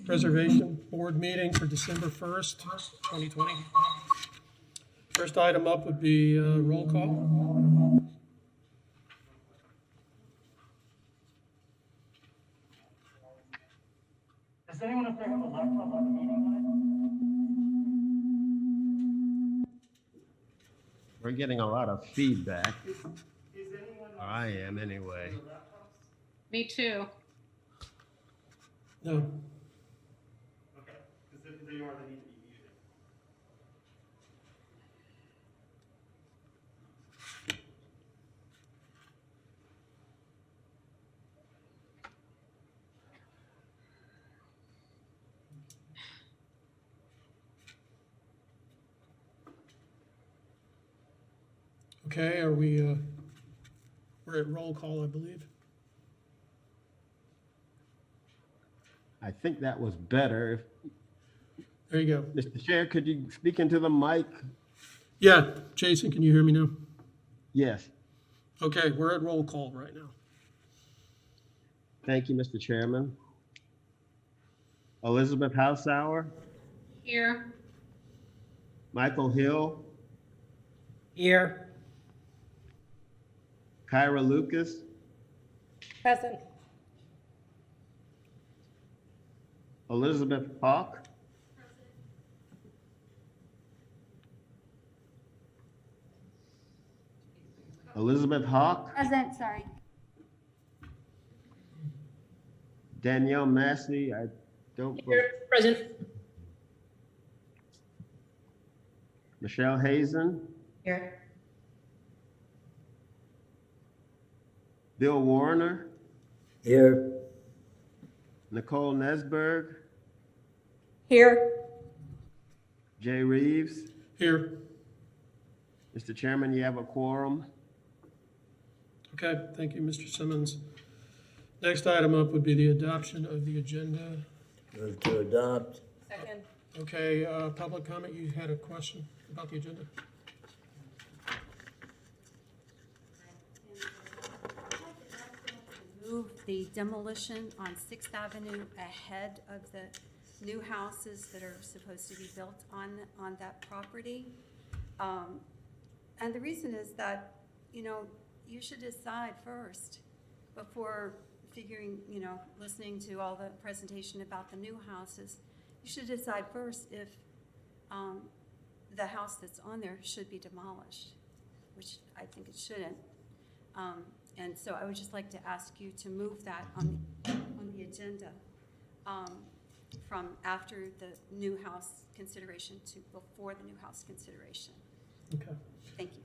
Preservation Board meeting for December 1st, 2020. First item up would be roll call. Does anyone up there have a laptop on the meeting night? We're getting a lot of feedback. Is anyone on I am anyway. their laptops? Me too. No. Okay, because if they are, they need to be muted. Okay, we're at roll call, I believe. I think that was better. There you go. Mr. Chair, could you speak into the mic? Yeah, Jason, can you hear me now? Yes. Okay, we're at roll call right now. Thank you, Mr. Chairman. Elizabeth Hausauer, Here. Michael Hill, Here. Kyra Lucas, Present. Elizabeth Hawk, Elizabeth Hawk, Present, sorry. Danielle Massey, I don't, Present. Michelle Hazen, Here. Bill Warner, Here. Nicole Nesberg, Here. Jay Reeves. Here. Mr. Chairman, you have a quorum. Okay, thank you, Mr. Simmons. Next item up would be the adoption of the agenda. Move to adopt. Second. Okay, public comment, you had a question about the agenda? Move the demolition on Sixth Avenue ahead of the new houses that are supposed to be built on that property. And the reason is that, you should decide first before figuring, listening to all the presentation about the new houses. You should decide first if the house that's on there should be demolished, which I think it shouldn't. And so I would just like to ask you to move that on the agenda from after the new house consideration to before the new house consideration. Okay. Thank you.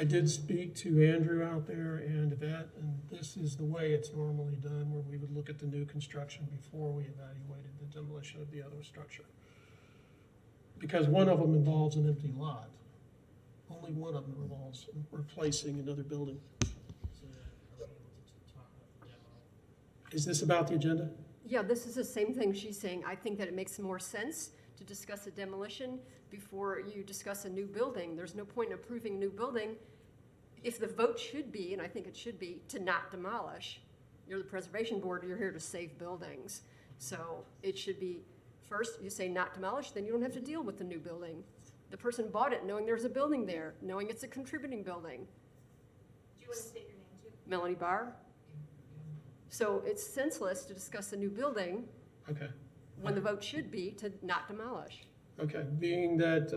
I did speak to Andrew out there and Yvette, and this is the way it's normally done, where we would look at the new construction before we evaluated the demolition of the other structure. Because one of them involves an empty lot. Only one of them involves replacing another building. Is this about the agenda? Yeah, this is the same thing she's saying. I think that it makes more sense to discuss a demolition before you discuss a new building. There's no point in approving a new building if the vote should be, and I think it should be, to not demolish. You're the preservation board, you're here to save buildings. So it should be, first you say not demolish, then you don't have to deal with the new building. The person bought it knowing there's a building there, knowing it's a contributing building. Do you want to state your name too? Melanie Barr. So it's senseless to discuss a new building Okay. when the vote should be to not demolish. Okay, being that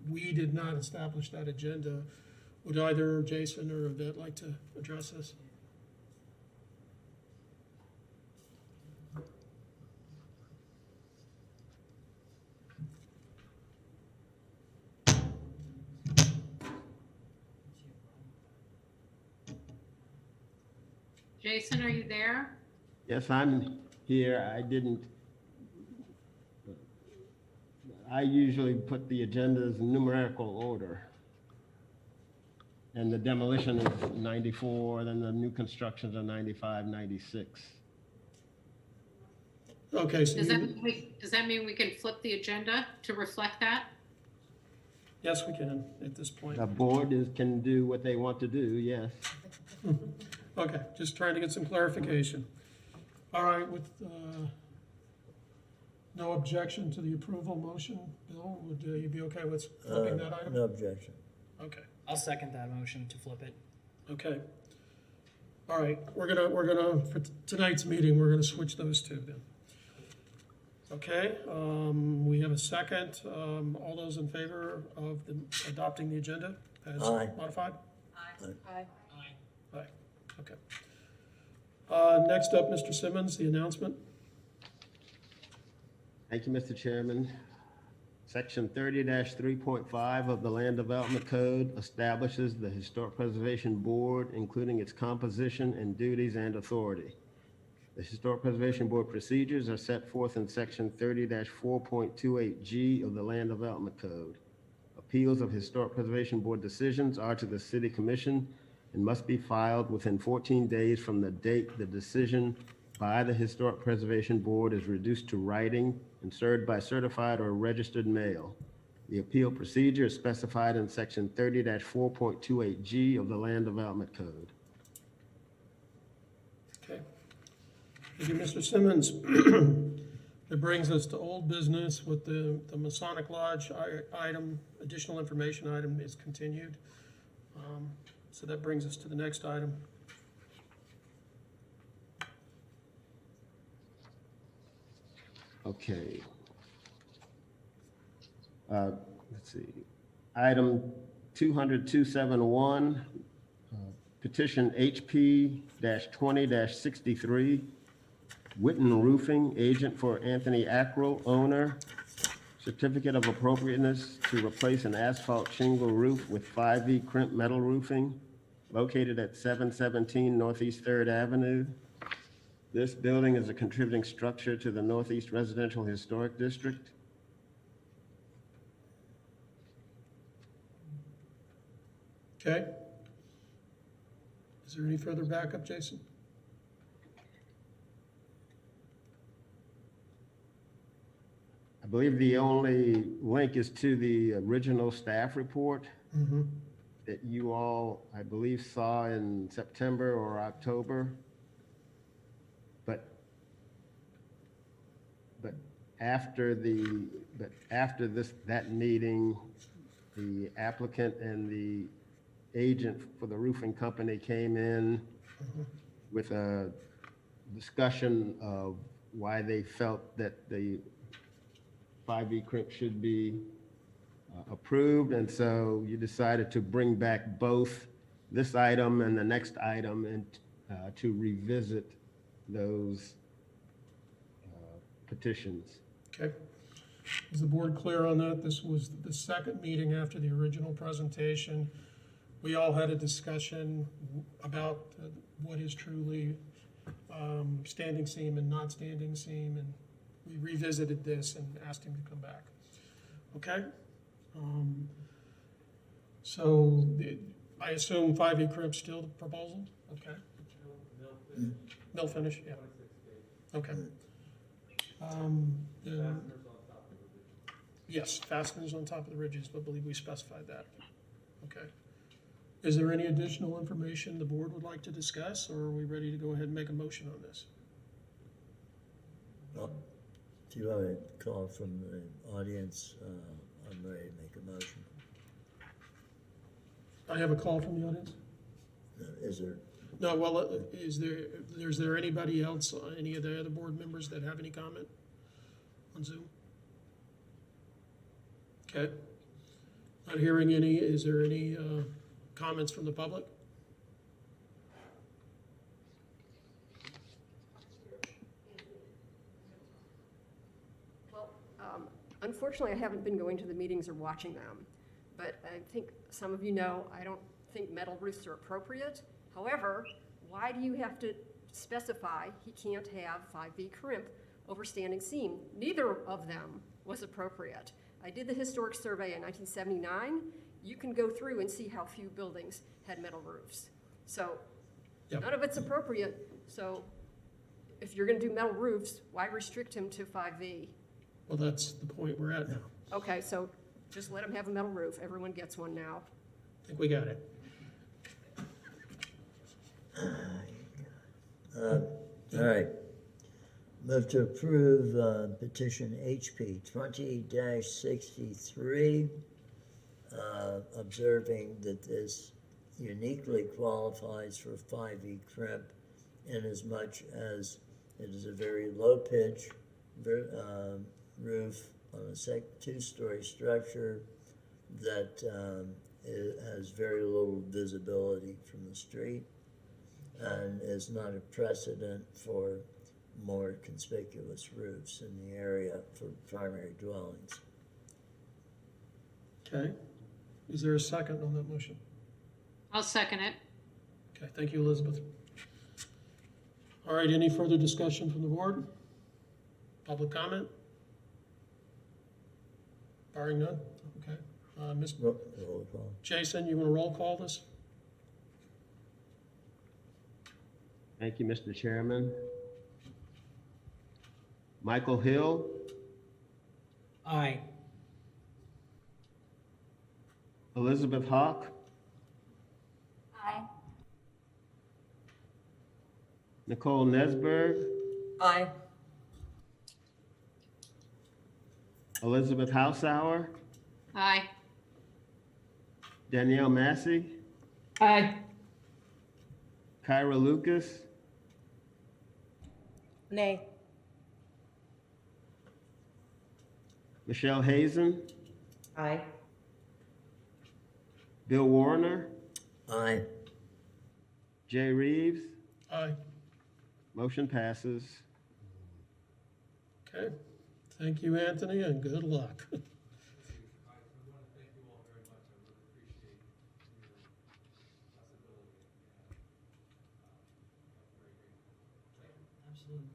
we did not establish that agenda, would either Jason or Yvette like to address this? Jason, are you there? Yes, I'm here. I usually put the agendas in numerical order. And the demolition is 94, then the new constructions are 95, 96. Okay, so Does that mean we can flip the agenda to reflect that? yes, we can at this point. The board can do what they want to do, yes. Okay, just trying to get some clarification. All right, with No objection to the approval motion, Bill? Would you be okay with flipping that item? No objection. Okay, I'll second that motion to flip it. okay. All right, we're gonna, for tonight's meeting, we're gonna switch those two then. Okay, we have a second. All those in favor of adopting the agenda as Aye. modified? Aye. Aye, okay. Next up, Mr. Simmons, the announcement. Thank you, Mr. Chairman. Section 30-3.5 of the Land Development Code establishes the Historic Preservation Board, including its composition and duties and authority. The Historic Preservation Board procedures are set forth in Section 30-4.28G of the Land Development Code. Appeals of Historic Preservation Board decisions are to the City Commission and must be filed within 14 days from the date the decision by the Historic Preservation Board is reduced to writing and served by certified or registered mail. The appeal procedure is specified in Section 30-4.28G of the Land Development Code. Okay. Thank you, Mr. Simmons. That brings us to old business with the Masonic Lodge item, additional information item is continued. So that brings us to the next item. Okay. Let's see. Item 200-271, petition HP-20-63, Witten Roofing, agent for Anthony Ackrell, owner. Certificate of appropriateness to replace an asphalt shingle roof with 5V crimp metal roofing located at 717 Northeast 3rd Avenue. This building is a contributing structure to the Northeast Residential Historic District. Okay? Is there any further backup, Jason? I believe the only link is to the original staff report Mm-hmm. that you all, I believe, saw in September or October. But after that meeting, the applicant and the agent for the roofing company came in with a discussion of why they felt that the 5V crimp should be approved, and so you decided to bring back both this item and the next item and to revisit those petitions. Okay. Is the board clear on that? This was the second meeting after the original presentation. We all had a discussion about what is truly standing seam and not standing seam, and we revisited this and asked him to come back. Okay? So I assume 5E crimp's still the proposal? Okay. Mill finish, yeah. Okay. Then- Yes, fasteners on top of the ridges, I believe we specified that. Okay. Is there any additional information the board would like to discuss, or are we ready to go ahead and make a motion on this? Well, do you have a call from the audience? I'm ready to make a motion. I have a call from the audience? Is there, No, well, is there anybody else, any of the other board members that have any comment on Zoom? Okay. Not hearing any, is there any comments from the public? Well, unfortunately, I haven't been going to the meetings or watching them, but I think some of you know, I don't think metal roofs are appropriate. However, why do you have to specify he can't have 5V crimp over standing seam? Neither of them was appropriate. I did the historic survey in 1979. You can go through and see how few buildings had metal roofs. So Yep. none of it's appropriate. So if you're gonna do metal roofs, why restrict him to 5V? Well, that's the point we're at now. Okay, so just let him have a metal roof. Everyone gets one now. I think we got it. all right. Move to approve petition HP 20-63, observing that this uniquely qualifies for 5E crimp inasmuch as it is a very low pitch roof on a two-story structure that it has very little visibility from the street and is not a precedent for more conspicuous roofs in the area for primary dwellings. Okay. Is there a second on that motion? I'll second it. Okay, thank you, Elizabeth. All right, any further discussion from the board? Public comment? Barring none? Okay. Ms. Roll call. Jason, you want to roll call this? Thank you, Mr. Chairman. Michael Hill, Aye. Elizabeth Hawk, Aye. Nicole Nesberg, Aye. Elizabeth Hausauer, Aye. Danielle Massey, Aye. Kyra Lucas, Nay. Michelle Hazen, Aye. Bill Warner, Aye. Jay Reeves. Aye. Motion passes. Okay. Thank you, Anthony, and good luck. Absolutely.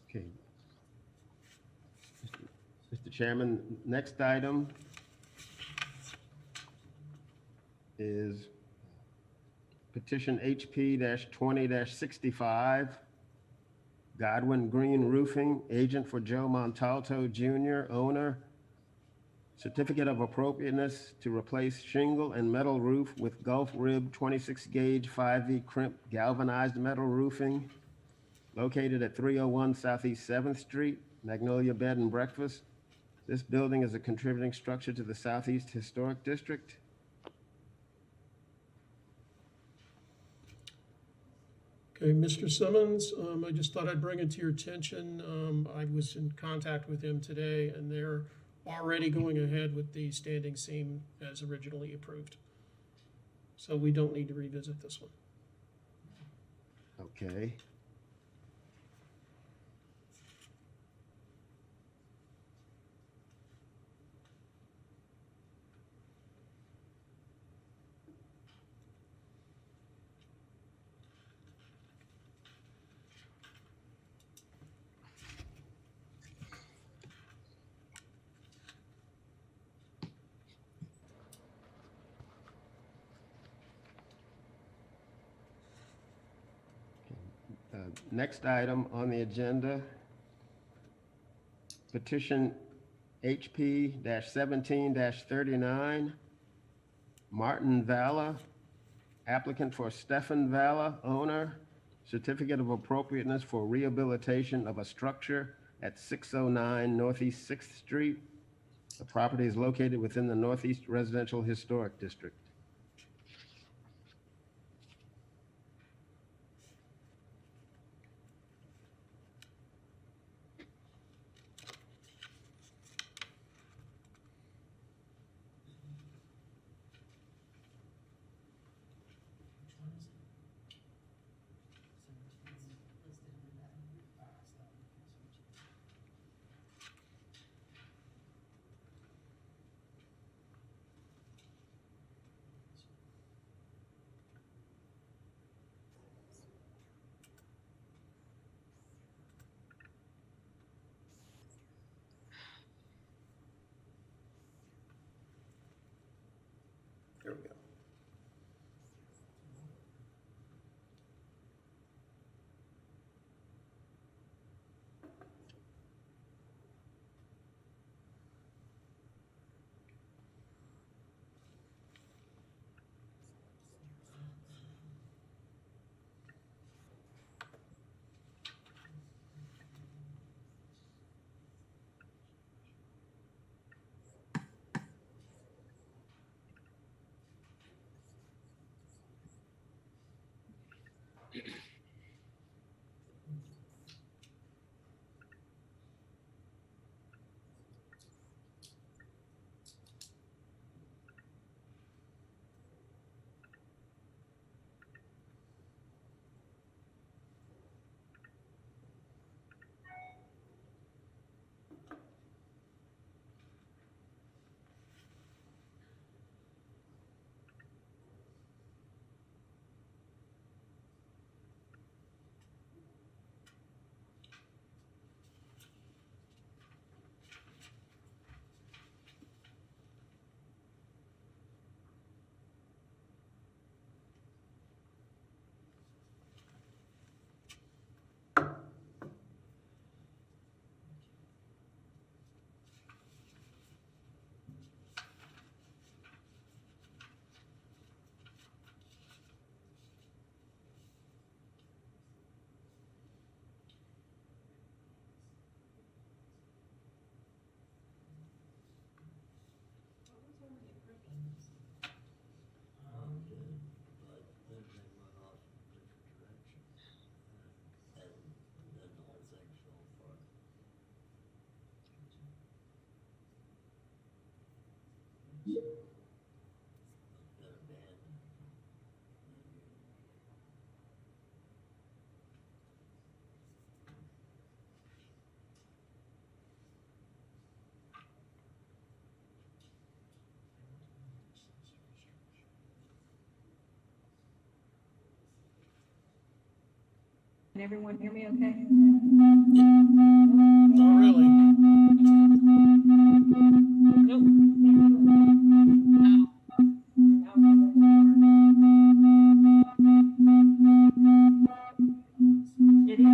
Okay. Mr. Chairman, next item is petition HP 20-65, Godwin Green Roofing, agent for Joe Montalto Jr., owner. Certificate of appropriateness to replace shingle and metal roof with Gulf Rib 26 gauge 5V crimp galvanized metal roofing located at 301 Southeast 7th Street, Magnolia Bed and Breakfast. This building is a contributing structure to the Southeast Historic District. Okay, Mr. Simmons, I just thought I'd bring it to your attention. I was in contact with him today, and they're already going ahead with the standing seam as originally approved. So we don't need to revisit this one. Okay. Next item on the agenda, petition HP 17-39, Martin Valla, applicant for Stefan Valla, owner, certificate of appropriateness for rehabilitation of a structure at 609 Northeast 6th Street. The property is located within the Northeast Residential Historic District. Can everyone hear me okay? Not really. It is.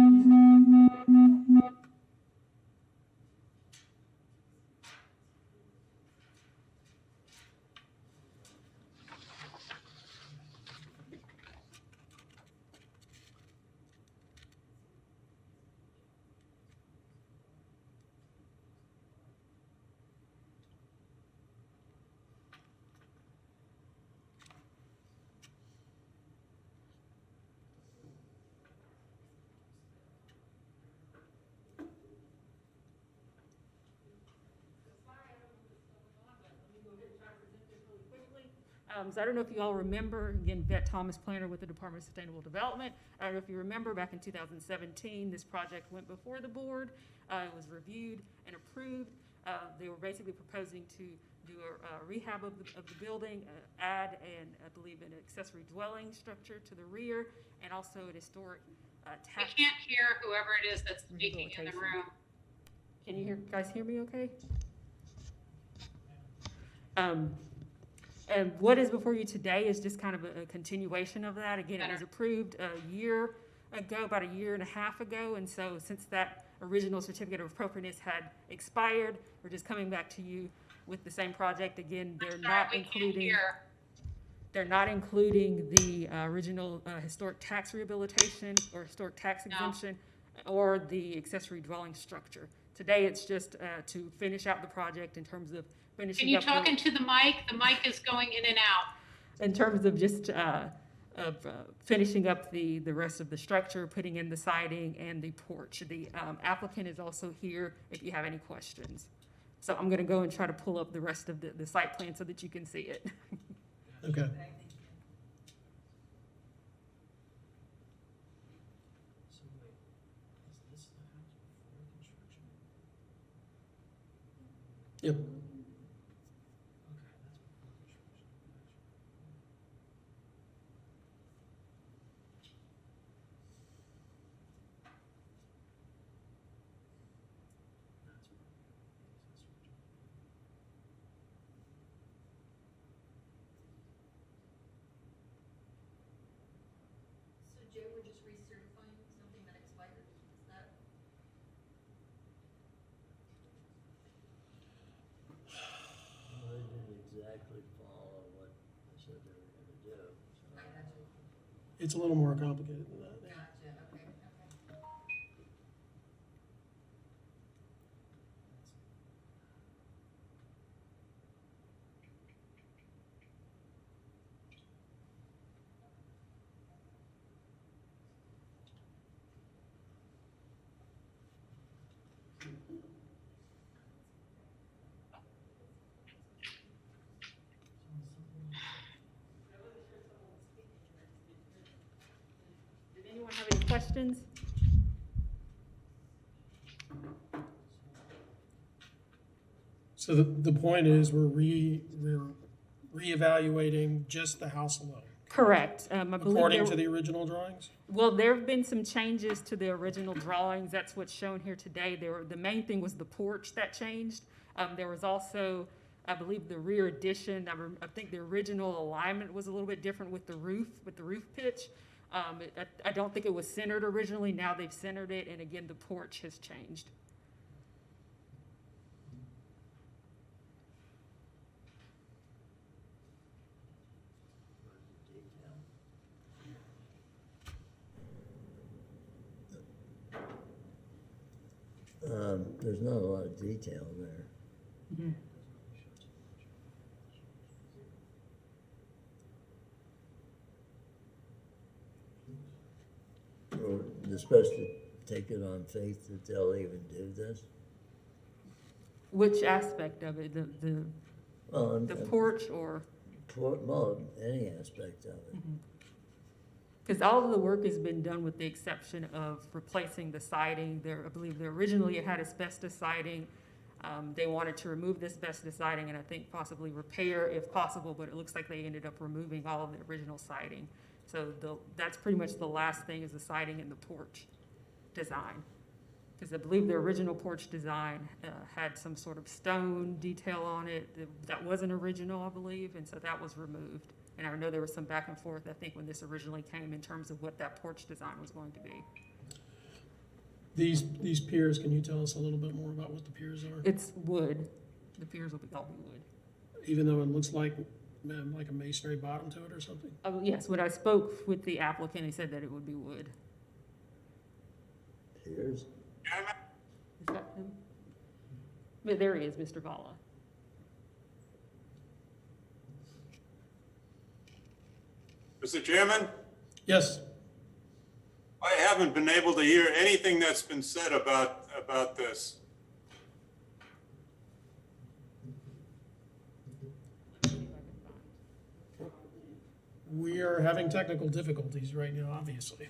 So I don't know if you all remember, again, Vet Thomas, planner with the Department of Sustainable Development. I don't know if you remember, back in 2017, this project went before the board. It was reviewed and approved. They were basically proposing to do a rehab of the building, add, and I believe an accessory dwelling structure to the rear, and also an historic I tax. can't hear whoever it is that's speaking in the room. Can you guys hear me okay? And what is before you today is just kind of a continuation of that. Again, it was approved a year ago, about a year and a half ago, and so since that original certificate of appropriateness had expired, we're just coming back to you with the same project. Again, they're not including the original historic tax rehabilitation or historic tax exemption or the accessory dwelling structure. Today, it's just to finish out the project in terms of finishing Can you up talk into the mic? The mic is going in and out. in terms of just finishing up the rest of the structure, putting in the siding and the porch. The applicant is also here if you have any questions. So I'm gonna go and try to pull up the rest of the site plan so that you can see it. Okay. Yep. So Joe, we're just recertifying something that expired, is that? Well, they didn't exactly follow what they said they were gonna do, so. I got you. It's a little more complicated than that. Yeah. Gotcha, okay, okay. Did anyone have any questions? So the point is, we're reevaluating just the house alone, Correct. I believe according to the original drawings? well, there have been some changes to the original drawings. That's what's shown here today. The main thing was the porch that changed. There was also, I believe, the rear addition. I think the original alignment was a little bit different with the roof pitch. I don't think it was centered originally. Now they've centered it, and again, the porch has changed. There's not a lot of detail there. Or they're supposed to take it on faith that they'll even do this? Which aspect of it? Well, The porch or? well, any aspect of it. Because all of the work has been done with the exception of replacing the siding. I believe originally it had asbestos siding. They wanted to remove the asbestos siding and I think possibly repair if possible, but it looks like they ended up removing all of the original siding. So that's pretty much the last thing, is the siding and the porch design. Because I believe the original porch design had some sort of stone detail on it that wasn't original, I believe, and so that was removed. And I know there was some back and forth, I think, when this originally came in terms of what that porch design was going to be. These piers, can you tell us a little bit more about what the piers are? It's wood. The piers will be all wood. Even though it looks like a masonry bottom to it or something? Yes, when I spoke with the applicant, he said that it would be wood. Piers? Is that him? But there he is, Mr. Vala. Mr. Chairman, Yes, I haven't been able to hear anything that's been said about this. we are having technical difficulties right now, obviously.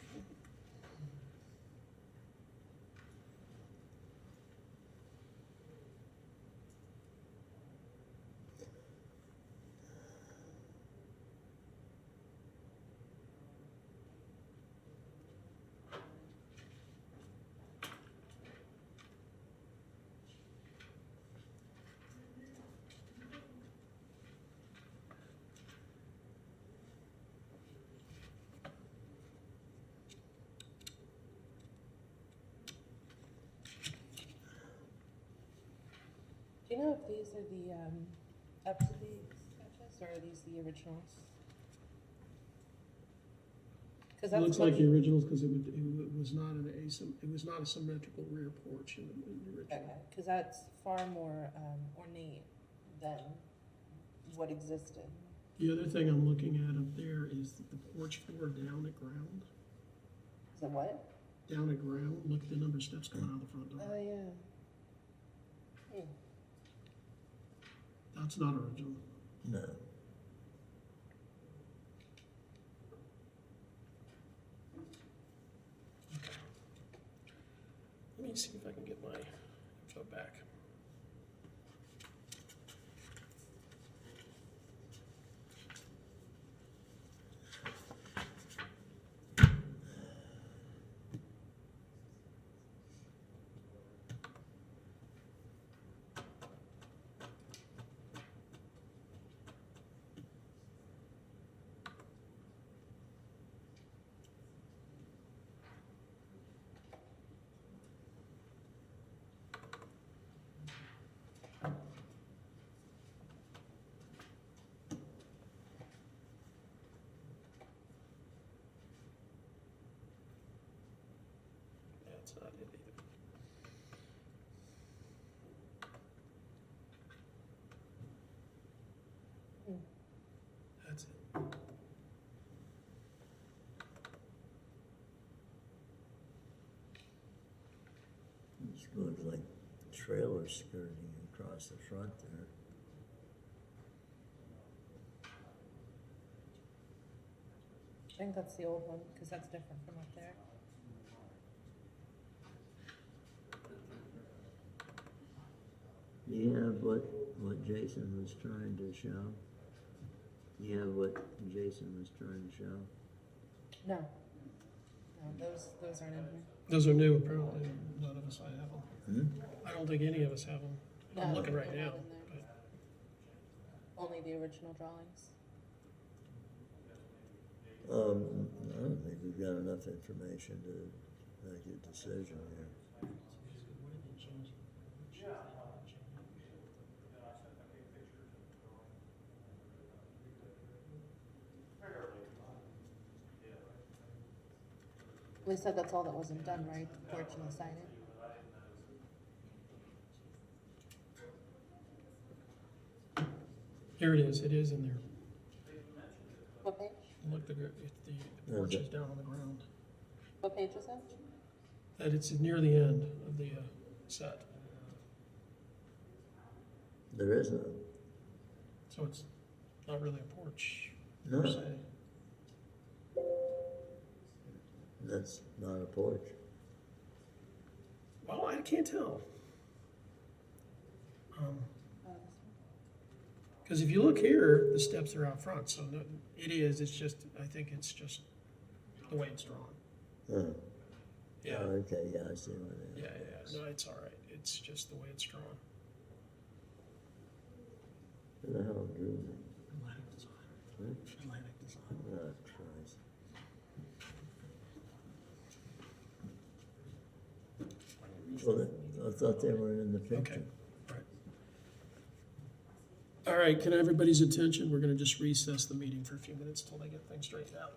Do you know if these are the up-to-date sketches, or are these the originals? Because It looks like the originals because it was not a symmetrical rear porch in the original. Okay, because that's far more ornate than what existed. The other thing I'm looking at up there is the porch floor down at ground. Is it what? Down at ground, look at the number of steps coming out the front door. Oh, yeah. Hmm. That's not original. No. Let me see if I can get my info back. That's not it either. That's it. This looks like trailer skirting across the front there. I think that's the old one, because that's different from up there. You have what Jason was trying to show? You have what Jason was trying to show? No. No, those aren't in here. Those are new, apparently. None of us have them. Hmm? I don't think any of us have them. I'm No, looking right they're now. not in there. Only the original drawings. I don't think we've got enough information to make a decision here. We said that's all that wasn't done, right? The porch and the siding? Here it is in there. What page? Look, the porch is down on the ground. What page is that? That it's near the end of the set. There is none. So it's not really a porch No. per se. That's not a porch. Well, I can't tell. Because if you look here, the steps are out front, so no, it's just, I think it's just the way it's drawn. Oh, Yeah, okay, yeah, I see what it is. yeah, no, it's all right, it's just the way it's drawn. Who the hell drew it? Atlantic design. Huh? Atlantic design. Oh, Christ. Well, I thought they were in the Okay, picture. all right. All right, can I have everybody's attention? We're gonna just recess the meeting for a few minutes till they get things straightened out.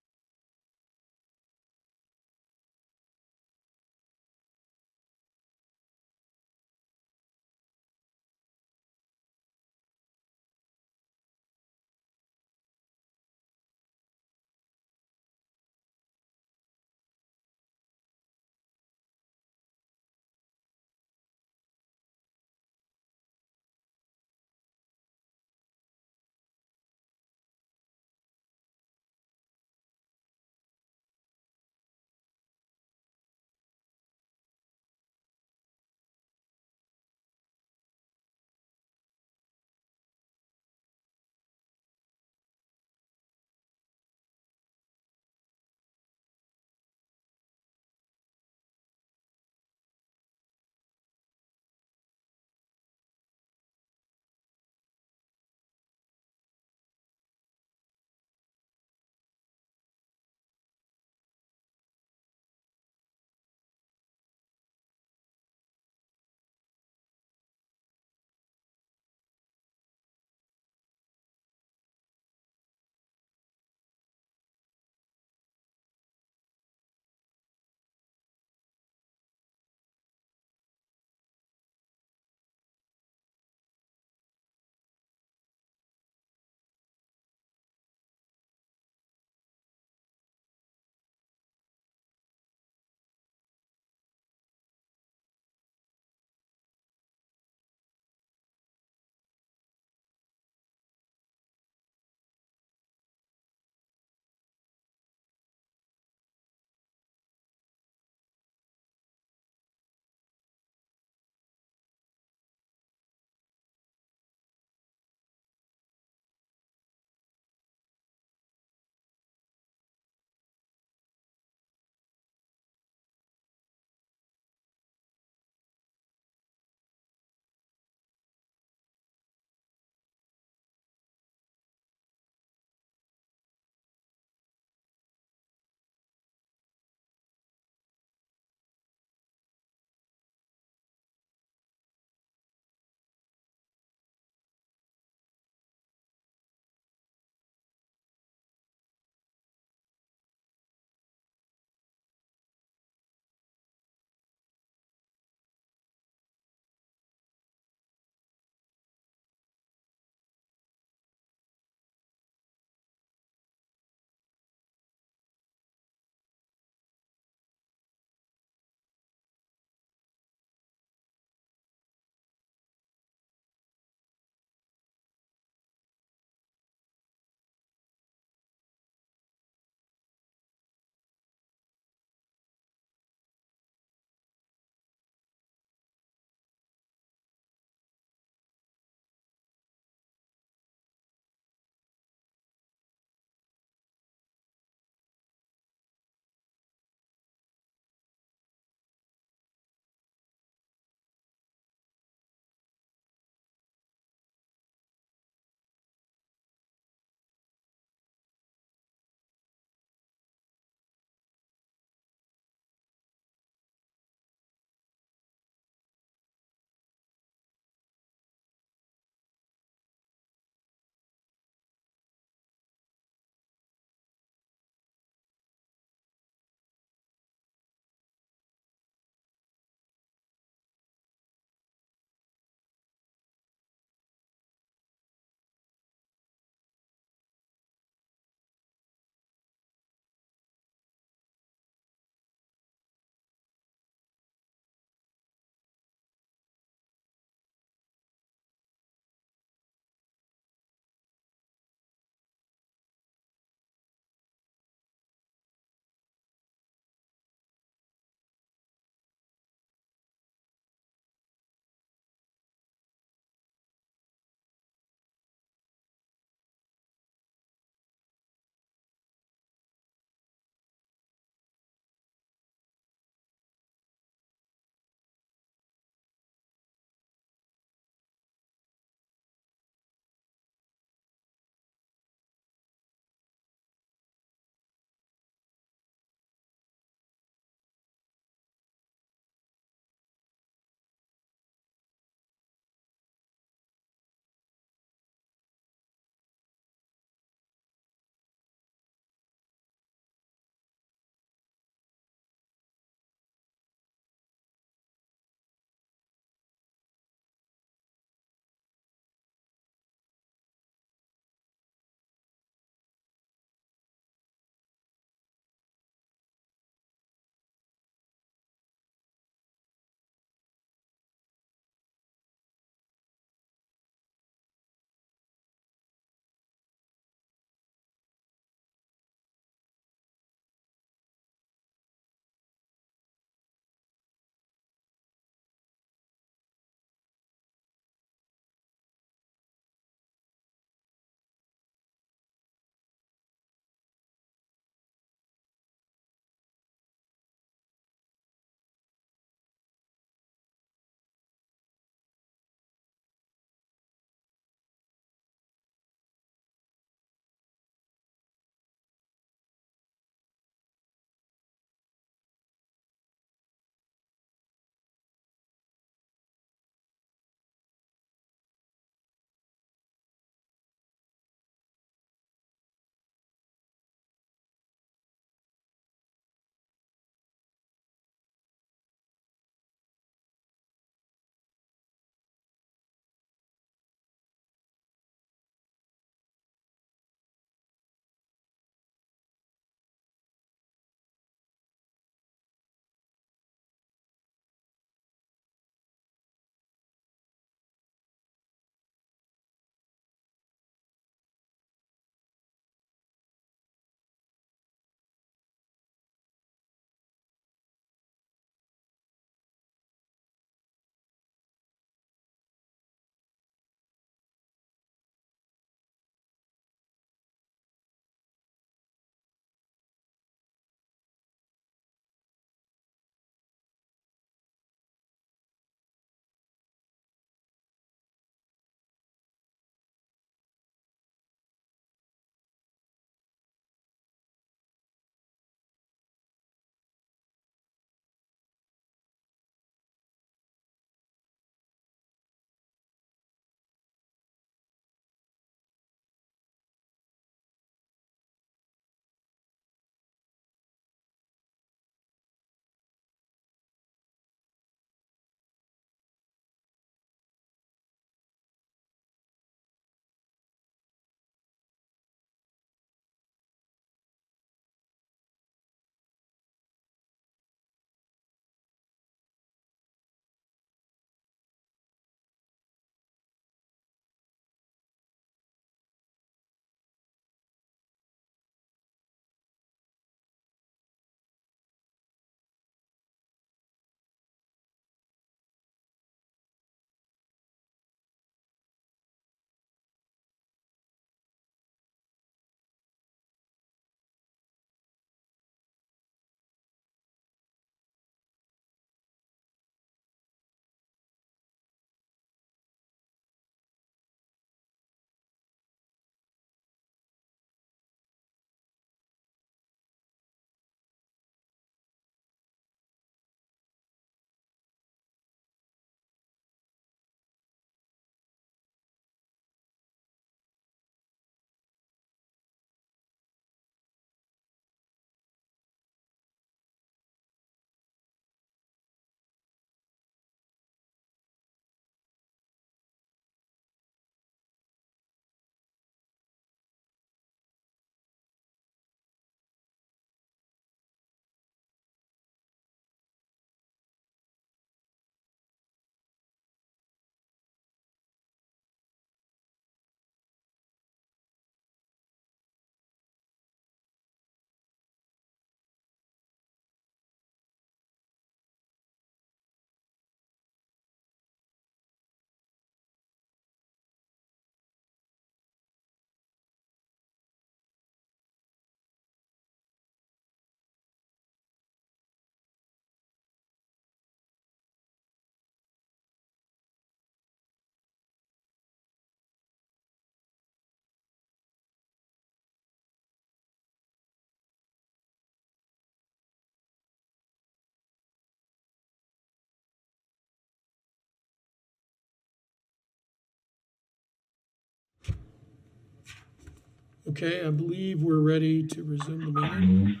Okay, I believe we're ready to resume the meeting.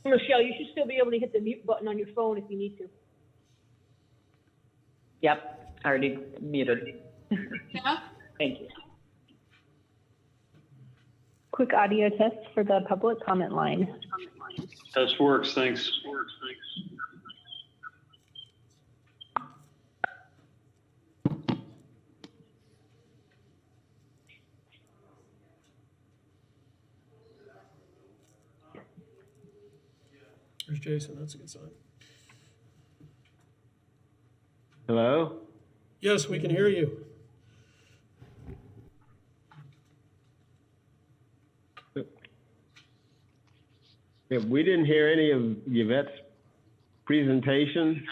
Michelle, you should still be able to hit the mute button on your phone if you need to. Yep, already muted. Yeah? Thank you. Quick audio test for the public comment line. Test works, thanks. There's Jason, that's a good sign. Hello? Yes, we can hear you. Yeah, we didn't hear any of Yvette's presentation.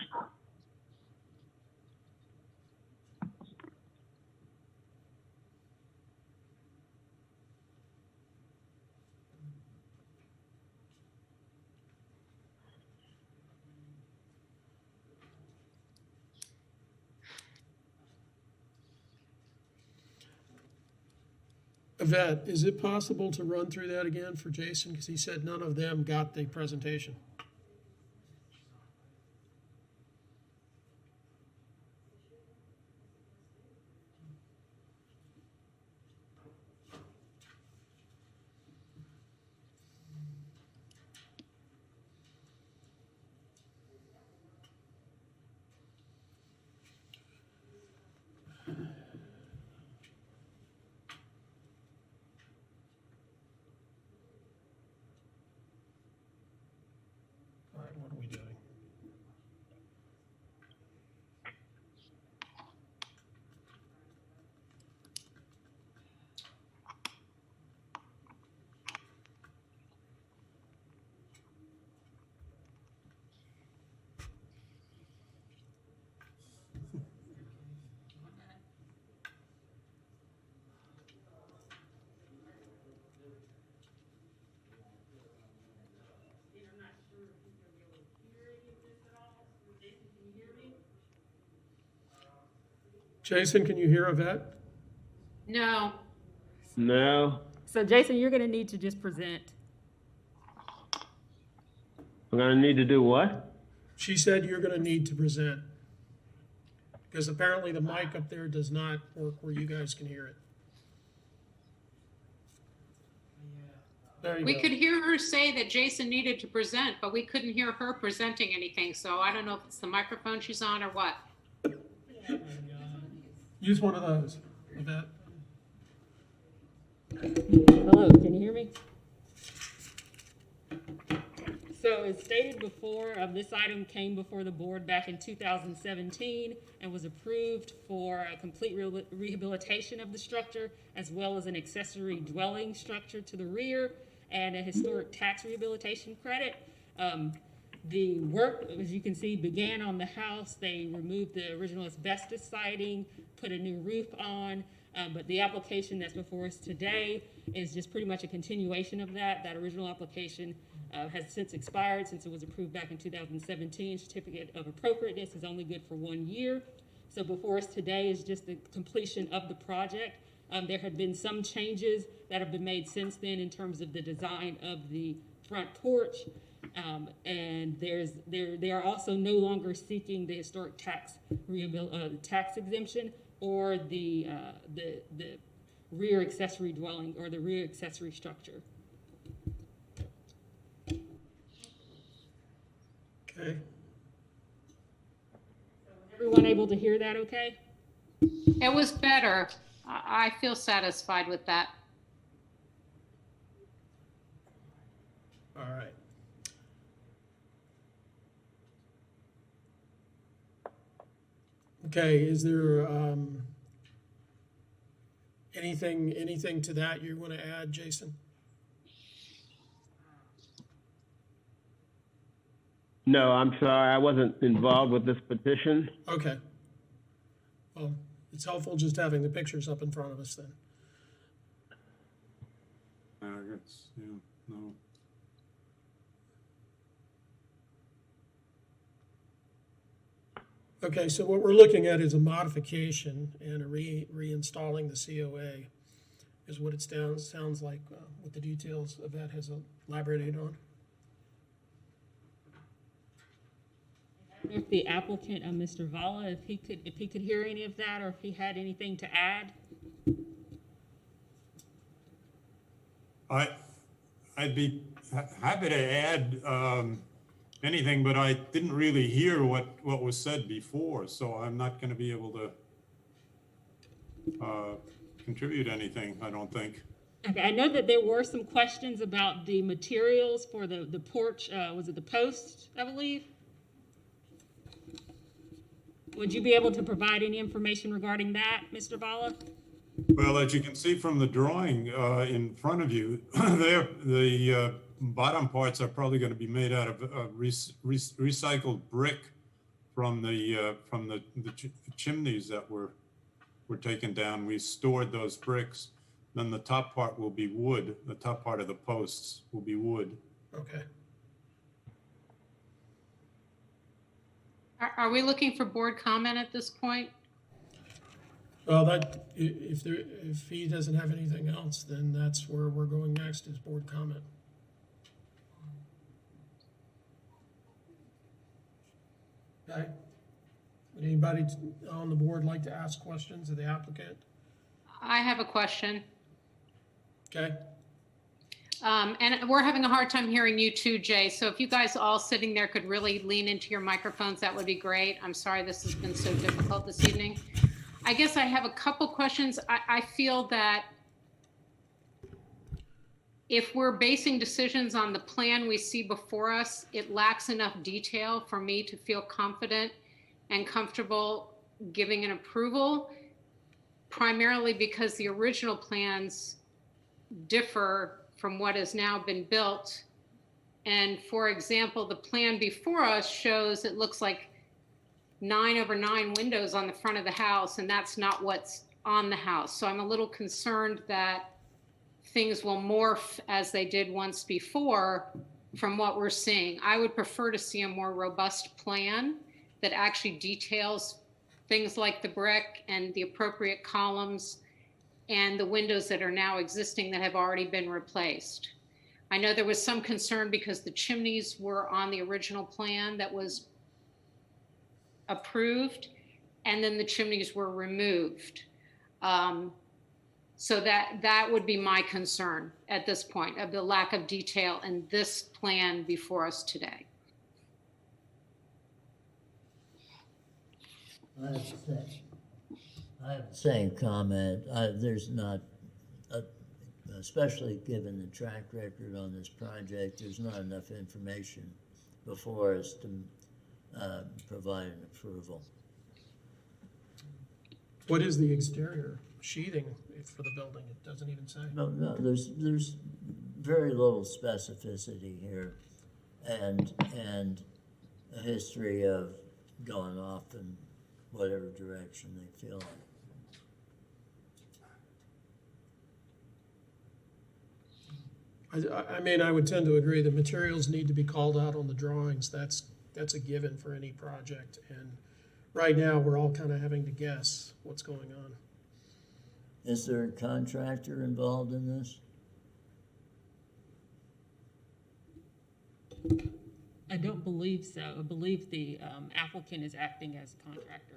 Yvette, is it possible to run through that again for Jason? Because he said none of them got the presentation. All right, what are we doing? Jason, can you hear Yvette? No. No? So Jason, you're gonna need to just present. We're gonna need to do what? She said you're gonna need to present. Because apparently the mic up there does not work where you guys can hear it. There you We go. could hear her say that Jason needed to present, but we couldn't hear her presenting anything. So I don't know if it's the microphone she's on or what. Use one of those, Yvette. Hello, can you hear me? So as stated before, this item came before the board back in 2017 and was approved for a complete rehabilitation of the structure, as well as an accessory dwelling structure to the rear and a historic tax rehabilitation credit. The work, as you can see, began on the house. They removed the original asbestos siding, put a new roof on, but the application that's before us today is just pretty much a continuation of that. That original application has since expired since it was approved back in 2017. Certificate of appropriateness is only good for 1 year. So before us today is just the completion of the project. There have been some changes that have been made since then in terms of the design of the front porch. And they are also no longer seeking the historic tax exemption or the rear accessory dwelling or the rear accessory structure. Okay. Everyone able to hear that okay? It was better. I feel satisfied with that. All right. Okay, is there anything to that you want to add, Jason? No, I'm sorry, I wasn't involved with this petition. Okay. Well, it's helpful just having the pictures up in front of us then. It's, no. Okay, so what we're looking at is a modification and a reinstalling the COA is what it sounds like, what the details of that has elaborated on. If the applicant, Mr. Vala, if he could hear any of that, or if he had anything to add? I'd be happy to add anything, but I didn't really hear what was said before, so I'm not going to be able to contribute anything, I don't think. Okay, I know that there were some questions about the materials for the porch, was it the post, I believe? Would you be able to provide any information regarding that, Mr. Vala? Well, as you can see from the drawing in front of you, the bottom parts are probably going to be made out of recycled brick from the chimneys that were taken down. We stored those bricks. Then the top part will be wood. The top part of the posts will be wood. Okay. Are we looking for board comment at this point? Well, if he doesn't have anything else, then that's where we're going next, is board comment. Okay. Would anybody on the board like to ask questions of the applicant? I have a question. Okay. And we're having a hard time hearing you too, Jay. So if you guys all sitting there could really lean into your microphones, that would be great. I'm sorry this has been so difficult this evening. I guess I have a couple questions. I feel that if we're basing decisions on the plan we see before us, it lacks enough detail for me to feel confident and comfortable giving an approval, primarily because the original plans differ from what has now been built. And for example, the plan before us shows it looks like 9/9 windows on the front of the house, and that's not what's on the house. So I'm a little concerned that things will morph as they did once before from what we're seeing. I would prefer to see a more robust plan that actually details things like the brick and the appropriate columns and the windows that are now existing that have already been replaced. I know there was some concern because the chimneys were on the original plan that was approved, and then the chimneys were removed. So that would be my concern at this point, of the lack of detail in this plan before us today. I have the same comment. There's not, especially given the track record on this project, there's not enough information before us to provide an approval. What is the exterior sheathing for the building? It doesn't even say. No, there's very little specificity here, and a history of going off in whatever direction they feel like. I mean, I would tend to agree. The materials need to be called out on the drawings. That's a given for any project. And right now, we're all kind of having to guess what's going on. Is there a contractor involved in this? I don't believe so. I believe the applicant is acting as a contractor.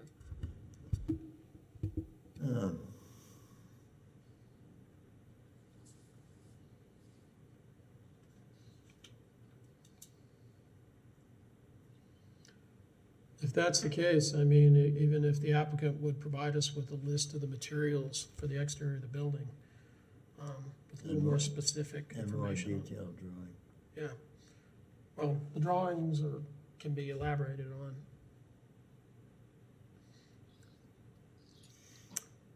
If that's the case, I mean, even if the applicant would provide us with a list of the materials for the exterior of the building, with a little more specific information. And more detailed drawing. Yeah. Well, the drawings can be elaborated on.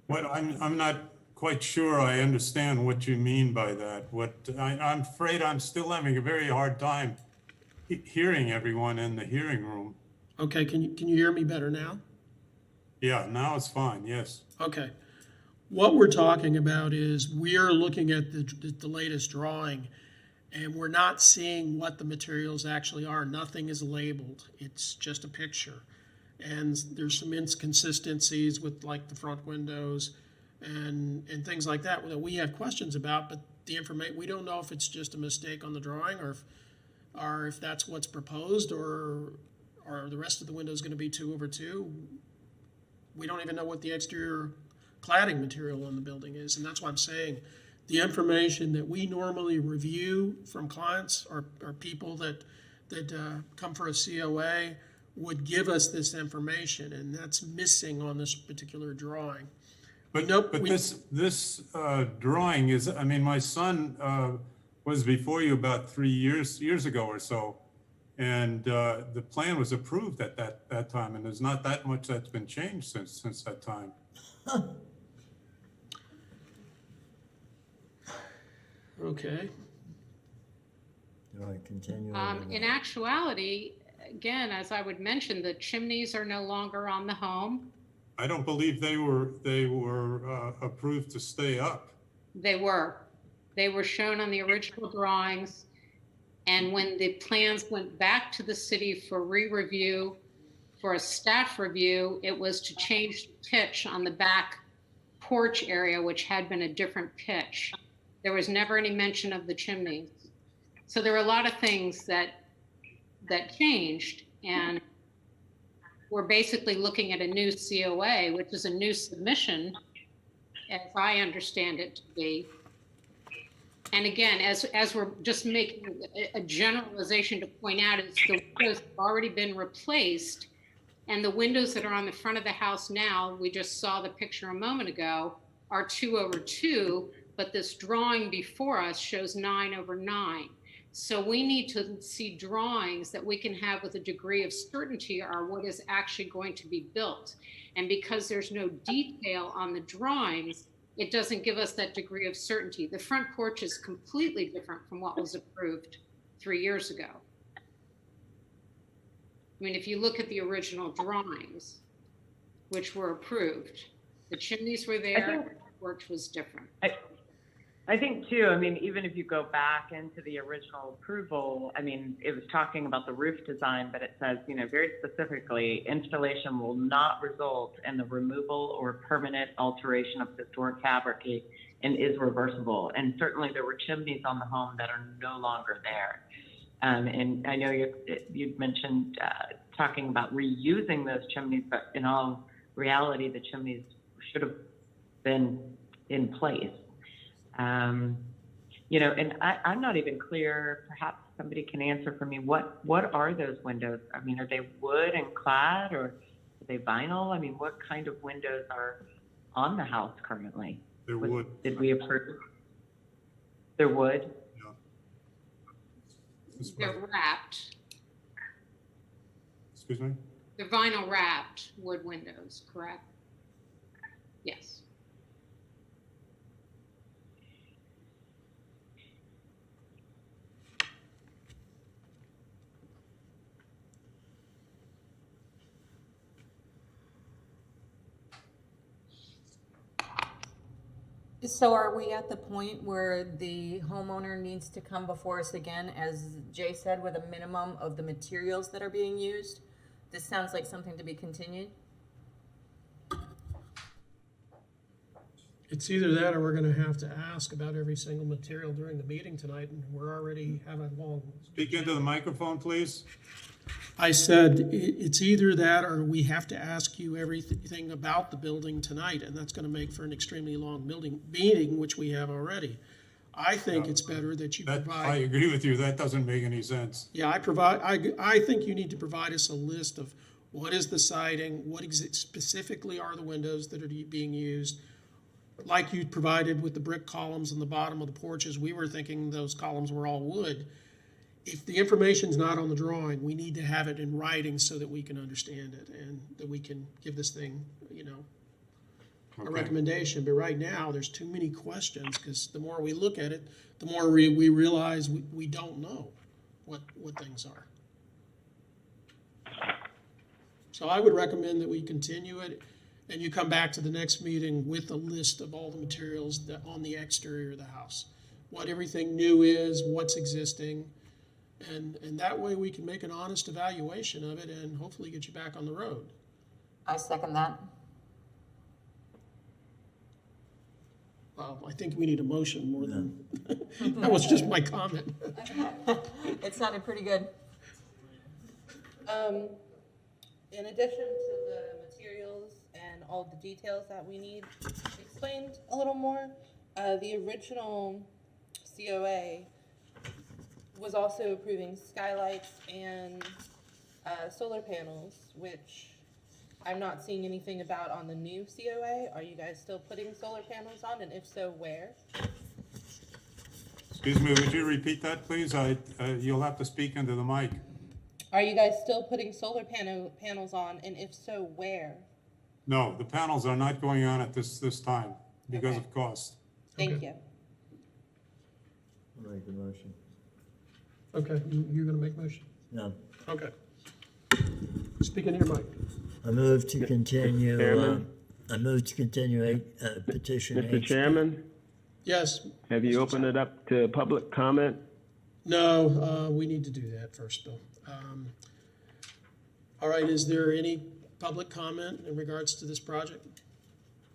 What I'm not quite sure I understand what you mean by that. I'm afraid I'm still having a very hard time hearing everyone in the hearing room. Okay, can you hear me better now? Yeah, now it's fine, yes. Okay. What we're talking about is we're looking at the latest drawing, And we're not seeing what the materials actually are. Nothing is labeled. It's just a picture. And there's some inconsistencies with like the front windows and things like that we have questions about, but the information, we don't know if it's just a mistake on the drawing or if that's what's proposed or the rest of the window is going to be 2/2. We don't even know what the exterior cladding material on the building is. And that's why I'm saying the information that we normally review from clients or people that come for a COA would give us this information, and that's missing on this particular drawing. But this drawing is, I mean, my son was before you about 3 years ago or so, and the plan was approved at that time, and there's not that much that's been changed since that time. Okay. Do I continue? In actuality, again, as I would mention, the chimneys are no longer on the home. I don't believe they were approved to stay up. They were shown on the original drawings. And when the plans went back to the city for re-review, for a staff review, it was to change the pitch on the back porch area, which had been a different pitch. There was never any mention of the chimneys. So there were a lot of things that changed, and we're basically looking at a new COA, which is a new submission, as I understand it to be. And again, as we're just making a generalization to point out, is the windows have already been replaced, and the windows that are on the front of the house now, we just saw the picture a moment ago, are 2/2, but this drawing before us shows 9/9. So we need to see drawings that we can have with a degree of certainty are what is actually going to be built. And because there's no detail on the drawings, it doesn't give us that degree of certainty. The front porch is completely different from what was approved 3 years ago. I mean, if you look at the original drawings, which were approved, the chimneys were there, the porch was different. I think too, I mean, even if you go back into the original approval, I mean, it was talking about the roof design, but it says, you know, very specifically, installation will not result in the removal or permanent alteration of historic fabric and is reversible. And certainly there were chimneys on the home that are no longer there. And I know you'd mentioned talking about reusing those chimneys, but in all reality, the chimneys should have been in place. You know, and I'm not even clear, perhaps somebody can answer for me, what are those windows? I mean, are they wood and clad, or are they vinyl? I mean, what kind of windows are on the house currently? They're wood. Did we approve? They're wood? Yeah. They're wrapped. Excuse me? They're vinyl wrapped wood windows, correct? Yes. So are we at the point where the homeowner needs to come before us again, as Jay said, with a minimum of the materials that are being used? This sounds like something to be continued. It's either that or we're gonna have to ask about every single material during the meeting tonight, and we're already having long. Speak into the microphone, please. I said, it's either that or we have to ask you everything about the building tonight, and that's gonna make for an extremely long meeting, which we have already. I think it's better that you I provide, agree with you. That doesn't make any sense. yeah, I think you need to provide us a list of what is the siding, what specifically are the windows that are being used. Like you provided with the brick columns on the bottom of the porches, we were thinking those columns were all wood. If the information's not on the drawing, we need to have it in writing so that we can understand it and that we can give this thing, you know, a Okay. recommendation. But right now, there's too many questions, because the more we look at it, the more we realize we don't know what things are. So I would recommend that we continue it, and you come back to the next meeting with a list of all the materials that on the exterior of the house. what everything new is, what's existing. And that way we can make an honest evaluation of it and hopefully get you back on the road. I second that. Well, I think we need a motion more than, that was just my comment. It sounded pretty good. In addition to the materials and all the details that we need explained a little more, the original COA was also approving skylights and solar panels, which I'm not seeing anything about on the new COA. Are you guys still putting solar panels on, and if so, where? Excuse me, would you repeat that, please? You'll have to speak into the mic. Are you guys still putting solar panels on, and if so, where? No, the panels are not going on at this time because Okay. of cost. Thank Okay. you. I'll make the motion. Okay, you're gonna make a motion? No. Okay. Speak into your mic. I move to continue, Chairman? I move to continue petition Mr. HP. Chairman, Yes? have you opened it up to public comment? No, we need to do that first, Bill. All right, is there any public comment in regards to this project?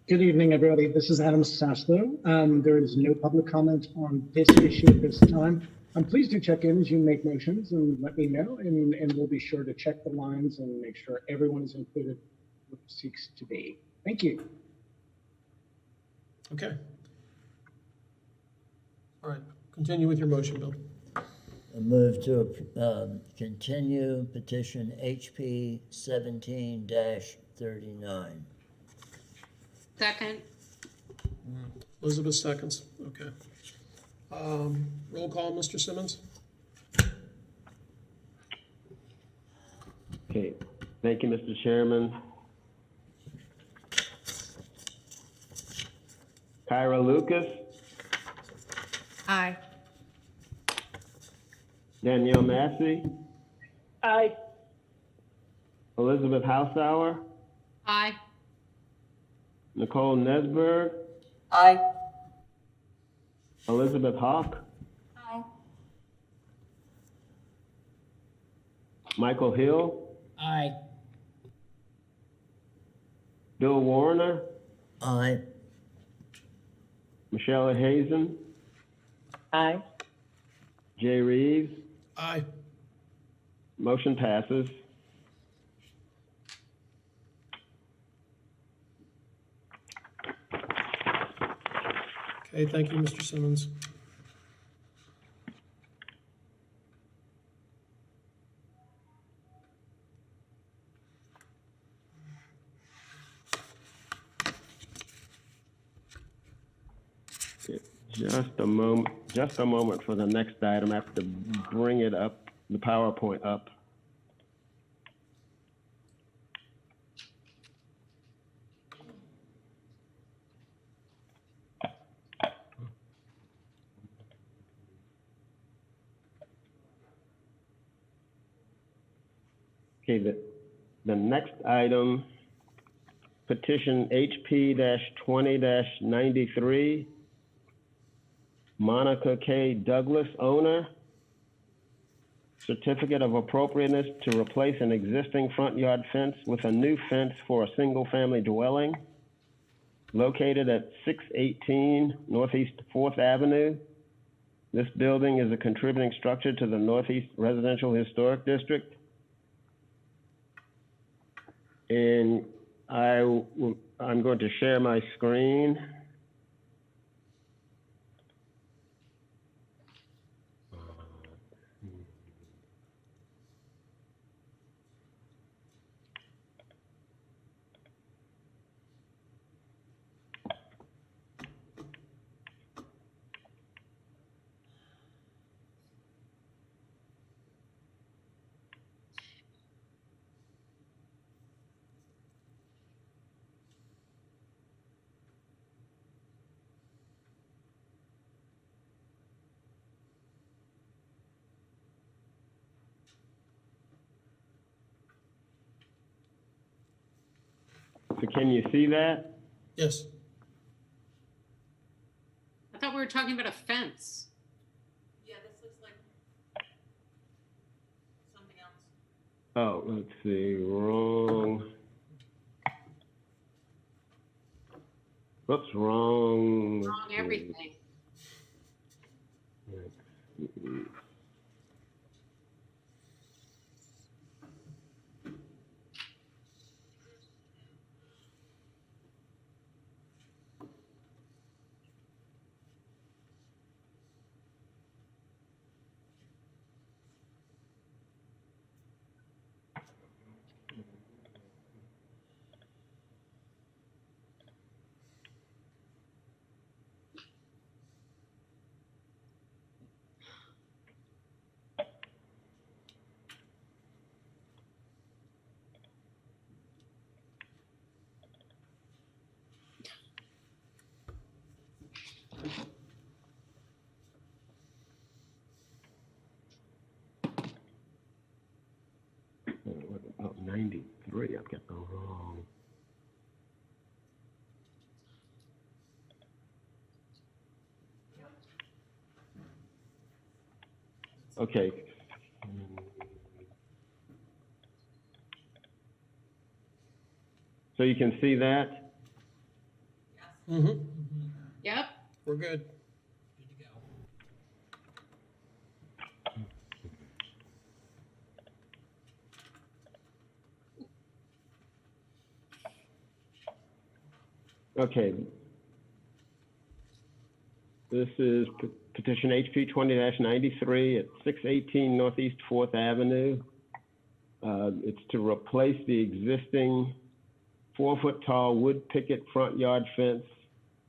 Good evening, everybody. This is Adam Saslow. There is no public comment on this issue at this time. Please do check in as you make motions and let me know, and we'll be sure to check the lines and make sure everyone is included who seeks to be. Thank you. Okay. All right, continue with your motion, Bill. I move to continue petition HP 17-39. Second. Elizabeth seconds, okay. Roll call, Mr. Simmons? Okay, thank you, Mr. Chairman. Kyra Lucas, Aye. Danielle Massey, Aye. Elizabeth Hausauer, Aye. Nicole Nesberg, Aye. Elizabeth Hawk, Aye. Michael Hill, Aye. Bill Warner, Aye. Michelle Hazen, Aye. Jay Reeves. Aye. Motion passes. Okay, thank you, Mr. Simmons. Just a moment for the next item. I have to bring it up, the PowerPoint up. Okay, the next item, petition HP-20-93, Monica K. Douglas, owner. Certificate of appropriateness to replace an existing front yard fence with a new fence for a single-family dwelling located at 618 Northeast 4th Avenue. This building is a contributing structure to the Northeast Residential Historic District. And I'm going to share my screen. So can you see that? Yes. I thought we were were talking about a fence. Yeah, this looks like something else. Oh, let's see, wrong. What's wrong? Wrong everything. What about 93? I've got the wrong. Okay. So you can see that? Mm-hmm. Yep. We're good. Good to go. Okay. This is petition HP 20-93 at 618 Northeast 4th Avenue. It's to replace the existing 4-foot tall wood picket front yard fence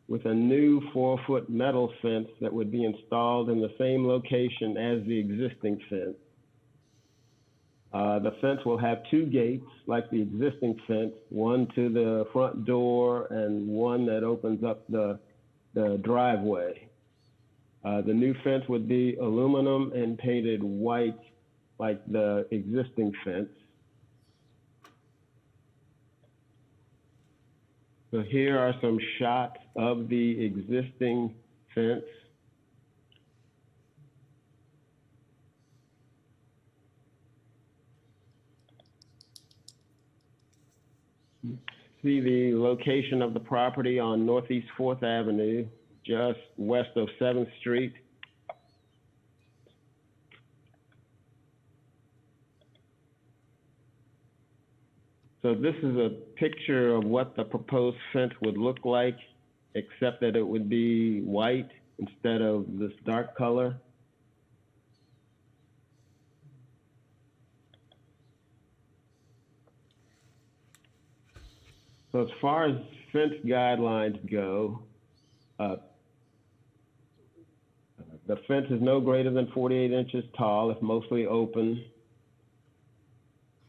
with a new 4-foot metal fence that would be installed in the same location as the existing fence. The fence will have 2 gates like the existing fence, one to the front door and one that opens up the driveway. The new fence would be aluminum and painted white like the existing fence. So here are some shots of the existing fence. See the location of the property on Northeast 4th Avenue, just west of 7th Street. So this is a picture of what the proposed fence would look like, except that it would be white instead of this dark color. So as far as fence guidelines go, the fence is no greater than 48 inches tall. It's mostly open.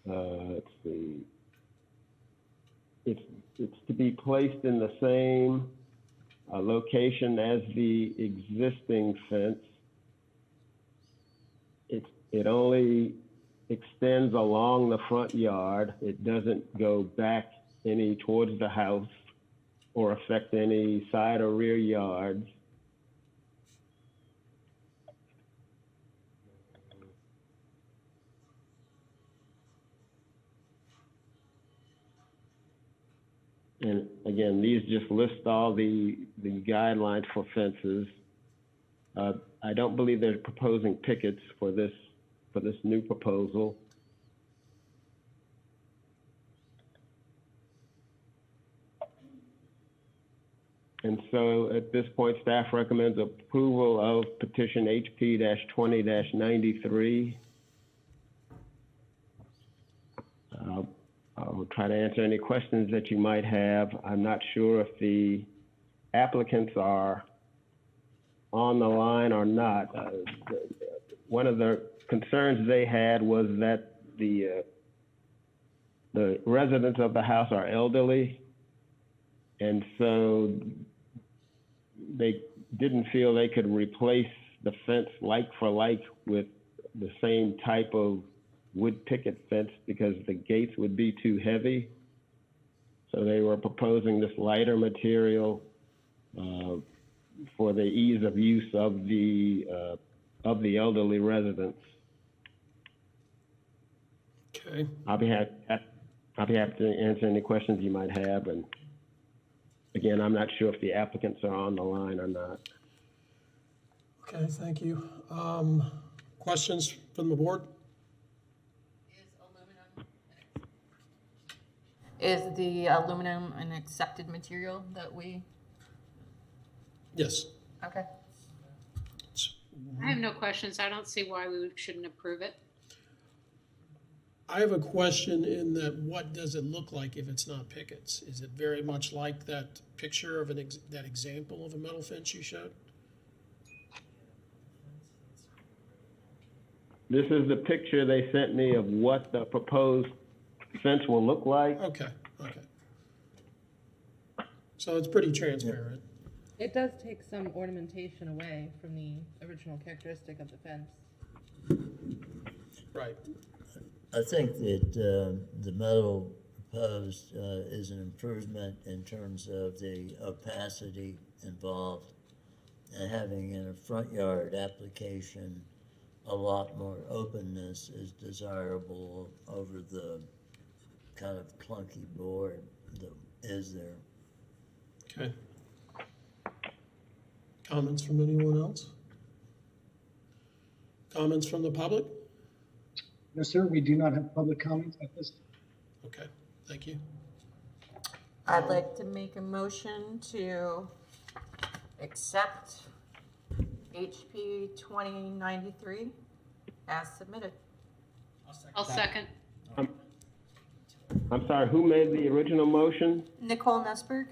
Let's see. It's to be placed in the same location as the existing fence. It only extends along the front yard. It doesn't go back any towards the house or affect any side or rear yards. And again, these just list all the guidelines for fences. I don't believe they're proposing pickets for this new proposal. And so at this point, staff recommends approval of petition HP-20-93. I'll try to answer any questions that you might have. I'm not sure if the applicants are on the line or not. One of the concerns they had was that the residents of the house are elderly, and so they didn't feel they could replace the fence like for like with the same type of wood picket fence because the gates would be too heavy. So they were proposing this lighter material for the ease of use of the elderly residents. Okay, I'll be happy to answer any questions you might have. And again, I'm not sure if the applicants are on the line or not. okay, thank you. Questions from the board? Is the aluminum an accepted material that we, Yes. okay. I have no questions. I don't see why we shouldn't approve it. I have a question in that what does it look like if it's not pickets? Is it very much like that picture of that example of a metal fence you showed? This is the picture they sent me of what the proposed fence will look like. Okay, okay. So it's pretty transparent. It does take some ornamentation away from the original characteristic of the fence. Right. I think that the metal proposed is an improvement in terms of the opacity involved, and having in a front yard application a lot more openness is desirable over the kind of clunky board that is there. Okay. Comments from anyone else? Comments from the public? No, sir, we do not have public comments at this time. Okay, thank you. I'd like to make a motion to accept HP 2093 as submitted. I'll second. I'm sorry, who made the original motion? Nicole Nesberg?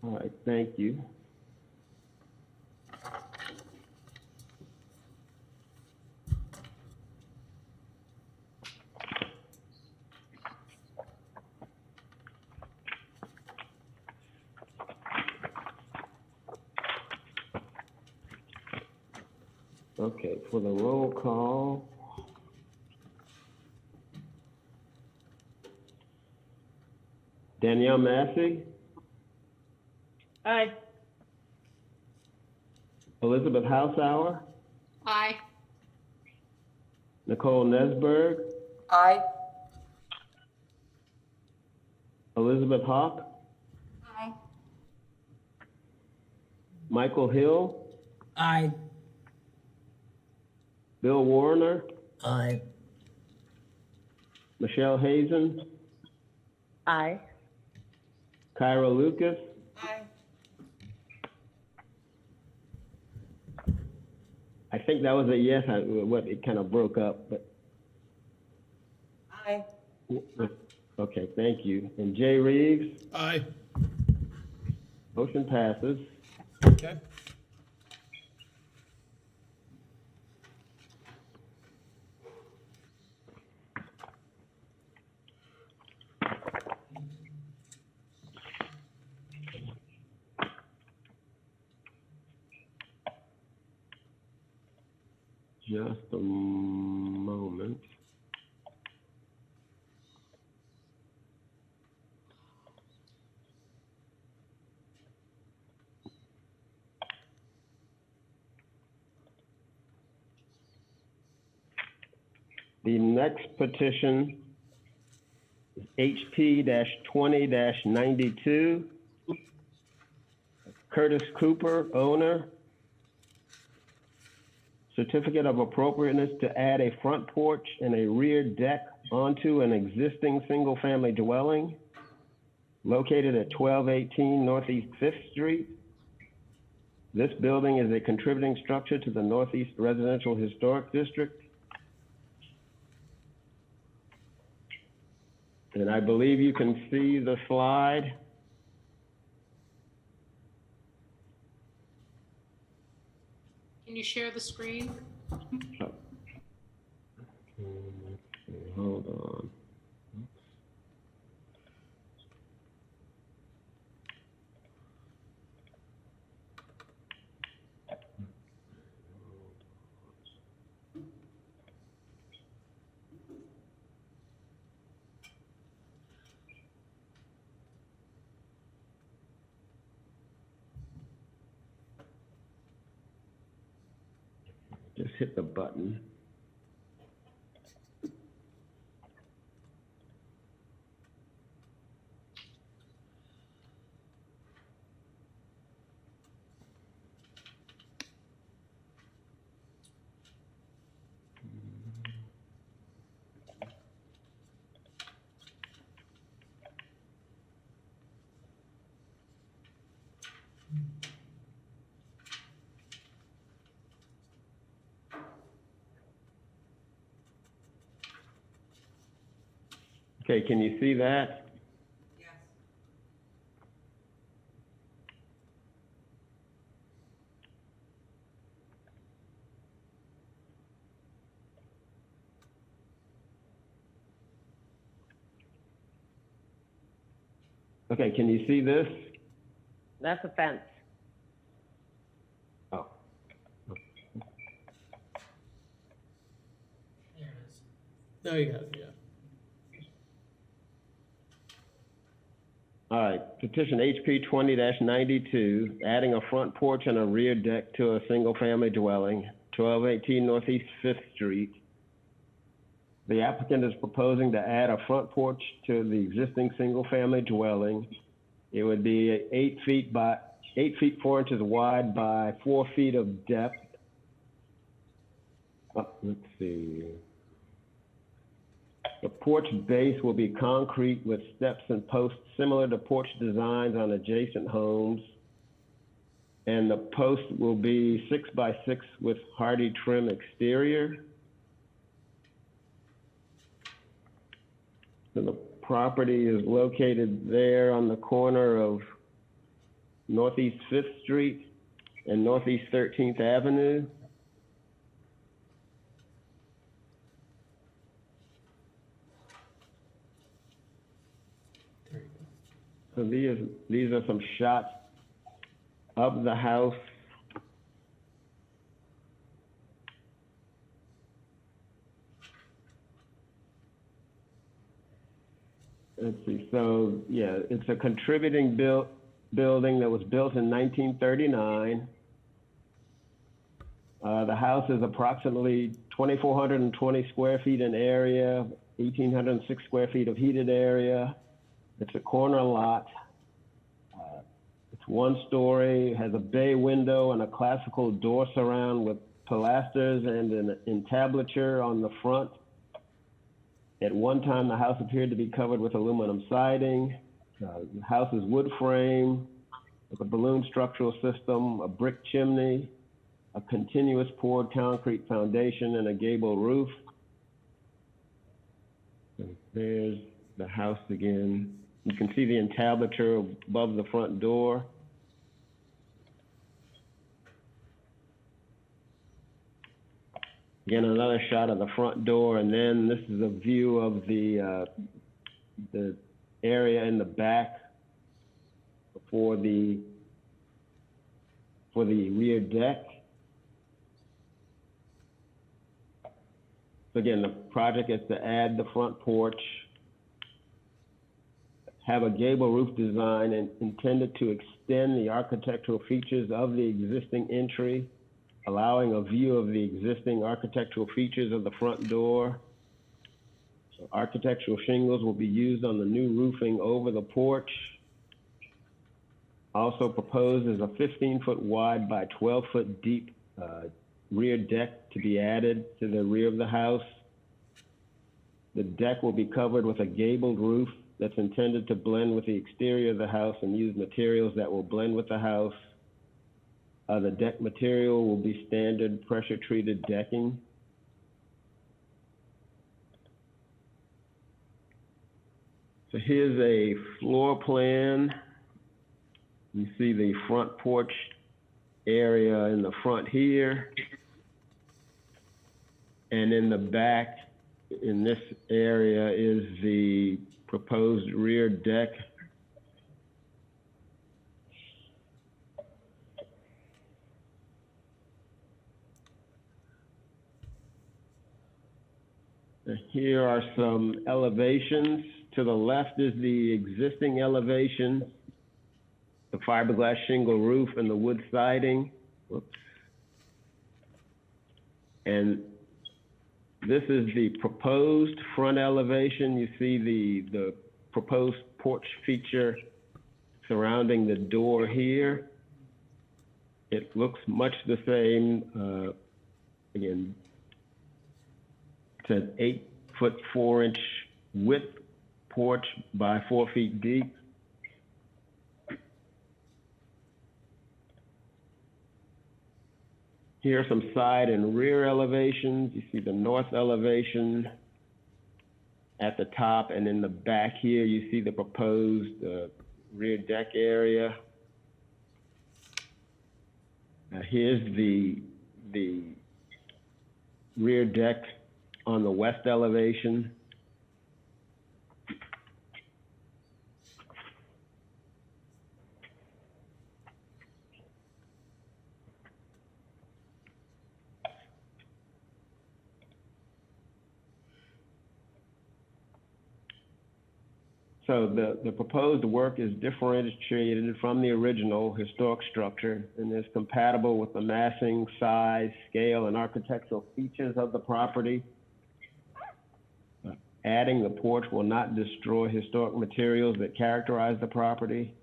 All right, thank you. Okay, for the roll call. Danielle Massey, Aye. Elizabeth Hausauer, Aye. Nicole Nesberg, Aye. Elizabeth Hawk, Aye. Michael Hill, Aye. Bill Warner, Aye. Michelle Hazen, Aye. Kyra Lucas, Aye. I think that was a yes. It kind of broke up, but Aye. okay, thank you. And Jay Reeves, Aye. motion passes. Okay. Just a moment. The next petition is HP 20-92. Curtis Cooper, owner. Certificate of appropriateness to add a front porch and a rear deck onto an existing single-family dwelling located at 1218 Northeast 5th Street. This building is a contributing structure to the Northeast Residential Historic District. And I believe you can see the slide. Can you share the screen? Hold on. hit the button. Okay, can you see that? Yes. Okay, can you see this? That's a fence. Oh. There it is. No, you got it, yeah. All right, petition HP 20-92, adding a front porch and a rear deck to a single-family dwelling, 1218 Northeast 5th Street. The applicant is proposing to add a front porch to the existing single-family dwelling. It would be 8 feet 4 inches wide by 4 feet of depth. Let's see. The porch base will be concrete with steps and posts similar to porch designs on adjacent homes. And the post will be 6 by 6 with hardy trim exterior. So the property is located there on the corner of Northeast 5th Street and Northeast 13th Avenue. There you go. So these are some shots of the house. Let's see, so yeah, it's a contributing building that was built in 1939. The house is approximately 2,420 square feet in area, 1,806 square feet of heated area. It's a corner lot. It's 1 story, has a bay window and a classical door surround with pilasters and an entablature on the front. At one time, the house appeared to be covered with aluminum siding. The house is wood frame with a balloon structural system, a brick chimney, a continuous poured concrete foundation, and a gable roof. And there's the house again. You can see the entablature above the front door. Again, another shot of the front door, and then this is a view of the area in the back for the rear deck. So again, the project is to add the front porch, have a gable roof design and intended to extend the architectural features of the existing entry, allowing a view of the existing architectural features of the front door. So architectural shingles will be used on the new roofing over the porch. Also proposed is a 15-foot wide by 12-foot deep rear deck to be added to the rear of the house. The deck will be covered with a gabled roof that's intended to blend with the exterior of the house and use materials that will blend with the house. The deck material will be standard pressure-treated decking. So here's a floor plan. You see the front porch area in the front here. And in the back, in this area, is the proposed rear deck. Here are some elevations. To the left is the existing elevation, the fiberglass shingle roof and the wood siding. Whoops. And this is the proposed front elevation. You see the proposed porch feature surrounding the door here. It looks much the same. Again, it's an 8-foot 4-inch width porch by 4 feet deep. Here are some side and rear elevations. You see the north elevation at the top, and in the back here, you see the proposed rear deck area. Here's the rear deck on the west elevation. So the proposed work is differentiated from the original historic structure and is compatible with the massing, size, scale, and architectural features of the property. Adding the porch will not destroy historic materials that characterize the property.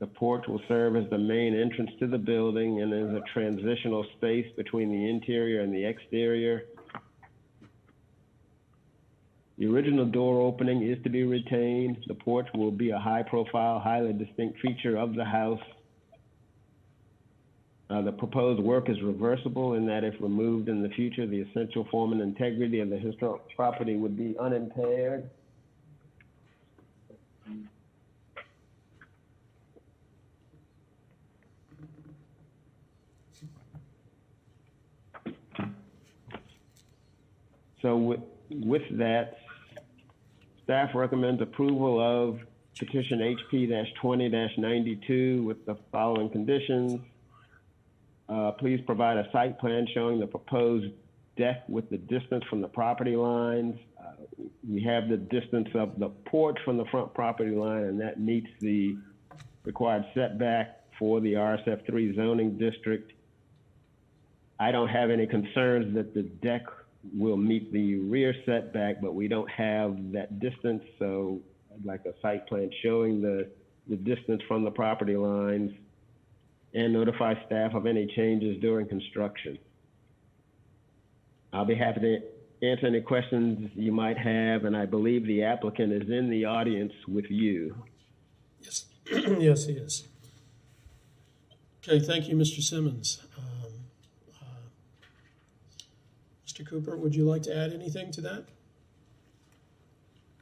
The porch will serve as the main entrance to the building and is a transitional space between the interior and the exterior. The original door opening is to be retained. The porch will be a high-profile, highly distinct feature of the house. The proposed work is reversible in that if removed in the future, the essential form and integrity of the historic property would be unimpaired. So with that, staff recommends approval of petition HP-20-92 with the following conditions. Please provide a site plan showing the proposed deck with the distance from the property lines. We have the distance of the porch from the front property line, and that meets the required setback for the RSF3 zoning district. I don't have any concerns that the deck will meet the rear setback, but we don't have that distance, so I'd like a site plan showing the distance from the property lines and notify staff of any changes during construction. I'll be happy to answer any questions you might have, and I believe the applicant is in the audience with you. Yes, yes, he is. Okay, thank you, Mr. Simmons. Mr. Cooper, would you like to add anything to that?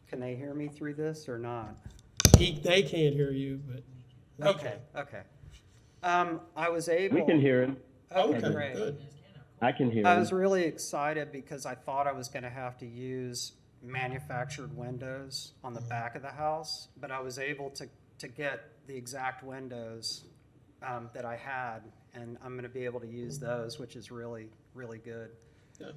Can they hear me through this or not? They can't hear you, but. Okay, okay. I was able. We can hear him. Okay, Great. good. I can hear I him. was really excited because I thought I was going to have to use manufactured windows on the back of the house, but I was able to get the exact windows that I had, and I'm going to be able to use those, which is really, really good. Yeah.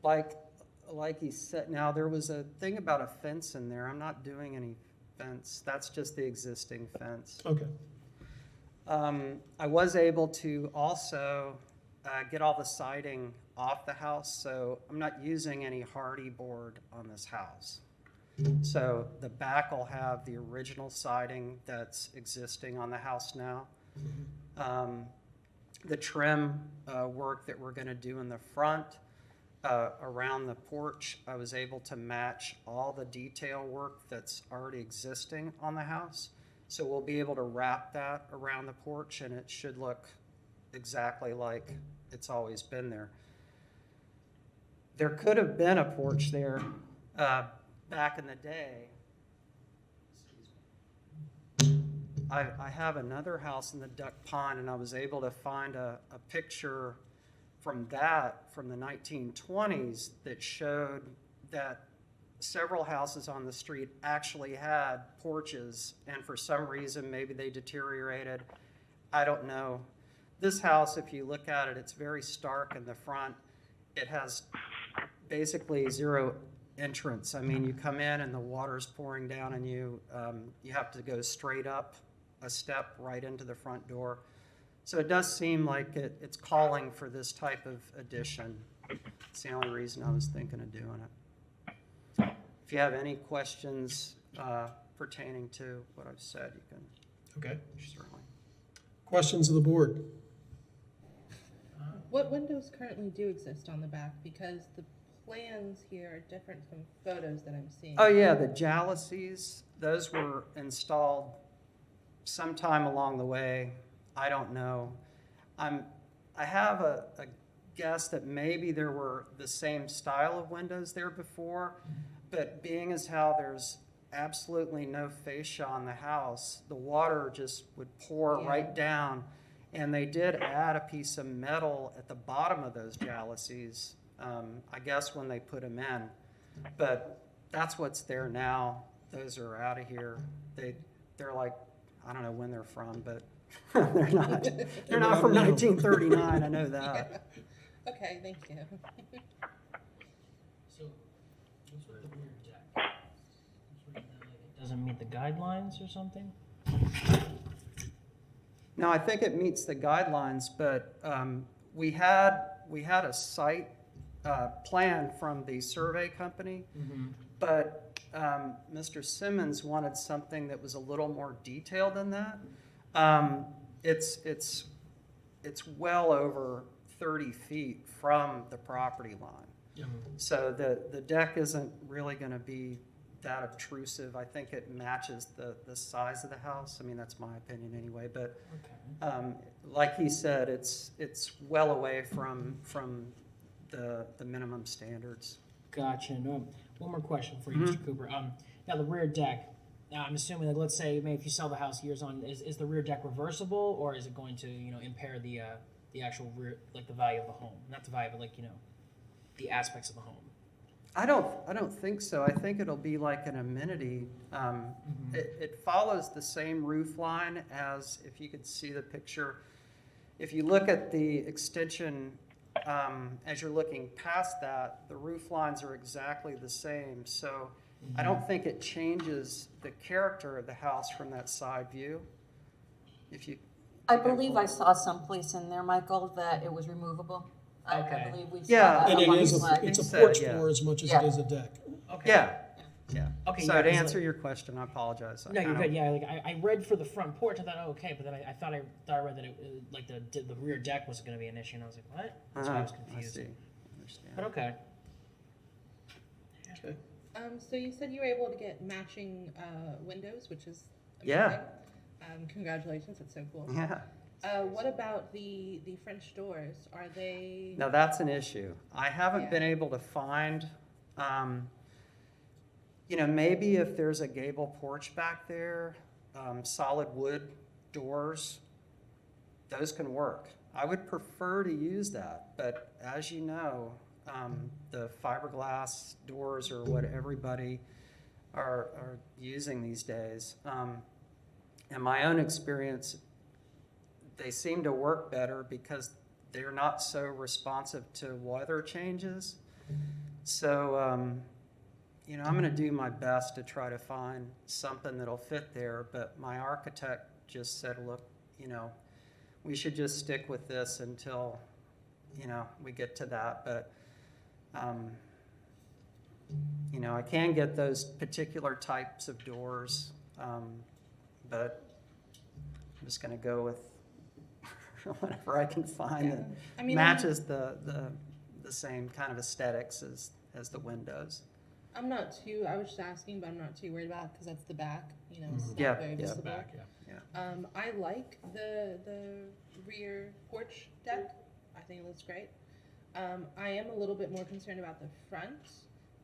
Like he said, now there was a thing about a fence in there. I'm not doing any fence. That's just the existing fence. Okay. I was able to also get all the siding off the house, so I'm not using any hardy board on this house. So the back will have the original siding that's existing on the house now. The trim work that we're going to do in the front around the porch, I was able to match all the detail work that's already existing on the house. So we'll be able to wrap that around the porch, and it should look exactly like it's always been there. There could have been a porch there back in the day. I have another house in the Duck Pond, and I was able to find a picture from the 1920s that showed that several houses on the street actually had porches, and for some reason maybe they deteriorated. I don't know. This house, if you look at it, it's very stark in the front. It has basically zero entrance. I mean, you come in and the water's pouring down on you. You have to go straight up a step right into the front door. So it does seem like it's calling for this type of addition. It's the only reason I was thinking of doing it. If you have any questions pertaining to what I've said, you can Okay. certainly. Questions of the board? What windows currently do exist on the back? Because the plans here are different from photos that I'm seeing. Oh, yeah, the jalousies, those were installed sometime along the way. I don't know. I have a guess that maybe there were the same style of windows there before, but being as how there's absolutely no fascia on the house, the water just would pour right down. And they did add a piece of metal at the bottom of those jalousies, I guess when they put them in. But that's what's there now. Those are out of here. They're like, I don't know when they're from, but they're not. They're not from 1939. I know that. Okay, thank you. So, what's with the rear deck? It doesn't meet the guidelines or something? No, I think it meets the guidelines, but we had a site plan from the survey company, but Mr. Simmons wanted something that was a little more detailed than that. It's well over 30 feet from the property line. So the deck isn't really going to be that obtrusive. I think it matches the size of the house. I mean, that's my opinion anyway, but like he said, it's well away from the minimum standards. Gotcha. No, one more question for you, Mr. Cooper. Now the rear deck. Now I'm assuming that, let's say maybe if you sell the house years on, is the rear deck reversible, or is it going to impair the actual rear, like the value of the home? Not the value, but like the aspects of the home. I don't think so. I think it'll be like an amenity. It follows the same roof line as, if you could see the picture, if you look at the extension, as you're looking past that, the roof lines are exactly the same. So I don't think it changes the character of the house from that side view. I believe I saw someplace in there, Michael, that it was removable. I believe we saw Yeah. that. And on it is, the slide. it's a porch floor as much as it is a deck. Okay. Yeah. Okay. So yeah, to 'cause answer your question, I apologize. No, you're good. Yeah, like I read for the front porch. I thought, oh, okay, but then I thought I read that it like the rear deck was going to be an issue, and I was like, what? That's why I was confused. I see. Understand. But okay. Okay. So you said you were able to get matching windows, which is amazing. Yeah. Congratulations, that's so cool. Yeah. What about the French doors? Are they? Now that's an issue. I haven't Yeah. been able to find, maybe if there's a gable porch back there, solid wood doors, those can work. I would prefer to use that, but as you know, the fiberglass doors are what everybody are using these days. In my own experience, they seem to work better because they're not so responsive to weather changes. So, I'm going to do my best to try to find something that'll fit there, but my architect just said, look, we should just stick with this until, we get to that. But, I can get those particular types of doors, but I'm just going to go with whatever I can find that matches the same kind of aesthetics as the windows. I was just asking, but I'm not too worried about it because that's the back, it's not very visible. Back, yeah. I like the rear porch deck. I think it looks great. I am a little bit more concerned about the front.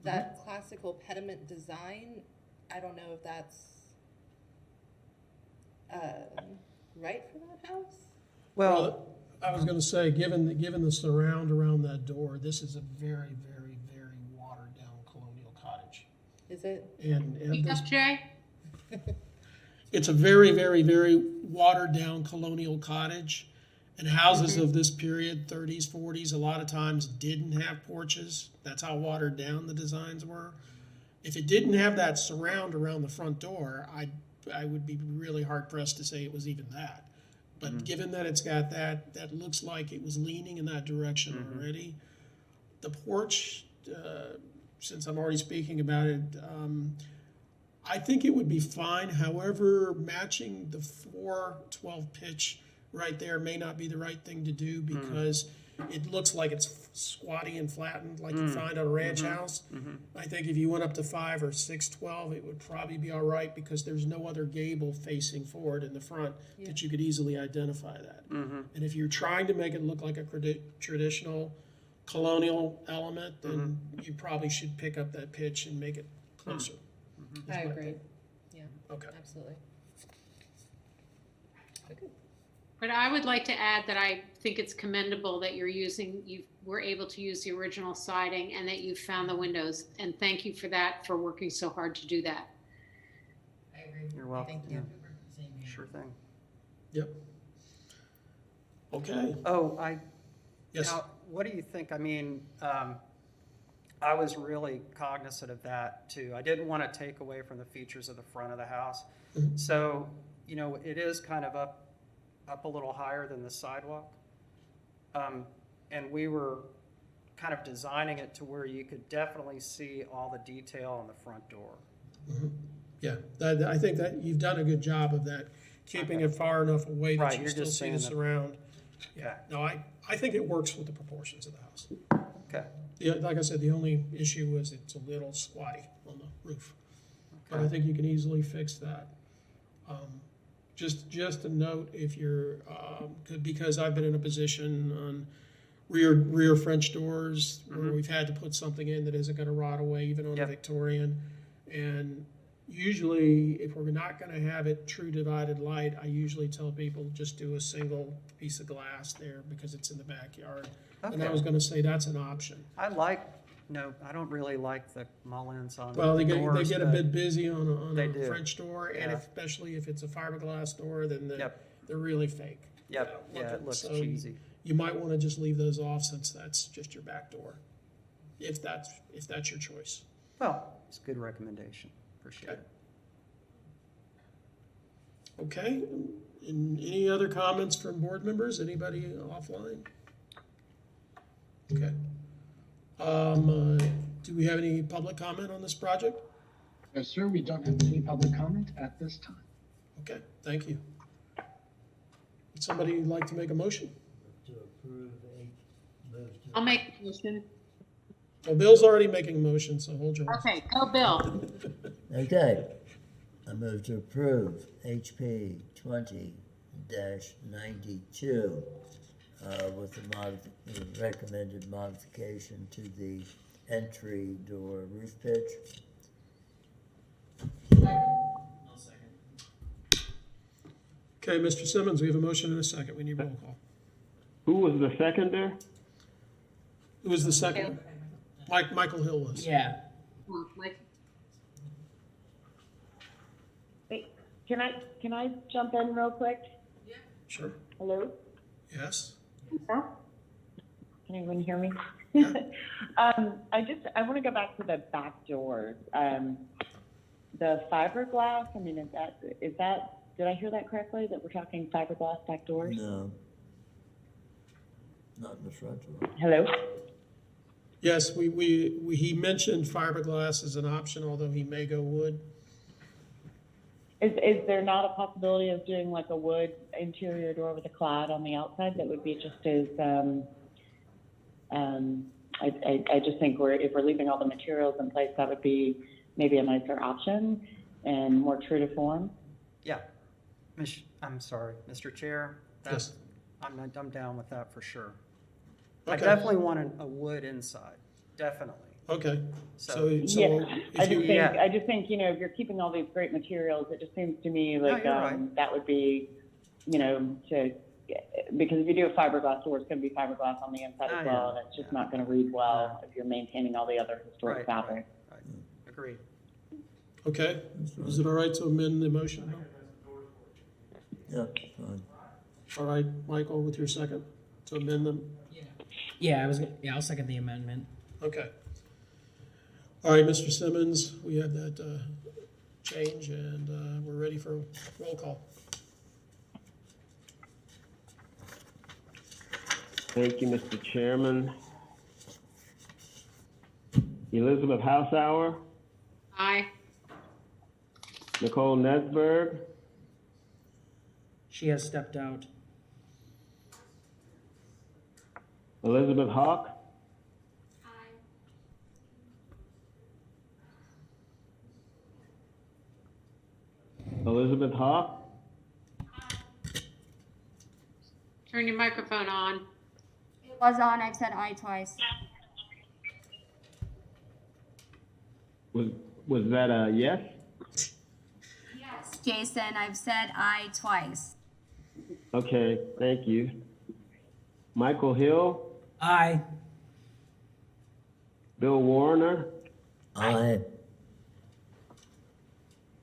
That classical pediment design, I don't know if that's right for that house. Well, I was going to say, given the surround around that door, this is a very, very, very watered down colonial cottage. Is it? And this, Jay? it's a very, very, very watered down colonial cottage. And houses of this period, 30s, 40s, a lot of times didn't have porches. That's how watered down the designs were. If it didn't have that surround around the front door, I would be really hard pressed to say it was even that. But given that it's got that looks like it was leaning in that direction already. The porch, since I'm already speaking about it, I think it would be fine. However, matching the 412 pitch right there may not be the right thing to do because it looks like it's squatty and flattened like you find on a ranch house. I think if you went up to 5 or 612, it would probably be all right because there's no other gable facing forward in the front that you could easily identify that. And if you're trying to make it look like a traditional colonial element, then you probably should pick up that pitch and make it closer. I agree. Yeah. Okay. Absolutely. But I would like to add that I think it's commendable that you were able to use the original siding and that you found the windows. And thank you for that, for working so hard to do that. I agree. You're welcome. Thank you. Yeah. Sure thing. Yep. Okay. Oh, Yes. now, what do you think? I mean, I was really cognizant of that too. I didn't want to take away from the features of the front of the house. So, you know, it is kind of up a little higher than the sidewalk. And we were kind of designing it to where you could definitely see all the detail on the front door. Yeah, I think that you've done a good job of that, keeping it far enough away that Right, you you're still just see the saying that- surround. Yeah, no, I think it works with the proportions of the house. Okay. Yeah, like I said, the only issue is it's a little squatty on the roof. But I think you can easily fix that. Just a note, if you're, because I've been in a position on rear French doors where we've had to put something in that isn't gonna rot away, even on a Victorian. And usually, if we're not gonna have it true divided light, I usually tell people just do a single piece of glass there because it's in the backyard. And I Okay. was gonna say that's an option. I don't really like the Mullins on Well, they doors, get a but- bit busy on They a do. French door, and Yeah. especially if it's a fiberglass door, then they're really fake. Yep, yeah, it looks So cheesy. You might want to just leave those off since that's just your back door, if that's your choice. Well, it's a good recommendation. Appreciate it. Okay, and any other comments from board members? Anybody offline? Okay. Do we have any public comment on this project? Yes, sir, we don't have any public comment at this time. Okay, thank you. Would somebody like to make a motion? To approve I'll make the motion. Well, Bill's already making a motion, so hold your horses. Okay, go Bill. Okay, I move to approve HP 20-92 with the recommended modification to the entry door roof pitch. Okay, Mr. Simmons, we have a motion and a second. We need roll call. Who was the second there? Who was the second? Michael Hill was. Yeah. Mike. Wait, can I jump in real quick? Sure. Hello? Yes. Can anyone hear me? Yeah. I want to go back to the back doors. The fiberglass, I mean, is that, did I hear that correctly, that we're talking fiberglass back doors? No. Not in the front door. Hello? Yes, he mentioned fiberglass as an option, although he may go wood. Is there not a possibility of doing like a wood interior door with a clad on the outside that would be just as, I just think if we're leaving all the materials in place, that would be maybe a nicer option and more true to form. Yeah. I'm sorry, Mr. Chair. Yes. I'm down with that for sure. I Okay. definitely want a wood inside, definitely. Okay. So Yeah, if I just think, if you're keeping all these great materials, it just seems to me like, you're right. that would be, because if you do a fiberglass door, it's gonna be fiberglass on the inside as well, and it's just not gonna read well if you're maintaining all the other historic fabric. Right. Agreed. Okay, is it all right to amend the motion? Yeah, fine. All right, Michael, with your second, to amend them? Yeah, I'll second the amendment. Okay. All right, Mr. Simmons, we have that change, and we're ready for roll call. Thank you, Mr. Chairman. Elizabeth Hausauer, Aye. Nicole Nesberg, She has stepped out. Elizabeth Hawk, Elizabeth Hawk, Turn your microphone on. It was on, I've said aye twice. was that a yes? Yes, Jason, I've said aye twice. Okay, thank you. Michael Hill, Aye. Bill Warner, Aye.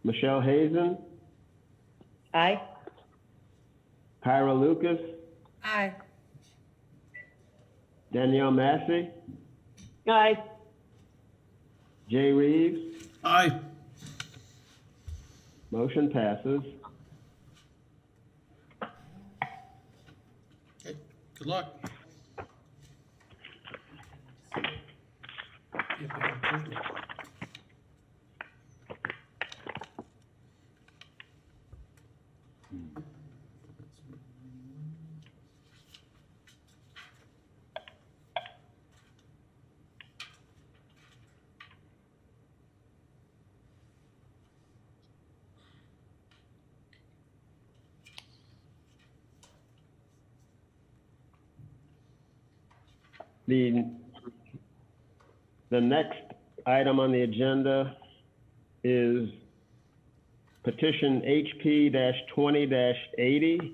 Michelle Hazen, Aye. Kyra Lucas, Aye. Danielle Massey, Aye. Jay Reeves. Aye. Motion passes. Okay, good luck. The next item on the agenda is petition HP-20-80.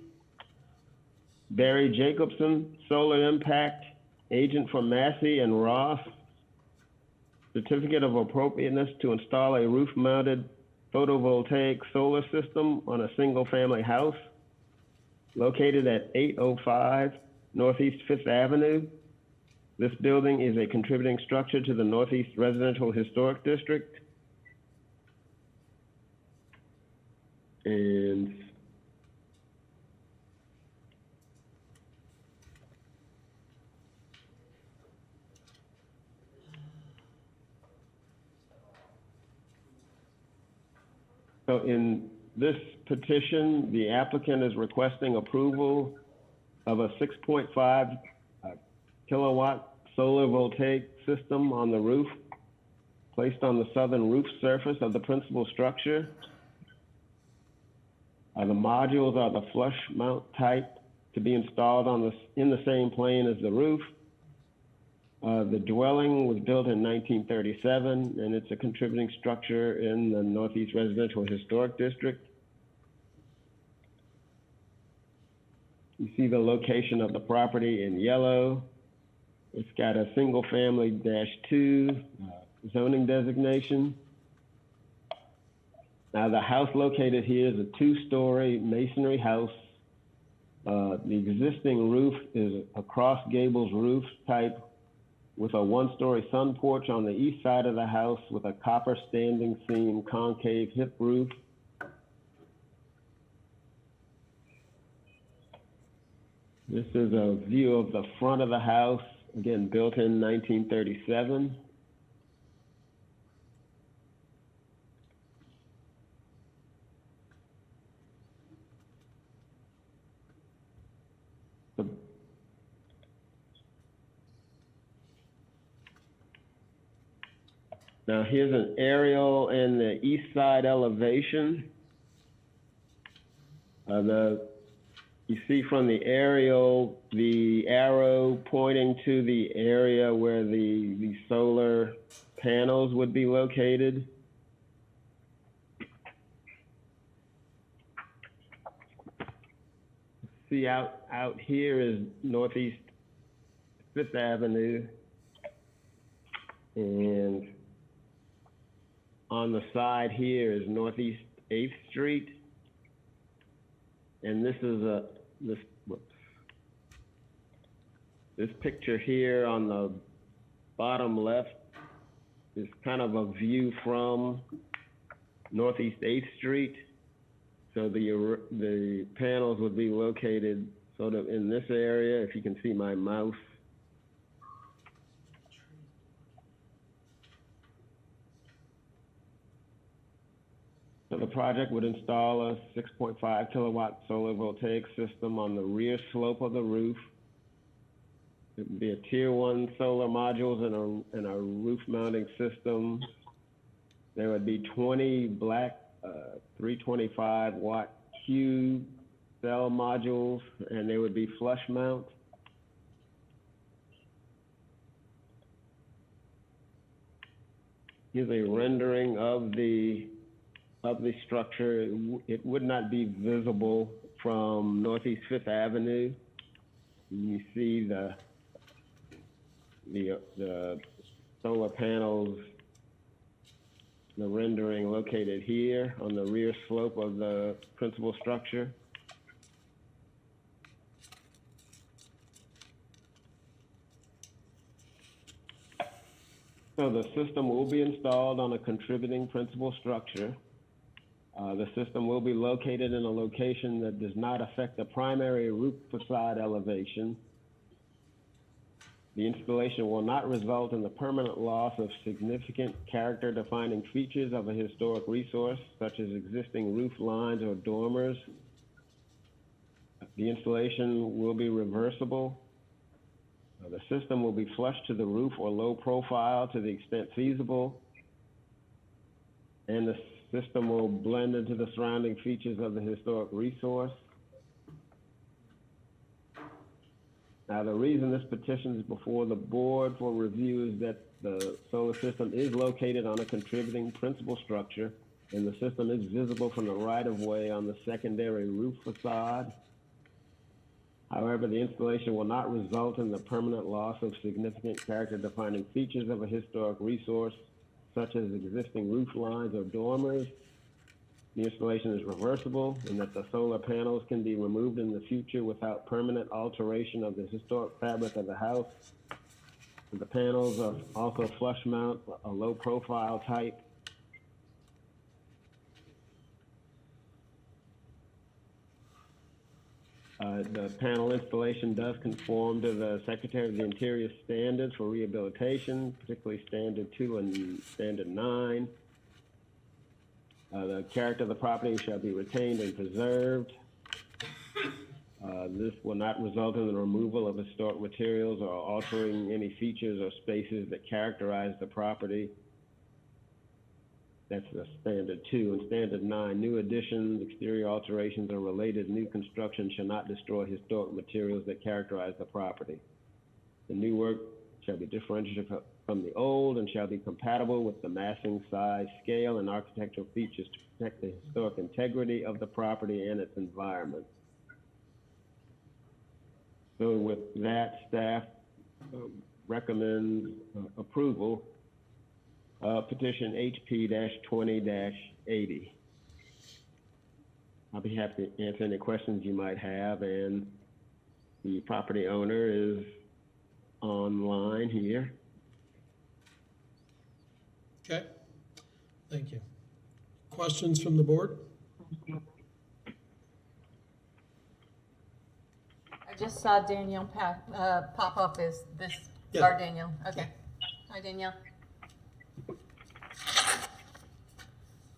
Barry Jacobson, Solar Impact, agent for Massey and Ross. Certificate of appropriateness to install a roof-mounted photovoltaic solar system on a single-family house located at 805 Northeast Fifth Avenue. This building is a contributing structure to the Northeast Residential Historic District. And so in this petition, the applicant is requesting approval of a 6.5 kilowatt solar voltaic system on the roof placed on the southern roof surface of the principal structure. The modules are the flush mount type to be installed in the same plane as the roof. The dwelling was built in 1937, and it's a contributing structure in the Northeast Residential Historic District. You see the location of the property in yellow. It's got a single family -2 zoning designation. Now the house located here is a 2-story masonry house. The existing roof is a cross gables roof type with a 1-story sun porch on the east side of the house with a copper standing seam concave hip roof. This is a view of the front of the house, again, built in 1937. Now here's an aerial in the east side elevation. You see from the aerial, the arrow pointing to the area where the solar panels would be located. See out here is Northeast Fifth Avenue, and on the side here is Northeast 8th Street. And this is this picture here on the bottom left is kind of a view from Northeast 8th Street. So the panels would be located sort of in this area, if you can see my mouse. So the project would install a 6.5 kilowatt solar voltaic system on the rear slope of the roof. It would be a tier 1 solar modules and a roof mounting system. There would be 20 black 325 watt Q cell modules, and they would be flush mount. Here's a rendering of the structure. It would not be visible from Northeast Fifth Avenue. You see the solar panels, the rendering located here on the rear slope of the principal structure. So the system will be installed on a contributing principal structure. The system will be located in a location that does not affect the primary roof facade elevation. The installation will not result in the permanent loss of significant character-defining features of a historic resource, such as existing roof lines or dormers. The installation will be reversible. The system will be flush to the roof or low profile to the extent feasible. And the system will blend into the surrounding features of the historic resource. Now, the reason this petition is before the board for review is that the solar system is located on a contributing principal structure, and the system is visible from the right-of-way on the secondary roof facade. However, the installation will not result in the permanent loss of significant character-defining features of a historic resource, such as existing roof lines or dormers. The installation is reversible in that the solar panels can be removed in the future without permanent alteration of the historic fabric of the house. And the panels are also flush mount, a low profile type. The panel installation does conform to the Secretary of the Interior standards for rehabilitation, particularly Standard 2 and Standard 9. The character of the property shall be retained and preserved. This will not result in the removal of historic materials or altering any features or spaces that characterize the property. That's the Standard 2. And Standard 9, new additions, exterior alterations, or related new construction shall not destroy historic materials that characterize the property. The new work shall be differentiated from the old and shall be compatible with the massing, size, scale, and architectural features to protect the historic integrity of the property and its environment. So with that, staff recommends approval of petition HP-20-80. I'll be happy to answer any questions you might have, and the property owner is online here. Okay, thank you. Questions from the board? I just saw Danielle pop up as this. Yeah. Our Danielle. Okay. Hi, Danielle.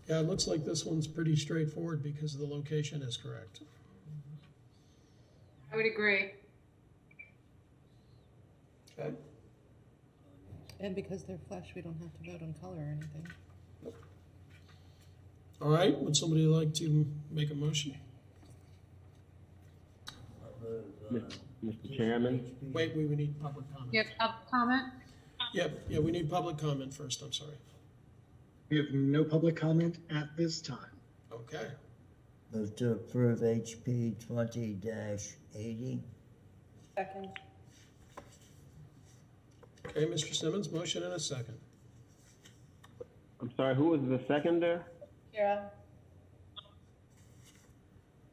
Yeah, it looks like this one's pretty straightforward because the location is correct. I would agree. Okay. And because they're flush, we don't have to vote on color or anything. All right, would somebody like to make a motion? Mr. Chairman? Wait, we need public comment. You have public comment? Yeah, we need public comment first, I'm sorry. We have no public comment at this time. Okay. Move to approve HP 20-80. Second. Okay, Mr. Simmons, motion and a second. I'm sorry, who was the seconder? Kira.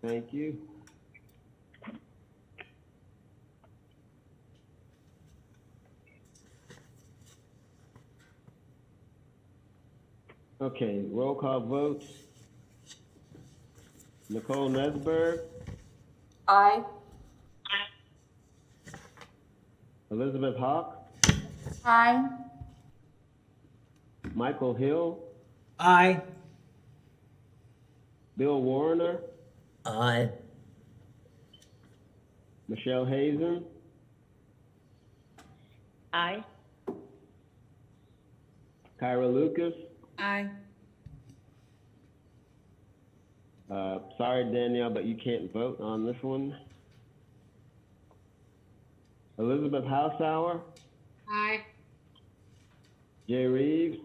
Thank you. Okay, roll call vote. Nicole Nesberg, Aye. Elizabeth Hawk, Aye. Michael Hill, Aye. Bill Warner, Aye. Michelle Hazen, Aye. Kyra Lucas. Aye. Sorry, Danielle, but you can't vote on this one. Elizabeth Hausauer, Aye. Jay Reeves,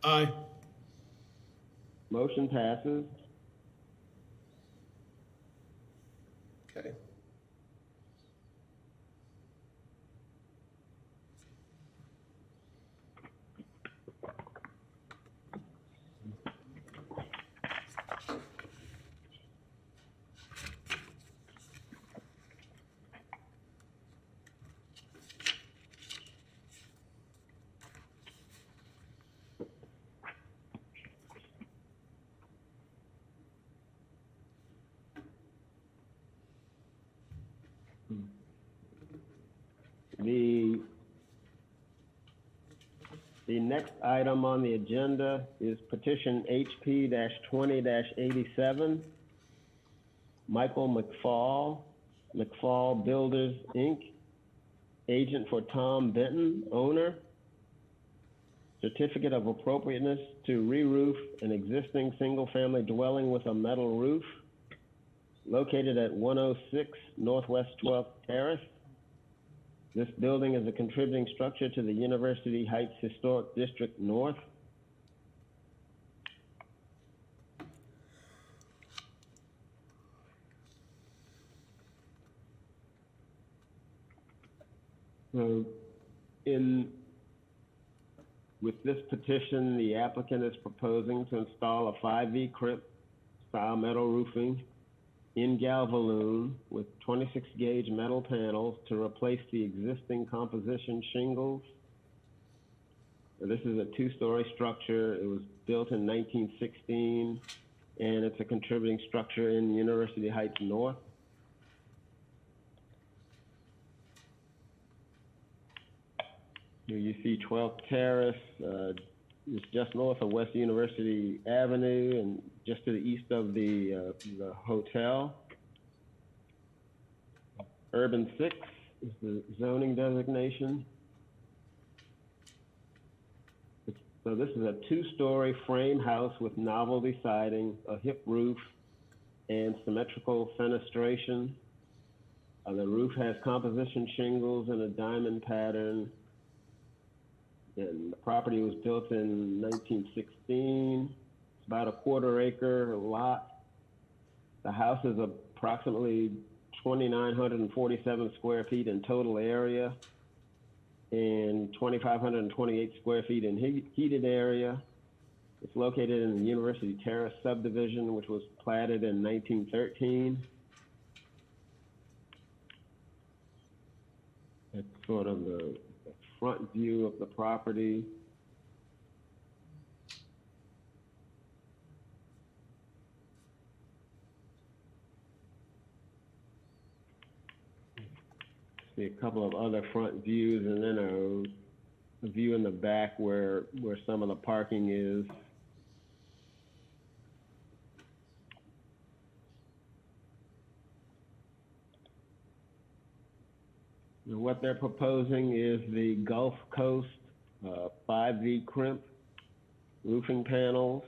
Aye. motion passes. Okay. The next item on the agenda is petition HP-20-87. Michael McFall Builders, Inc., agent for Tom Benton, owner. Certificate of appropriateness to re-roof an existing single-family dwelling with a metal roof located at 106 Northwest 12th Terrace. This building is a contributing structure to the University Heights Historic District North. So with this petition, the applicant is proposing to install a 5V crimp style metal roofing in Galvaloon with 26 gauge metal panels to replace the existing composition shingles. This is a 2-story structure. It was built in 1916, and it's a contributing structure in University Heights North. Here you see 12th Terrace. It's just north of West University Avenue and just to the east of the hotel. Urban 6 is the zoning designation. So this is a 2-story frame house with novelty siding, a hip roof, and symmetrical fenestration. The roof has composition shingles and a diamond pattern. And the property was built in 1916. It's about a 1/4 acre lot. The house is approximately 2,947 square feet in total area and 2,528 square feet in heated area. It's located in the University Terrace subdivision, which was platted in 1913. It's sort of the front view of the property. See a couple of other front views, and then a view in the back where some of the parking is. And what they're proposing is the Gulf Coast 5V crimp roofing panels.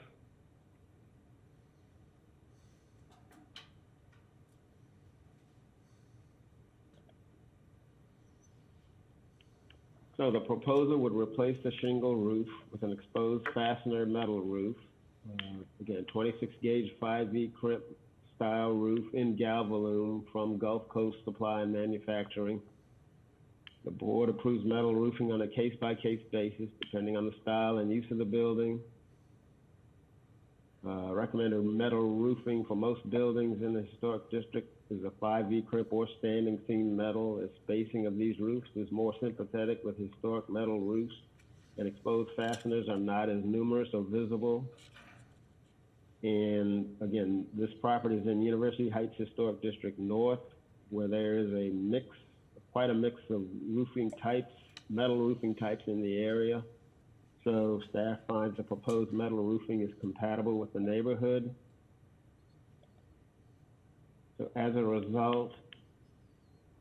So the proposal would replace the shingle roof with an exposed fastener metal roof. Again, 26 gauge 5V crimp style roof in Galvaloon from Gulf Coast Supply and Manufacturing. The board approves metal roofing on a case-by-case basis, depending on the style and use of the building. Recommended metal roofing for most buildings in the historic district is a 5V crimp or standing seam metal. The spacing of these roofs is more sympathetic with historic metal roofs, and exposed fasteners are not as numerous or visible. And again, this property is in University Heights Historic District North, where there is a mix of quite a mix of roofing types, metal roofing types in the area. So staff finds the proposed metal roofing is compatible with the neighborhood. So as a result,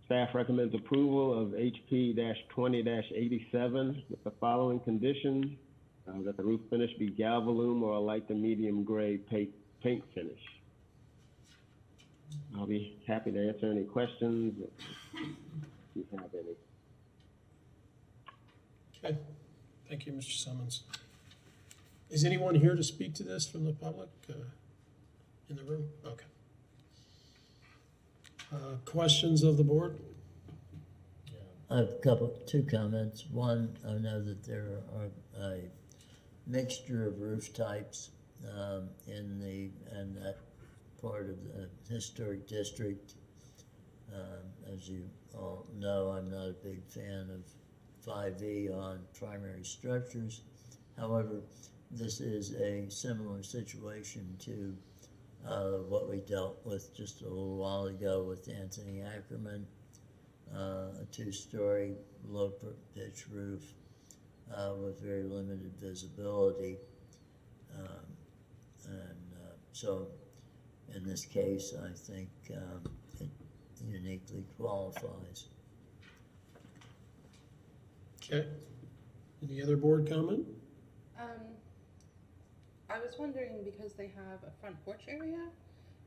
staff recommends approval of HP-20-87 with the following conditions: that the roof finish be Galvalume or a light to medium gray paint finish. I'll be happy to answer any questions if you have any. Okay, thank you, Mr. Simmons. Is anyone here to speak to this from the public in the room? Okay. Questions of the board? I have two comments. One, I know that there are a mixture of roof types in that part of the historic district. As you all know, I'm not a big fan of 5E on primary structures. However, this is a similar situation to what we dealt with just a little while ago with Anthony Ackerman, a two-story low pitch roof with very limited visibility. So in this case, I think it uniquely qualifies. Okay. Any other board comment? I was wondering, because they have a front porch area,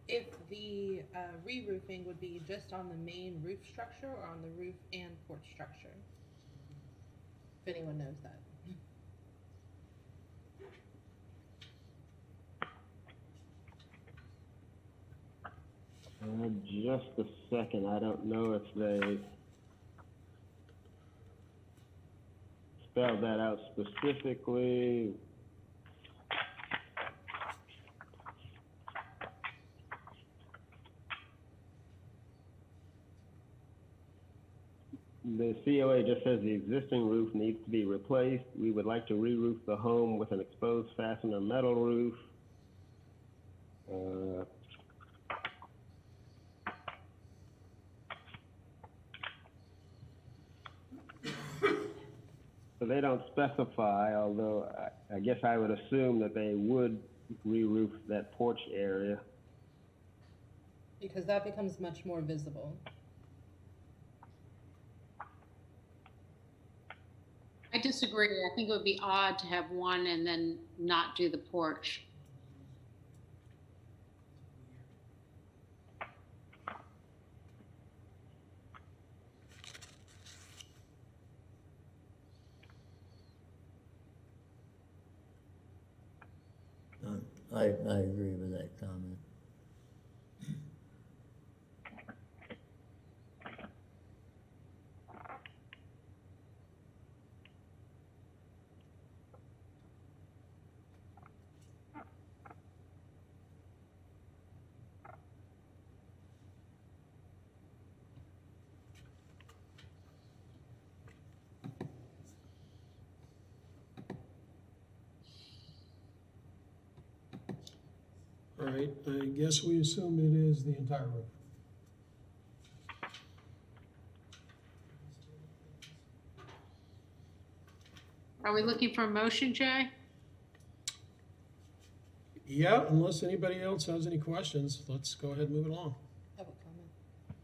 if the re-roofing would be just on the main roof structure or on the roof and porch structure. If anyone knows that. Just a second. I don't know if they spelled that out specifically. The COA just says the existing roof needs to be replaced. We would like to re-roof the home with an exposed fastener metal roof. So they don't specify, although I guess I would assume that they would re-roof that porch area. Because that becomes much more visible. I disagree. I think it would be odd to have one and then not do the porch. I agree with that comment. All right, I guess we assume it is the entire roof. Are we looking for a motion, Jay? Yeah, unless anybody else has any questions, let's go ahead and move it along. Public comment.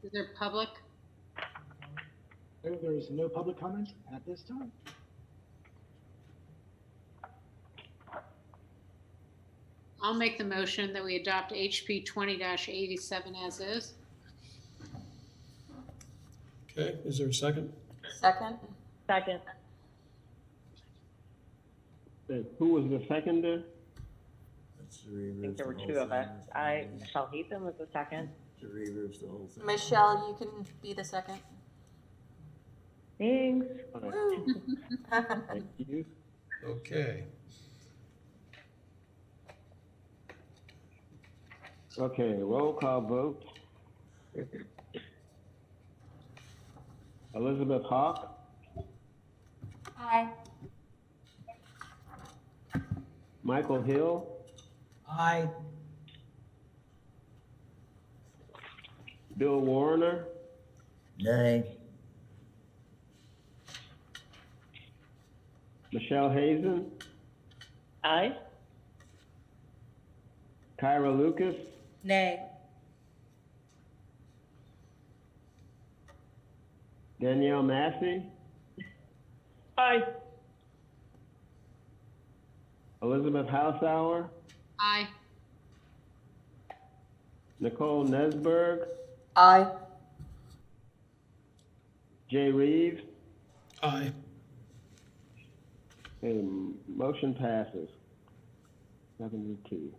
Is there public? No, there is no public comment at this time. I'll make the motion that we adopt HP 20-87 as is. Okay, is there a second? Second? Second. Who was the seconder? That's to re-roof I think there were the whole two of us. thing. Michelle Heathen was the second. To re-roof the whole thing. Michelle, you can be the second. Thanks. Woo. Thank you. Okay. Okay, roll call vote. Elizabeth Hawk, Aye. Michael Hill, Aye. Bill Warner, Nay. Michelle Hazen, Aye. Kyra Lucas, Nay. Danielle Massey, Aye. Elizabeth Hausauer, Aye. Nicole Nesberg, Aye. Jay Reeves. Aye. Okay, motion passes. 7-2.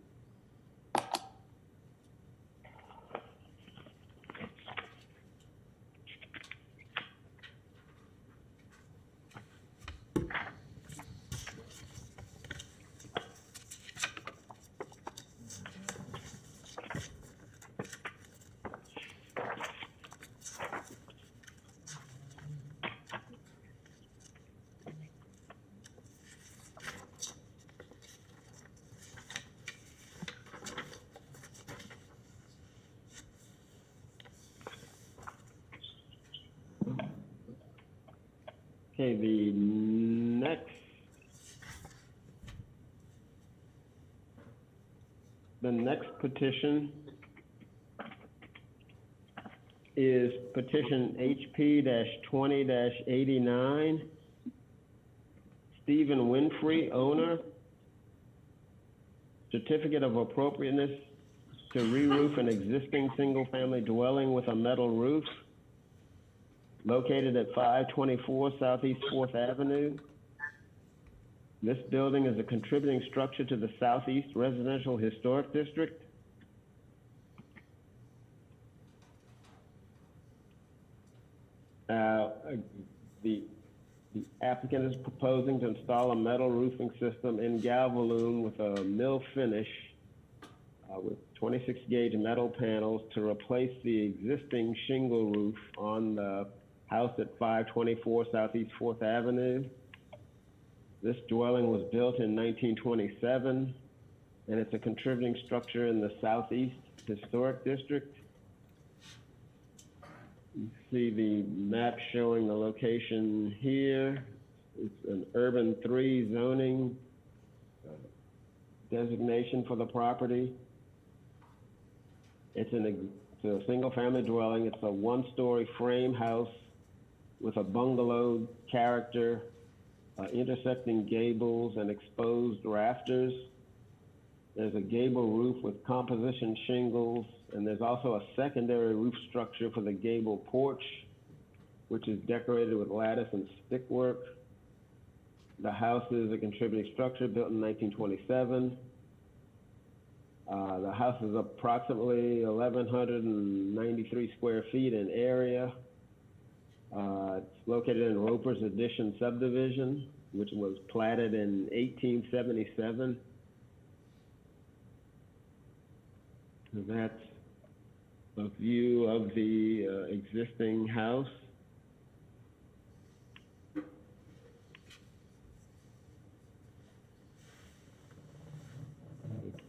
Okay, the next petition is petition HP-20-89. Stephen Winfrey, owner. Certificate of appropriateness to re-roof an existing single-family dwelling with a metal roof located at 524 Southeast 4th Avenue. This building is a contributing structure to the Southeast Residential Historic District. The applicant is proposing to install a metal roofing system in Galvalume with a mill finish with 26 gauge metal panels to replace the existing shingle roof on the house at 524 Southeast 4th Avenue. This dwelling was built in 1927, and it's a contributing structure in the Southeast Historic District. You see the map showing the location here. It's an urban 3 zoning designation for the property. It's a single family dwelling. It's a 1-story frame house with a bungalow character, intersecting gables and exposed rafters. There's a gable roof with composition shingles, and there's also a secondary roof structure for the gable porch, which is decorated with lattice and stickwork. The house is a contributing structure built in 1927. The house is approximately 1,193 square feet in area. It's located in Roper's Addition subdivision, which was platted in 1877. That's a view of the existing house.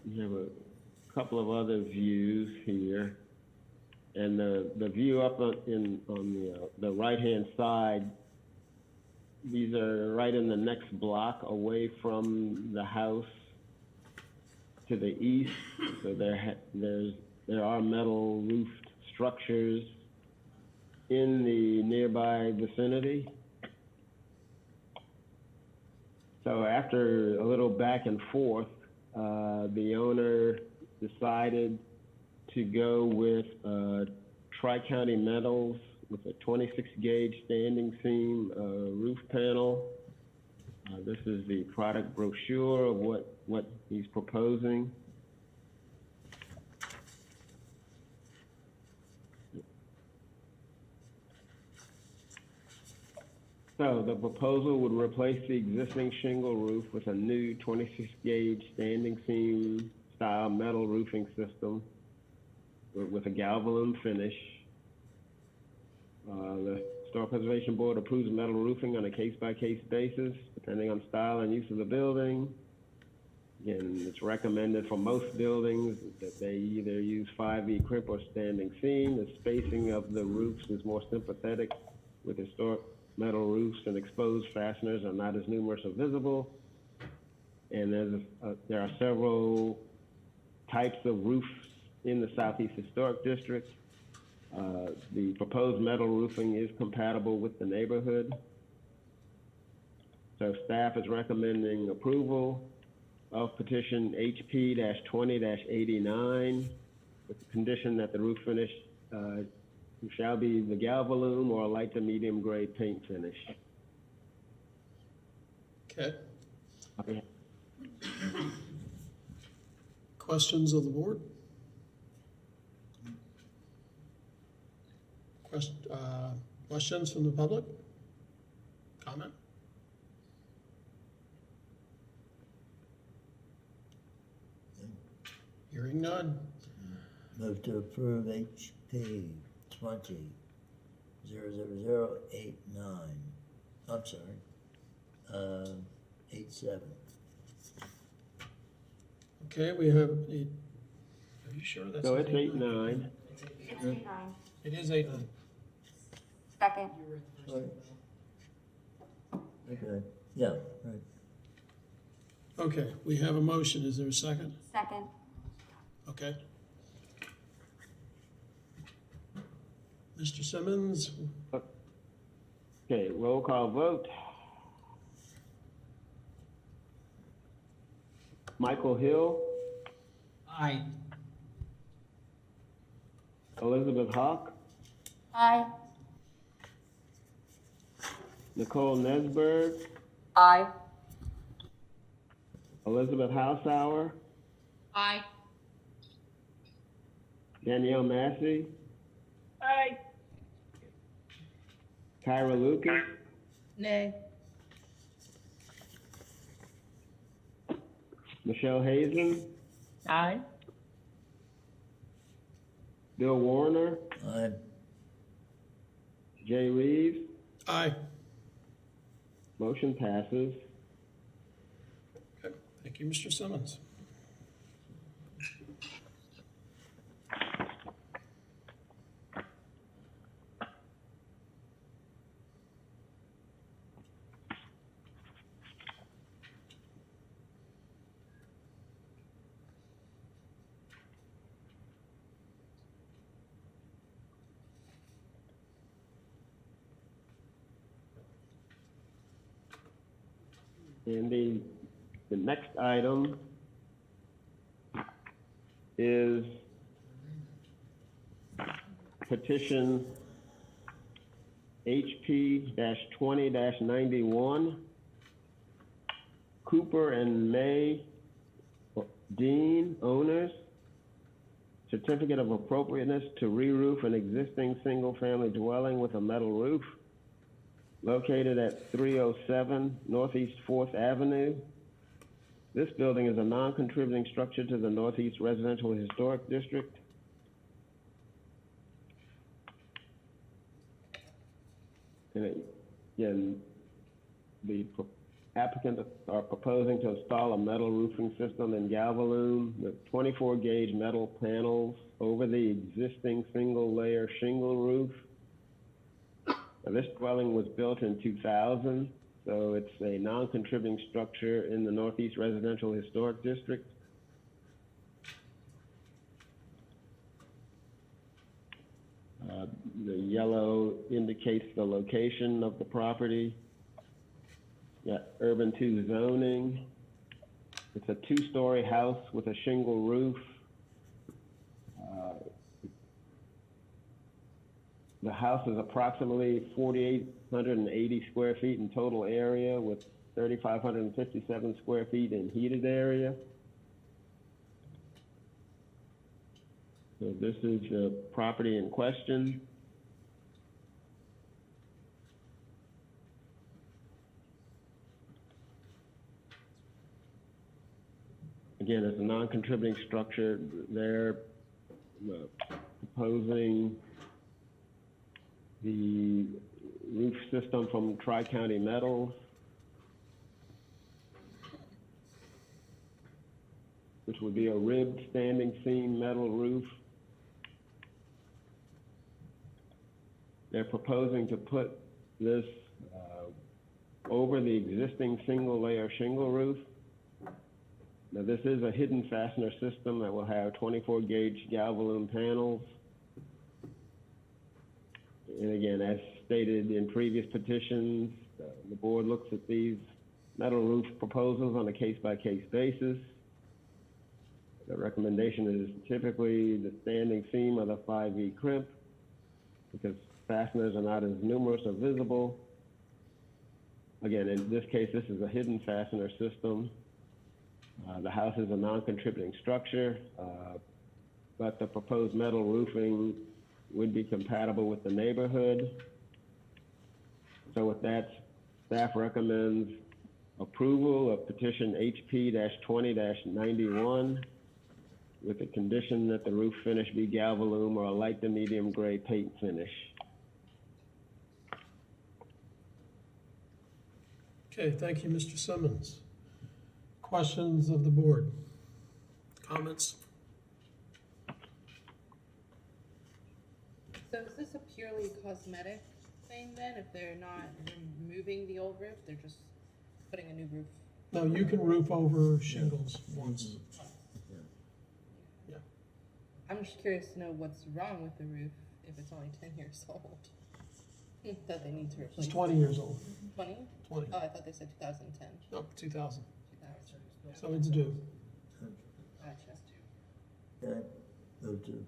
We have a couple of other views here. And the view up on the right-hand side, these are right in the next block away from the house to the east. So there are metal roofed structures in the nearby vicinity. So after a little back and forth, the owner decided to go with Tri-County Metals with a 26 gauge standing seam roof panel. This is the product brochure of what he's proposing. So the proposal would replace the existing shingle roof with a new 26 gauge standing seam style metal roofing system with a Galvalume finish. The Historic Preservation Board approves metal roofing on a case-by-case basis, depending on style and use of the building. Again, it's recommended for most buildings that they either use 5E crimp or standing seam. The spacing of the roofs is more sympathetic with historic metal roofs and exposed fasteners are not as numerous or visible. And there are several types of roofs in the Southeast Historic District. The proposed metal roofing is compatible with the neighborhood. So staff is recommending approval of petition HP-20-89 with the condition that the roof finish shall be the galvalume or a light to medium gray paint finish. Okay. Okay. Questions of the board? Questions from the public? Comment? Hearing none. Move to approve HP 20-00089. I'm sorry, 87. Okay, we have, are you sure that's? So it's 8-9. It's 8-9. It is 8-9. Second. Okay, yeah, right. Okay, we have a motion. Is there a second? Second. Okay. Mr. Simmons? Okay, roll call vote. Michael Hill, Aye. Elizabeth Hawk, Aye. Nicole Nesberg, Aye. Elizabeth Hausauer, Aye. Danielle Massey, Aye. Kyra Lucas, Nay. Michelle Hazen, Aye. Bill Warner, Aye. Jay Reeves. Aye. Motion passes. Okay, thank you, Mr. Simmons. And the next item is petition HP-20-91, Cooper and May Dean, owners, certificate of appropriateness to re-roof an existing single-family dwelling with a metal roof located at 307 Northeast 4th Avenue. This building is a non-contributing structure to the Northeast Residential Historic District. And again, the applicants are proposing to install a metal roofing system in Galvalume with 24-gauge metal panels over the existing single-layer shingle roof. Now, this dwelling was built in 2000, so it's a non-contributing structure in the Northeast Residential Historic District. The yellow indicates the location of the property. Got urban 2 zoning. It's a 2-story house with a shingle roof. The house is approximately 4,880 square feet in total area with 3,557 square feet in heated area. So this is the property in question. Again, it's a non-contributing structure. They're proposing the roof system from Tri-County Metals, which would be a ribbed standing seam metal roof. They're proposing to put this over the existing single-layer shingle roof. Now, this is a hidden fastener system that will have 24-gauge galvalume panels. And again, as stated in previous petitions, the board looks at these metal roof proposals on a case-by-case basis. The recommendation is typically the standing seam of the 5E crimp, because fasteners are not as numerous or visible. Again, in this case, this is a hidden fastener system. The house is a non-contributing structure, but the proposed metal roofing would be compatible with the neighborhood. So with that, staff recommends approval of petition HP-20-91 with the condition that the roof finish be galvalume or a light to medium gray paint finish. Okay, thank you, Mr. Simmons. Questions of the board? Comments? So is this a purely cosmetic thing then? If they're not removing the old roof, they're just putting a new roof? No, you can roof over shingles once. Yeah. I'm just curious to know what's wrong with the roof if it's only 10 years old. That they need to replace. It's 20 years old. 20? 20. Oh, I thought they said 2010. No, 2000. 2000. So it's due. Gotcha. Okay, go to,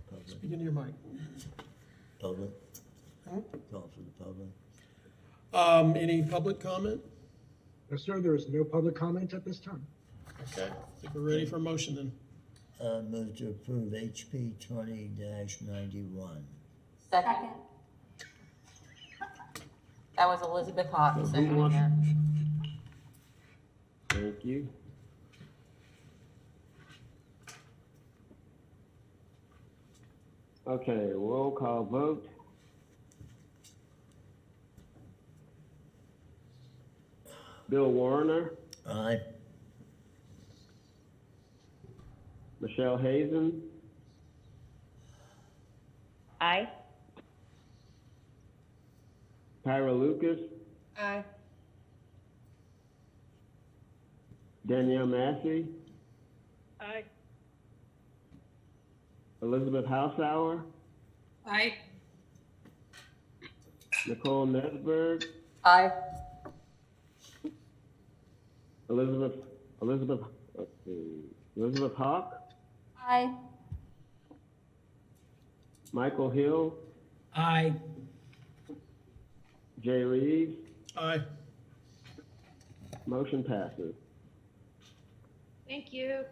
public. Speak into your mic. Public? Huh? Call for the public. Any public comment? No, sir, there is no public comment at this time. Okay, I think we're ready for a motion then. Move to approve HP 20-91. Second. That was Elizabeth Hawk So who seconding wants- that. Thank you. Okay, roll call vote. Bill Warner, Aye. Michelle Hazen, Aye. Tyra Lucas, Aye. Danielle Massey, Aye. Elizabeth Hausauer, Aye. Nicole Nesberg, Aye. Elizabeth Hawk, Aye. Michael Hill, Aye. Jay Reeves, Aye. motion passes. Thank you.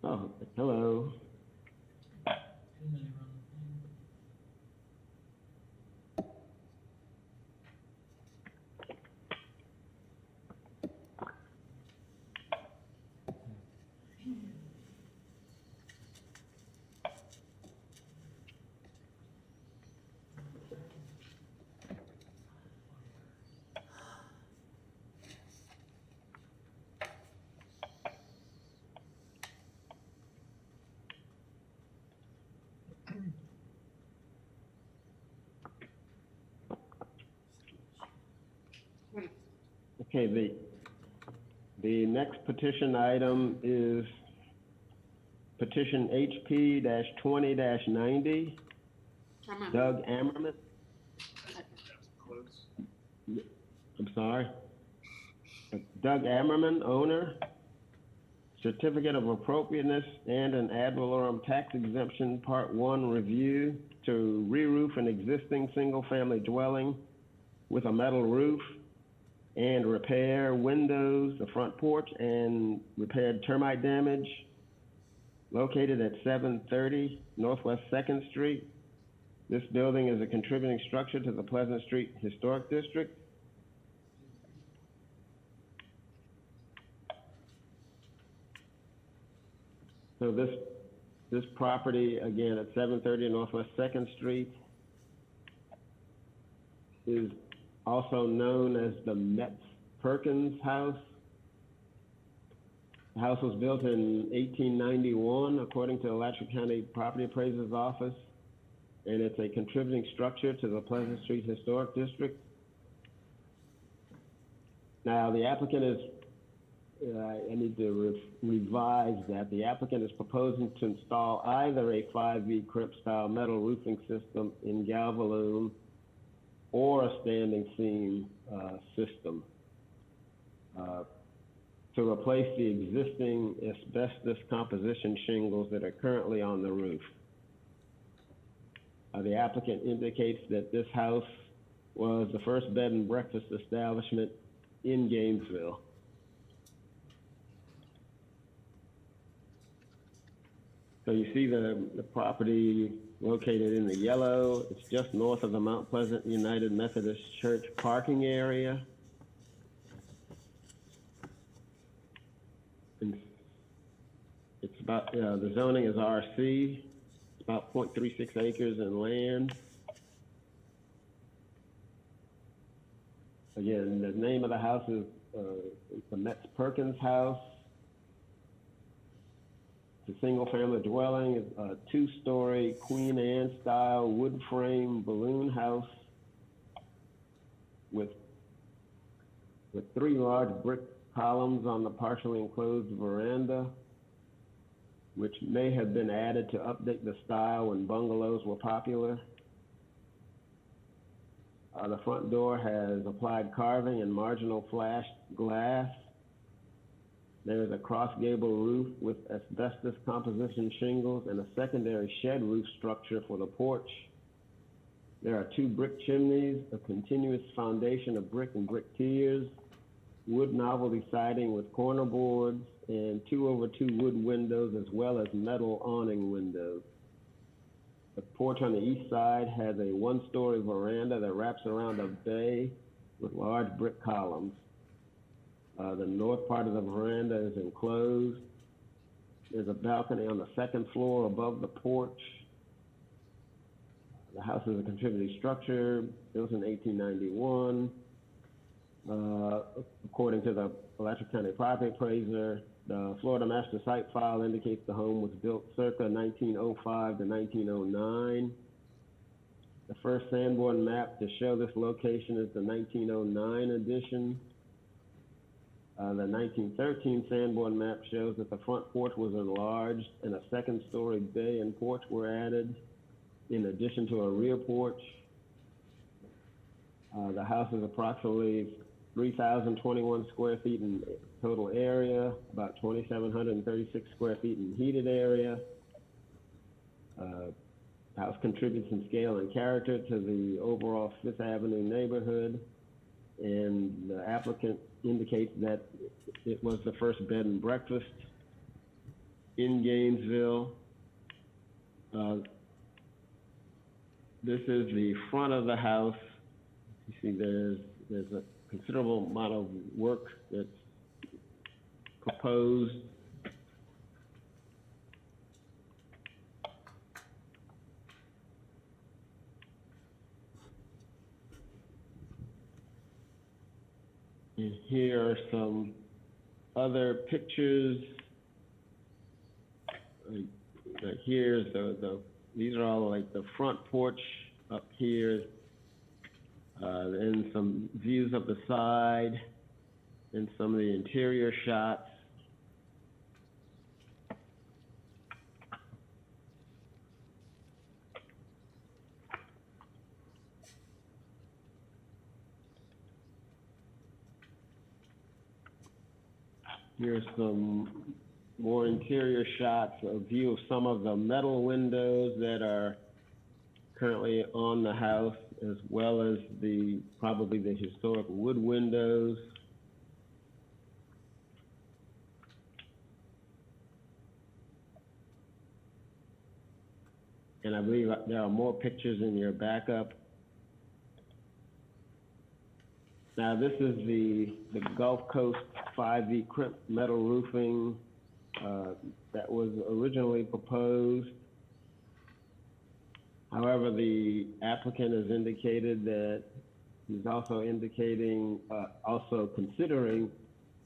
Oh, hello. Okay, the next petition item is petition HP-20-90, Doug Ammerman. I'm sorry. Doug Ammerman, owner, certificate of appropriateness and an ad valorem tax exemption part 1 review to re-roof an existing single-family dwelling with a metal roof and repair windows, the front porch, and repaired termite damage located at 730 Northwest 2nd Street. This building is a contributing structure to the Pleasant Street Historic District. So this property, again, at 730 Northwest 2nd Street, is also known as the Metz Perkins House. The house was built in 1891, according to the Alachua County Property Appraiser's Office. and it's a contributing structure to the Pleasant Street Historic District. Now, the applicant is, I need to revise that. The applicant is proposing to install either a 5V crimp style metal roofing system in Galvalume or a standing seam system to replace the existing asbestos composition shingles that are currently on the roof. The applicant indicates that this house was the first bed and breakfast establishment in Gainesville. So you see the property located in the yellow. It's just north of the Mount Pleasant United Methodist Church parking area. And it's about, the zoning is RC. It's about 0.36 acres in land. Again, the name of the house is the Metz Perkins House. It's a single-family dwelling, a two-story Queen Anne-style wood frame balloon house with 3 large brick columns on the partially enclosed veranda, which may have been added to update the style when bungalows were popular. The front door has applied carving and marginal flashed glass. There is a cross gable roof with asbestos composition shingles and a secondary shed roof structure for the porch. There are 2 brick chimneys, a continuous foundation of brick and brick tiers, wood novelty siding with corner boards, and 2/2 wood windows as well as metal awning windows. The porch on the east side has a 1-story veranda that wraps around a bay with large brick columns. The north part of the veranda is enclosed. There's a balcony on the 2nd floor above the porch. The house is a contributing structure, built in 1891. According to the Alachua County property appraiser, the Florida Master Site file indicates the home was built circa 1905 to 1909. The first Sanborn map to show this location is the 1909 edition. The 1913 Sanborn map shows that the front porch was enlarged and a 2nd-story bay and porch were added, in addition to a rear porch. The house is approximately 3,021 square feet in total area, about 2,736 square feet in heated area. The house contributes in scale and character to the overall Fifth Avenue neighborhood, and the applicant indicates that it was the first bed and breakfast in Gainesville. This is the front of the house. You see there's a considerable amount of work that's proposed. And here are some other pictures. Here's these are all like the front porch up here, and some views of the side, and some of the interior shots. Here's some more interior shots, a view of some of the metal windows that are currently on the house, as well as probably the historic wood windows. And I believe there are more pictures in your backup. Now this is the Gulf Coast 5V crimp metal roofing that was originally proposed. However, the applicant has indicated that he's also considering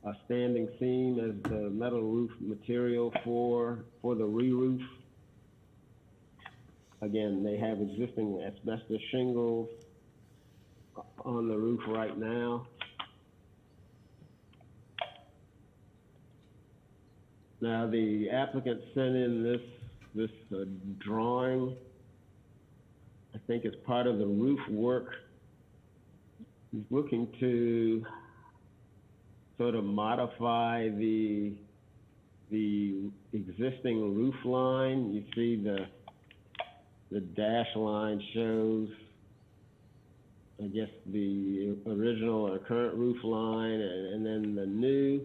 a standing seam as the metal roof material for the re-roof. Again, they have existing asbestos shingles on the roof right now. Now, the applicant sent in this drawing, I think as part of the roof work. He's looking to sort of modify the existing roof line. You see the dash line shows, I guess, the original or current roof line, and then the new.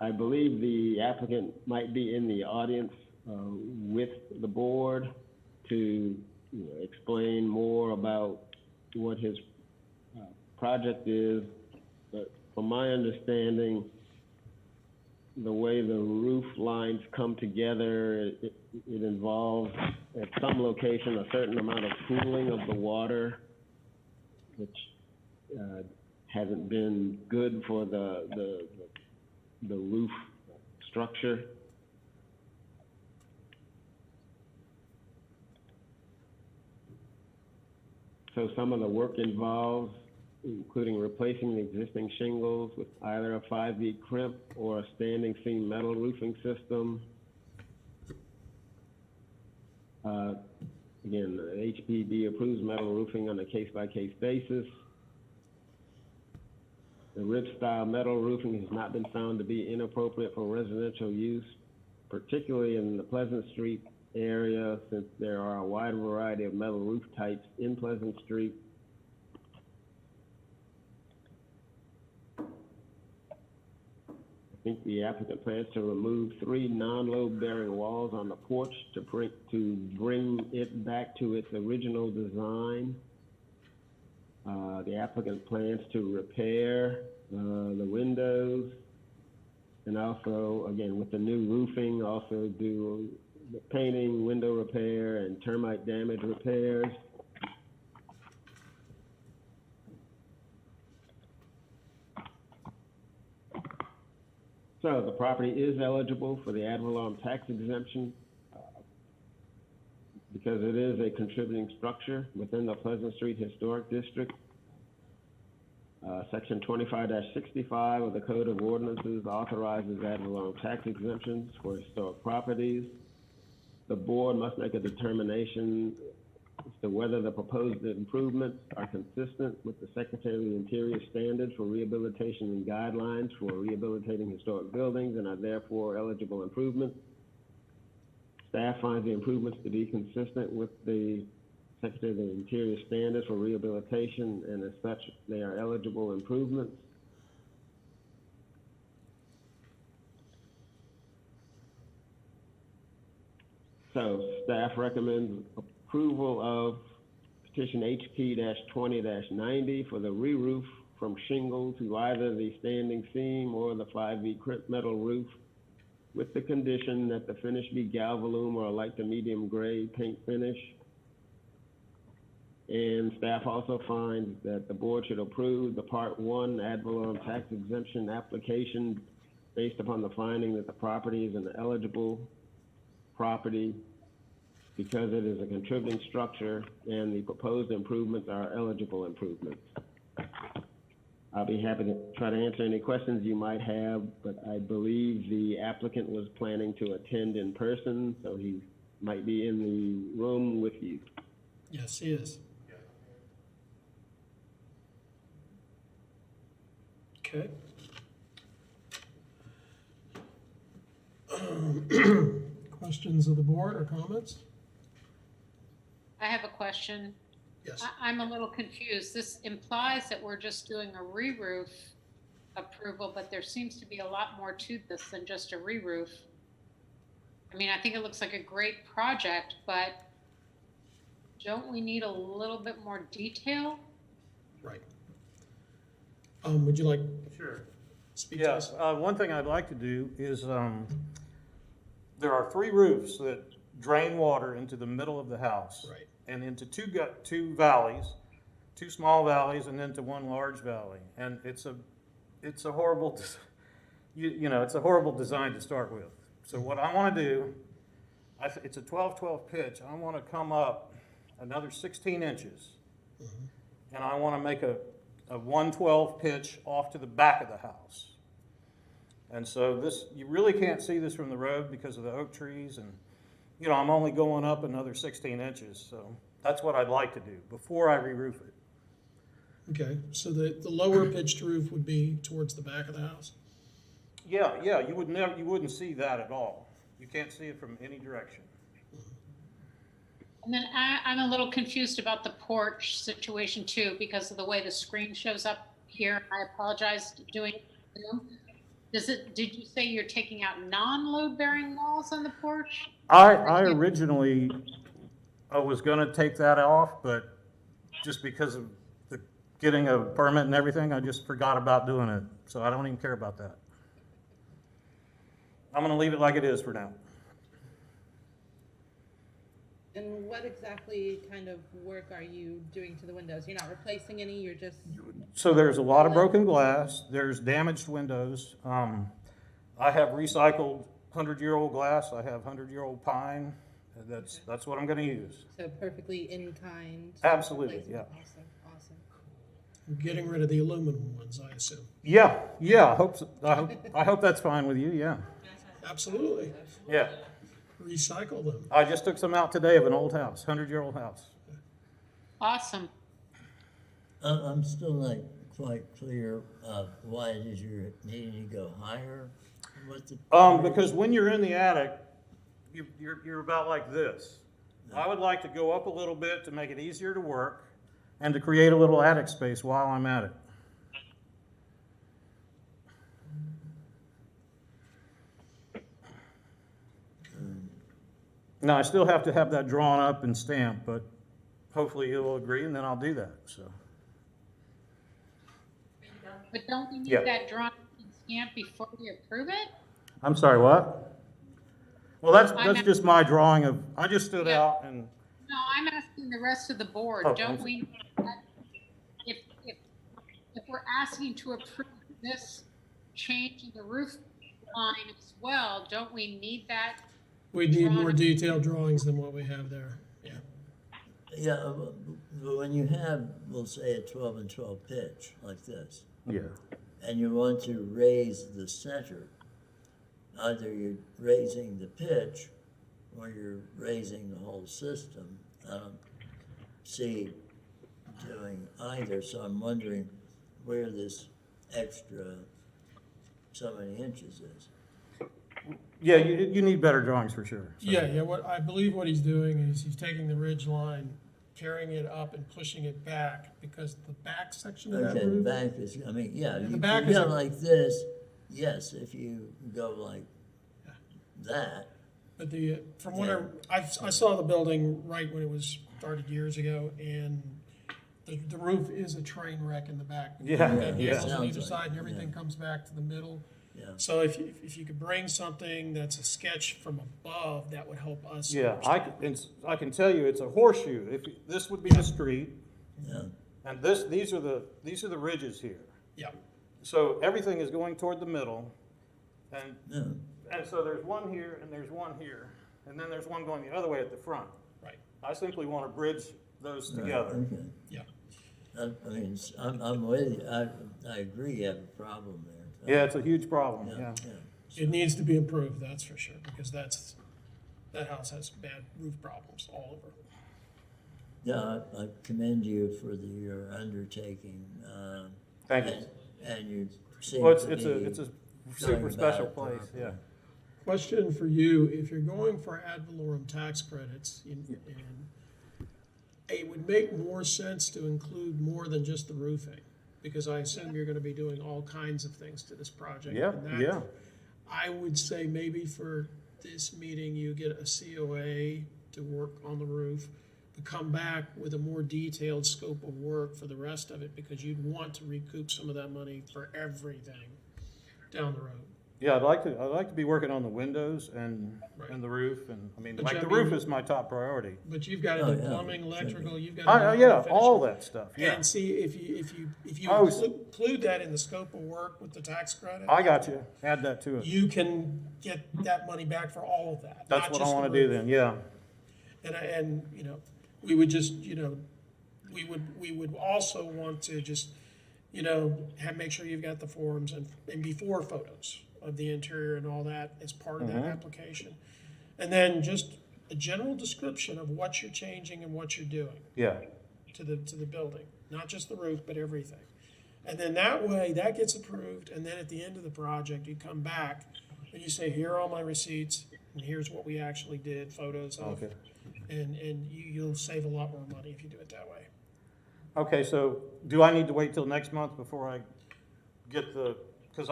I believe the applicant might be in the audience with the board to explain more about what his project is. But from my understanding, the way the roof lines come together, it involves at some location a certain amount of cooling of the water, which hasn't been good for the roof structure. So some of the work involves including replacing the existing shingles with either a 5V crimp or a standing seam metal roofing system. Again, HPD approves metal roofing on a case-by-case basis. The rib-style metal roofing has not been found to be inappropriate for residential use, particularly in the Pleasant Street area, since there are a wide variety of metal roof types in Pleasant Street. I think the applicant plans to remove 3 non-load bearing walls on the porch to bring it back to its original design. The applicant plans to repair the windows, and also, again, with the new roofing, also do the painting, window repair, and termite damage repairs. So the property is eligible for the ad valorem tax exemption because it is a contributing structure within the Pleasant Street Historic District. Section 25-65 of the Code of Ordinances authorizes ad valorem tax exemptions for historic properties. The board must make a determination as to whether the proposed improvements are consistent with the Secretary of the Interior standards for rehabilitation and guidelines for rehabilitating historic buildings and are therefore eligible improvements. Staff finds the improvements to be consistent with the Secretary of the Interior standards for rehabilitation, and as such, they are eligible improvements. So staff recommends approval of petition HP-20-90 for the re-roof from shingle to either the standing seam or the 5V crimp metal roof, with the condition that the finish be galvalume or a light to medium gray paint finish. And staff also finds that the board should approve the Part 1 ad valorem tax exemption application based upon the finding that the property is an eligible property because it is a contributing structure and the proposed improvements are eligible improvements. I'll be happy to try to answer any questions you might have, but I believe the applicant was planning to attend in person, so he might be in the room with you. Yes, he is. Okay. Questions of the board or comments? I have a question. Yes. I'm a little confused. This implies that we're just doing a re-roof approval, but there seems to be a lot more to this than just a re-roof. I mean, I think it looks like a great project, but don't we need a little bit more detail? Right. Would you like Sure. to speak to Yes, this? one thing I'd like to do is, there are 3 roofs that drain water into the middle of the house. Right. And into two valleys, 2 small valleys, and then to 1 large valley. And it's a horrible, it's a horrible design to start with. So what I want to do, it's a 12-12 pitch. I want to come up another 16 inches. And I want to make a 112 pitch off to the back of the house. And so this, you really can't see this from the road because of the oak trees, and you know, I'm only going up another 16 inches, so that's what I'd like to do before I re-roof it. Okay, so the lower pitched roof would be towards the back of the house? Yeah, you wouldn't see that at all. You can't see it from any direction. And then I'm a little confused about the porch situation too, because of the way the screen shows up here. I apologize doing Zoom. Did you say you're taking out non-load bearing walls on the porch? I originally was gonna take that off, but just because of the getting a permit and everything, I just forgot about doing it. So I don't even care about that. I'm gonna leave it like it is for now. And what exactly kind of work are you doing to the windows? You're not replacing any, you're just... So there's a lot of broken glass, there's damaged windows. I have recycled 100-year-old glass, I have 100-year-old pine. That's what I'm gonna use. So perfectly in kind? Absolutely, yeah. Awesome. Getting rid of the aluminum ones, I assume. Yeah, I hope so. I hope that's fine with you, yeah. Absolutely. Yeah. Recycle them. I just took some out today of an old house, 100-year-old house. Awesome. I'm still not quite clear why it is you're needing to go higher. Because when you're in the attic, you're about like this. I would like to go up a little bit to make it easier to work and to create a little attic space while I'm at it. Now, I still have to have that drawn up and stamped, but hopefully you'll agree, and then I'll do that, so. But don't we need Yeah. that drawn and stamped before we approve it? I'm sorry, what? Well, that's I'm just my drawing of, I just stood out and, No, I'm asking the rest of the board. Oh, Don't I'm we, if we're asking to approve this change in the roof line as well, don't we need that? We need drawn more up? detailed drawings than what we have there. Yeah. Yeah, but when you have, we'll say, a 12 and 12 pitch like this, yeah. and you want to raise the center, either you're raising the pitch or you're raising the whole system. I don't see doing either, so I'm wondering where this extra so many inches is. Yeah, you need better drawings for sure. So. Yeah, what I believe what he's doing is he's taking the ridge line, carrying it up and pushing it back, because the back section of that Okay, the roof. back is, I mean, yeah, The you back can is go a- like this, yes, if you go like that. But from what I saw the building right when it was started years ago, and the roof is a train wreck in the back. Yeah, You've got yeah. angles on either Sounds side, like, and everything yeah. comes back to the middle. Yeah. So if you could bring something that's a sketch from above, that would help us. Yeah, understand. I can tell you it's a horseshoe. This would be the street, Yeah. and these are the ridges here. Yeah. So everything is going toward the middle, and Yeah. and so there's one here and there's one here, and then there's one going the other way at the front. Right. I simply want to bridge those together. Right, okay. Yeah. I mean, I'm with you. I agree you have a problem there. Yeah, it's a huge problem. Yeah. It needs to be improved, that's for sure, because that house has bad roof problems all over. Yeah, I commend you for your undertaking. Thank you. And you seem Well, to it's a going super about special it place. properly. Yeah. Question for you, if you're going for ad valorem tax credits, and it would make more sense to include more than just the roofing, because I assume you're gonna be doing all kinds of things to this project. Yeah, and that- yeah. I would say maybe for this meeting, you get a COA to work on the roof, but come back with a more detailed scope of work for the rest of it, because you'd want to recoup some of that money for everything down the road. Yeah, I'd like to be working on the windows and the roof, and, I mean, But like, you- the I mean, roof is my top priority. But you've got to Oh, do yeah, plumbing, sure. electrical, you've got to do Yeah, finishing. all that stuff, yeah. And see, if you Oh, include that in the scope of work with the tax credit. I got you, add that to it. You can get that money back for all of that. That's not what I just the wanna do roof. then, yeah. And, you know, we would just, you know, we would also want to just, you know, make sure you've got the forms and before photos of the interior and all that as part of that application. And then just a general description of what you're changing and what you're doing Yeah, to the building, not just the roof, but everything. And then that way, that gets approved, and then at the end of the project, you come back and you say, here are all my receipts, and here's what we actually did, photos of. Okay. And you'll save a lot more money if you do it that way. okay, so do I need to wait till next month before I get the, because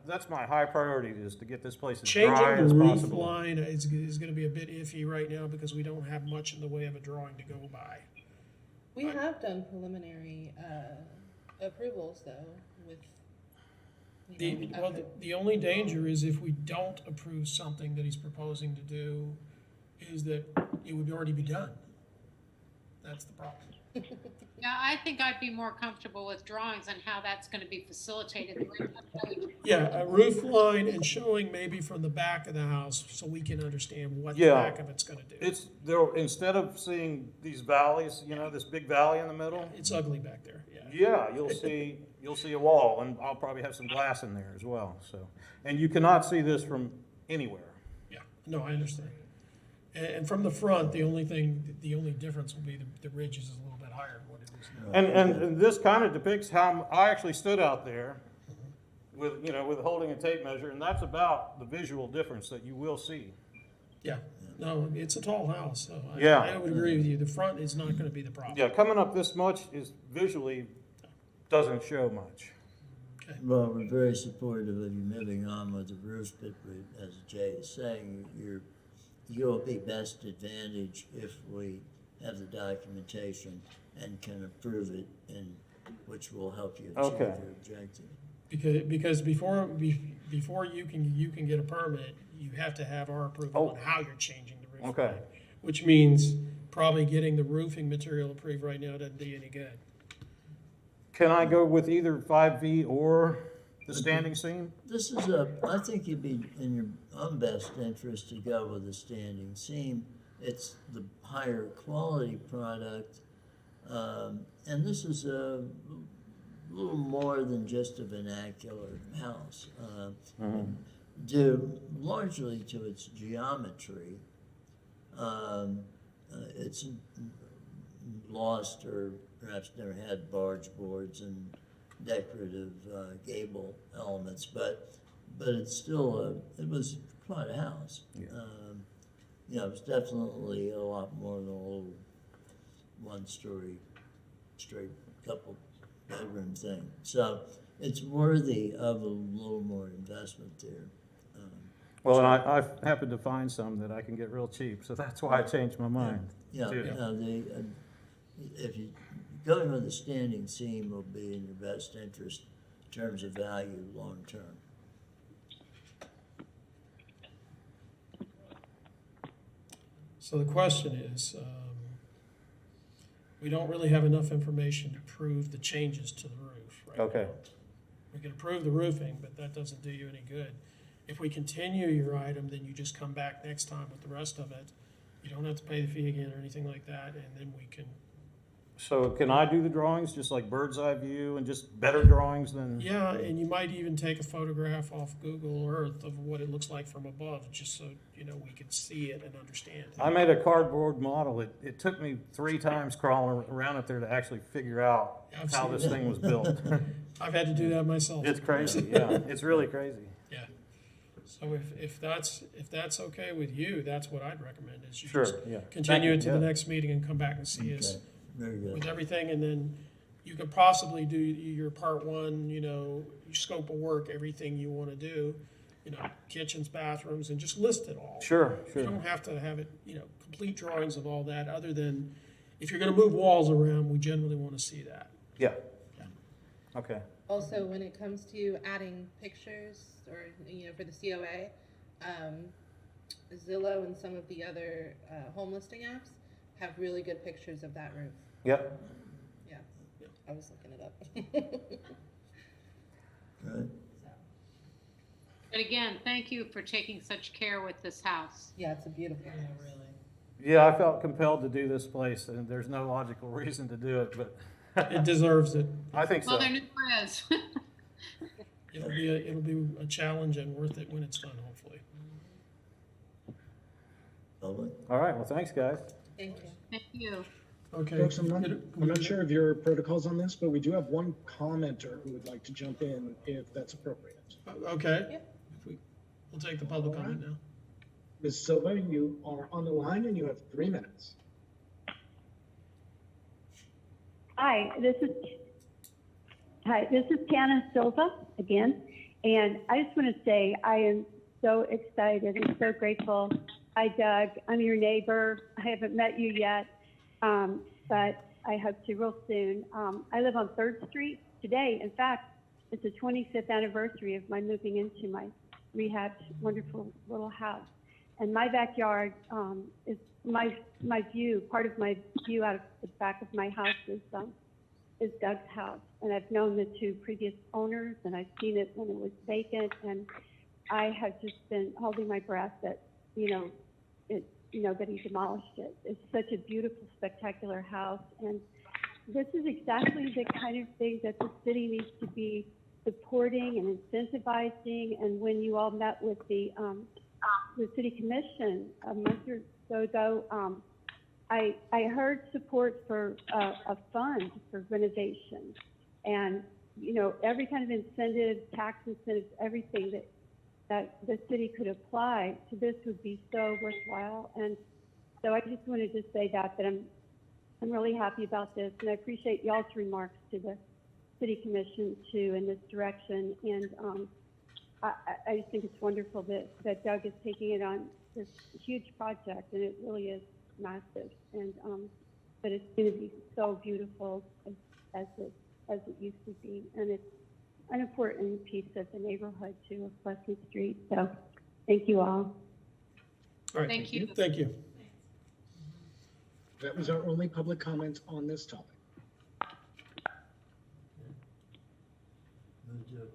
that's my high priority, is to get this place as dry Changing as the roof possible. line is gonna be a bit iffy right now because we don't have much in the way of a drawing to go by. We have done preliminary approvals though with. The only danger is if we don't approve something that he's proposing to do, is that it would already be done. That's the problem. Yeah, I think I'd be more comfortable with drawings and how that's gonna be facilitated. Yeah, a roof line and showing maybe from the back of the house so we can understand what the Yeah. back of it's gonna do. It's there, instead of seeing these valleys, you know, this big valley in the middle. It's ugly back there, yeah. Yeah, you'll see a wall, and I'll probably have some glass in there as well, so. And you cannot see this from anywhere. Yeah, no, I understand. And from the front, the only difference will be the ridge is a little bit higher than what it is now. And this kind of depicts how I actually stood out there with, you know, with holding a tape measure, and that's about the visual difference that you will see. Yeah, no, it's a tall house, so Yeah. I would agree with you. The front is not gonna be the problem. Yeah, coming up this much is visually doesn't show much. Well, we're very supportive of you moving on with the roof, but as Jay is saying, you'll be best advantage if we have the documentation and can approve it, and which will help you achieve Okay. your objective. Because before you can get a permit, you have to have our approval on how you're changing the roof Okay. line. Which means probably getting the roofing material approved right now doesn't do you any good. Can I go with either 5V or the standing seam? This is I think you'd be in your own best interest to go with a standing seam. It's the higher quality product, and this is a little more than just a vernacular house. Due largely to its geometry, it's lost or perhaps never had barge boards and decorative gable elements, but it's still it was quite a house. Yeah. You know, it's definitely a lot more than a little one-story straight couple bedroom thing. So it's worthy of a little more investment there. Well, and I've happened to find some that I can get real cheap, so that's why I changed my mind. Yeah, too. if you going with a standing seam will be in your best interest in terms of value long-term. So the question is, we don't really have enough information to prove the changes to the roof right Okay. now. We can approve the roofing, but that doesn't do you any good. If we continue your item, then you just come back next time with the rest of it. You don't have to pay the fee again or anything like that, and then we can, So can I do the drawings just like bird's eye view and just better drawings than? yeah, and you might even take a photograph off Google Earth of what it looks like from above, just so, you know, we could see it and understand it. I made a cardboard model. It took me 3 times crawling around it there to actually figure out I've how seen this it. thing was built. I've had to do that myself. It's crazy, yeah. It's really crazy. Yeah. So if that's okay with you, that's what I'd recommend, is you Sure, just yeah. continue Thank it you, to the yeah. next meeting and come back and see us Very good. with everything, and then you could possibly do your part one, you know, your scope of work, everything you want to do, you know, kitchens, bathrooms, and just list it all. Sure, You sure. don't have to have it, you know, complete drawings of all that, other than if you're going to move walls around, we generally want to see that. Yeah. Okay. Also, when it comes to adding pictures or, for the COA, Zillow and some of the other home listing apps have really good pictures of that roof. Yep. Yeah, I was looking it up. Good. But again, thank you for taking such care with this house. Yeah, it's a beautiful house. Yeah, I felt compelled to do this place, and there's no logical reason to do it, but It deserves it. I think so. Well, there never is. It'll be a challenge and worth it when it's done, hopefully. Public? All right, well, thanks, guys. Thank you. Thank you. Okay. Folks, I'm not sure of your protocols on this, but we do have one commenter who would like to jump in if that's appropriate. Okay. We'll take the public comment now. Ms. Silva, you are on the line and you have 3 minutes. Hi, this is Tana Silva again, and I just want to say I am so excited and so grateful. Hi, Doug. I'm your neighbor. I haven't met you yet, but I hope to real soon. I live on 3rd Street today. In fact, it's the 25th anniversary of my moving into my rehabbed, wonderful little house. And my backyard is my view. Part of my view out of the back of my house is Doug's house. And I've known the 2 previous owners, and I've seen it when it was vacant. And I have just been holding my breath that, that he demolished it. It's such a beautiful, spectacular house. And this is exactly the kind of thing that the city needs to be supporting and incentivizing. And when you all met with the city commission a month or so ago, I heard support for a fund for renovation, and every kind of incentive, tax incentives, everything that the city could apply to this would be so worthwhile. And so I just wanted to say that I'm really happy about this, and I appreciate y'all's remarks to the city commission too in this direction. And I just think it's wonderful that Doug is taking it on this huge project, and it really is massive. And but it's going to be so beautiful as it used to be, and it's an important piece of the neighborhood too of Pleasant Street. So, thank you all. All right. Thank you. Thank you. That was our only public comment on this topic. Move to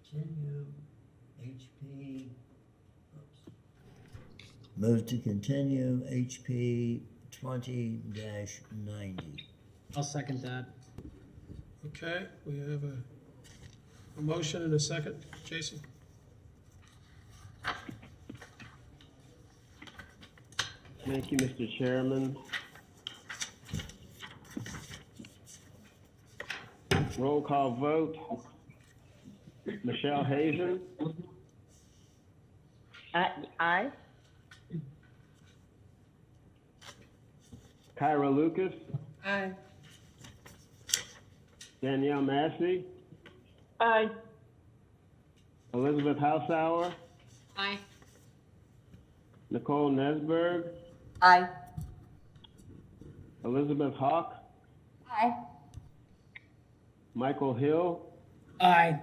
continue HP. Move to continue HP 20-90. I'll second that. Okay, we have a motion and a second. Jason? Thank you, Mr. Chairman. Roll call vote. Michelle Hazen, Aye. Kyra Lucas, Aye. Danielle Massey, Aye. Elizabeth Hausauer, Aye. Nicole Nesberg, Aye. Elizabeth Hawk, Aye. Michael Hill, Aye.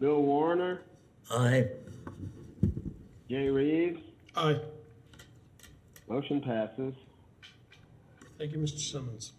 Bill Warner, Aye. Jay Reeves. Aye. Motion passes. Thank you, Mr. Simmons.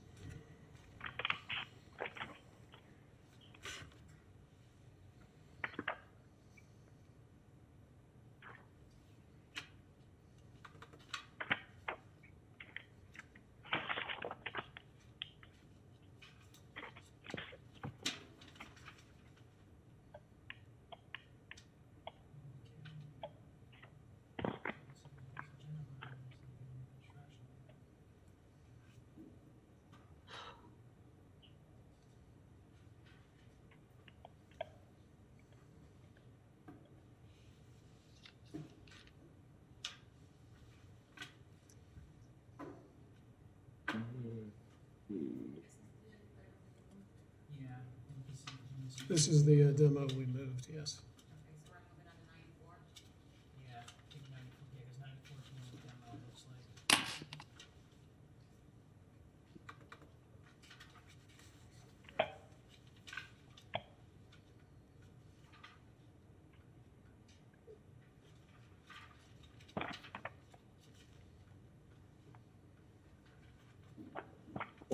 This is the demo we moved, yes. Yeah, I think 94, because 94 is what the demo looks like.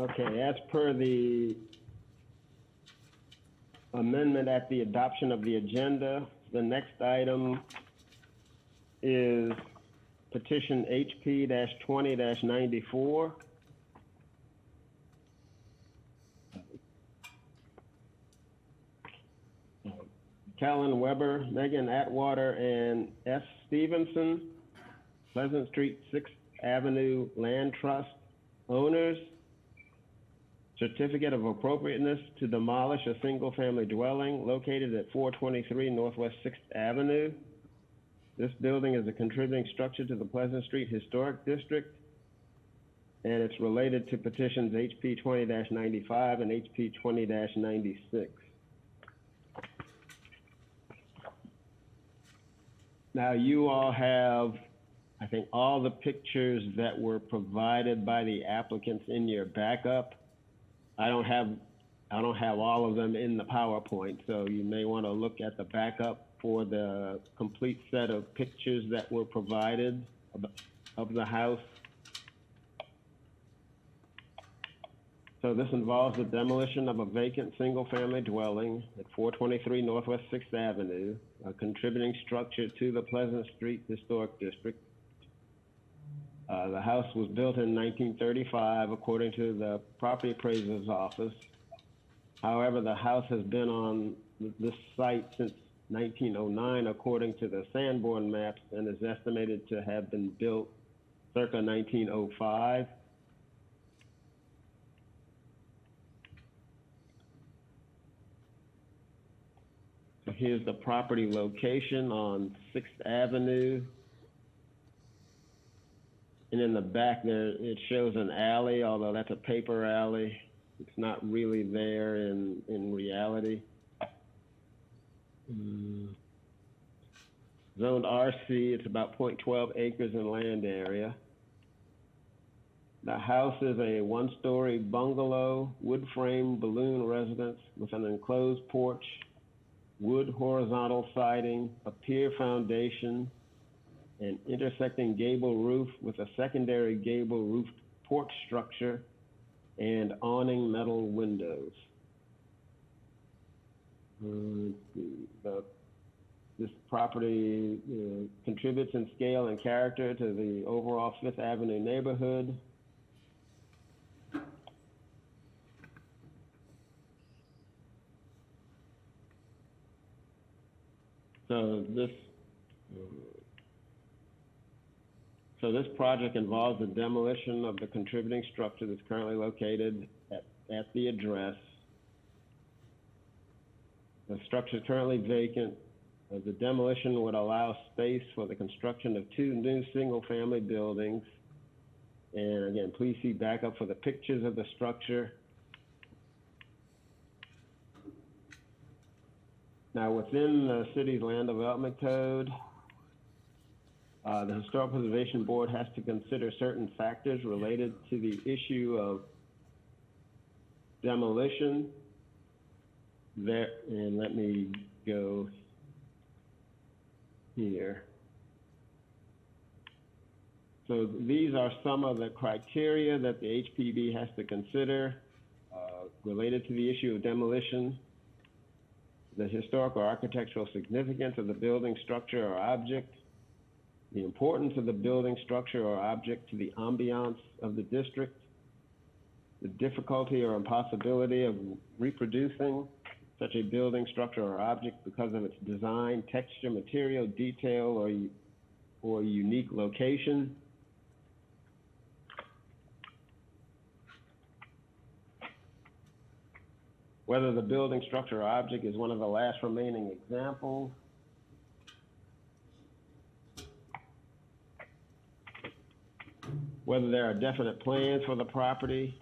Okay, as per the amendment at the adoption of the agenda, the next item is petition HP-20-94. Callan Weber, Megan Atwater, and S. Stevenson, Pleasant Street, 6th Avenue Land Trust owners. Certificate of appropriateness to demolish a single-family dwelling located at 423 Northwest 6th Avenue. This building is a contributing structure to the Pleasant Street Historic District, and it's related to petitions HP 20-95 and HP 20-96. Now you all have, I think, all the pictures that were provided by the applicants in your backup. I don't have all of them in the PowerPoint, so you may want to look at the backup for the complete set of pictures that were provided of the house. So this involves the demolition of a vacant single-family dwelling at 423 Northwest 6th Avenue, a contributing structure to the Pleasant Street Historic District. The house was built in 1935, according to the property appraiser's office. However, the house has been on this site since 1909, according to the Sanborn maps, and is estimated to have been built circa 1905. So here's the property location on 6th Avenue. And in the back there, it shows an alley, although that's a paper alley. It's not really there in reality. Zoned RC, it's about 0.12 acres in land area. The house is a one-story bungalow, wood frame balloon residence with an enclosed porch, wood horizontal siding, a pier foundation, an intersecting gable roof with a secondary gable roofed porch structure, and awning metal windows. This property contributes in scale and character to the overall 5th Avenue neighborhood. So this project involves the demolition of the contributing structure that's currently located at the address. The structure is currently vacant. The demolition would allow space for the construction of 2 new single-family buildings. And again, please see backup for the pictures of the structure. Now, within the city's land development code, the Historic Preservation Board has to consider certain factors related to the issue of demolition. And let me go here. So these are some of the criteria that the HPB has to consider related to the issue of demolition. The historic or architectural significance of the building, structure, or object, the importance of the building, structure, or object to the ambiance of the district, the difficulty or impossibility of reproducing such a building, structure, or object because of its design, texture, material, detail, or unique location. Whether the building, structure, or object is one of the last remaining examples. Whether there are definite plans for the property.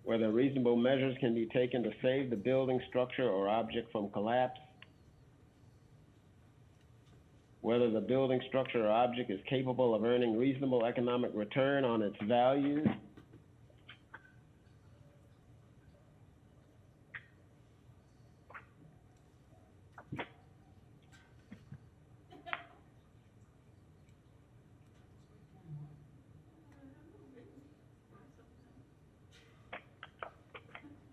Whether reasonable measures can be taken to save the building, structure, or object from collapse. Whether the building, structure, or object is capable of earning reasonable economic return on its value.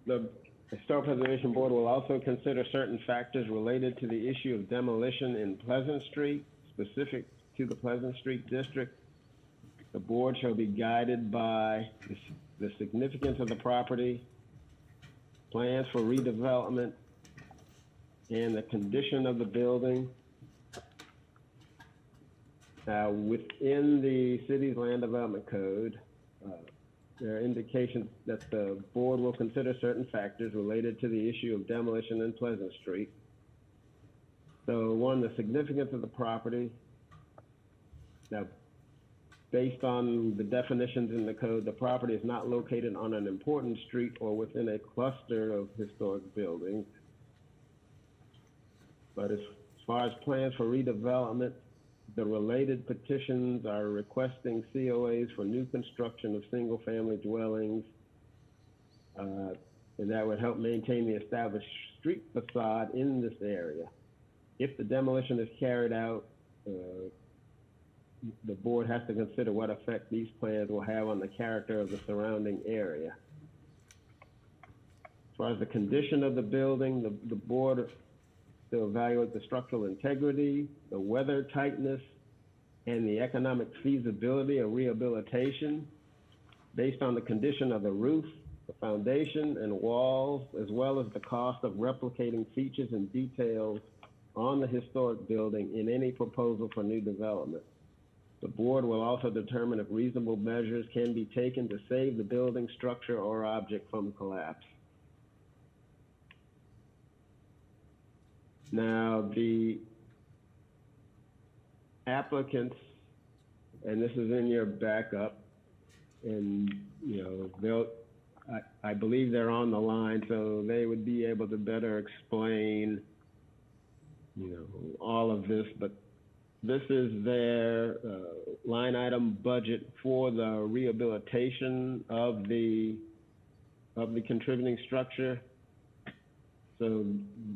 The Historic Preservation Board will also consider certain factors related to the issue of demolition in Pleasant Street, specific to the Pleasant Street District. The board shall be guided by the significance of the property, plans for redevelopment, and the condition of the building. Within the city's land development code, there are indications that the board will consider certain factors related to the issue of demolition in Pleasant Street. So one, the significance of the property. Now, based on the definitions in the code, the property is not located on an important street or within a cluster of historic buildings. But as far as plans for redevelopment, the related petitions are requesting COAs for new construction of single-family dwellings, and that would help maintain the established street facade in this area. If the demolition is carried out, the board has to consider what effect these plans will have on the character of the surrounding area. As far as the condition of the building, the board to evaluate the structural integrity, the weather tightness, and the economic feasibility of rehabilitation based on the condition of the roof, the foundation, and walls, as well as the cost of replicating features and details on the historic building in any proposal for new development. The board will also determine if reasonable measures can be taken to save the building, structure, or object from collapse. Now, the applicants, and this is in your backup, and I believe they're on the line, so they would be able to better explain, all of this. But this is their line item budget for the rehabilitation of the contributing structure. So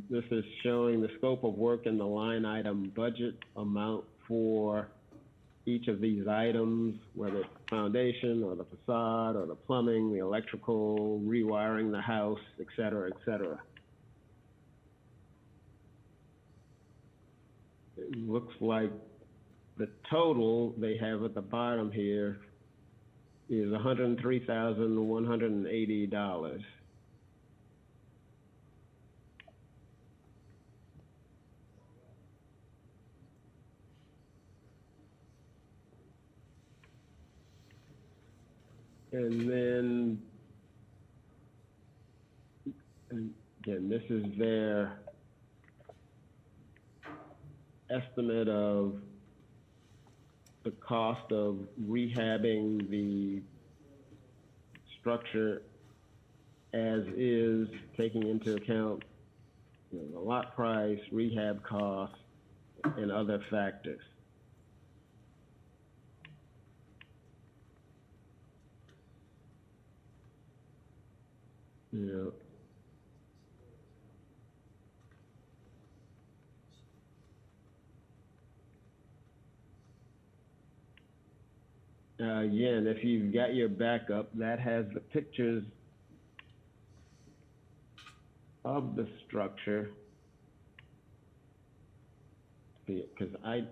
this is showing the scope of work and the line item budget amount for each of these items, whether it's the foundation or the facade or the plumbing, the electrical, rewiring the house, et cetera, et cetera. It looks like the total they have at the bottom here is $103,180. And then, again, this is their estimate of the cost of rehabbing the structure as is, taking into account the lot price, rehab costs, and other factors. Again, if you've got your backup, that has the pictures of the structure. Because I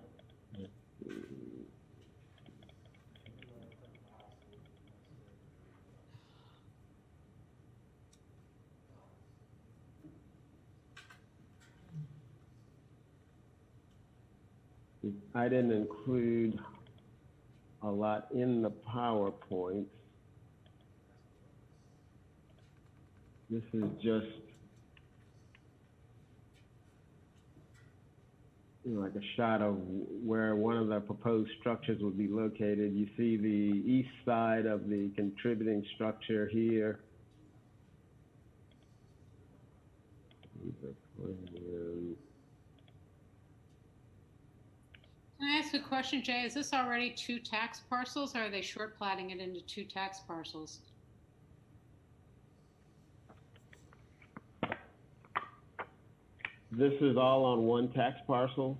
didn't include a lot in the PowerPoint. This is just like a shot of where one of the proposed structures would be located. You see the east side of the contributing structure here. Can I ask a question, Jay? Is this already 2 tax parcels, or are they short platting it into 2 tax parcels? This is all on one tax parcel,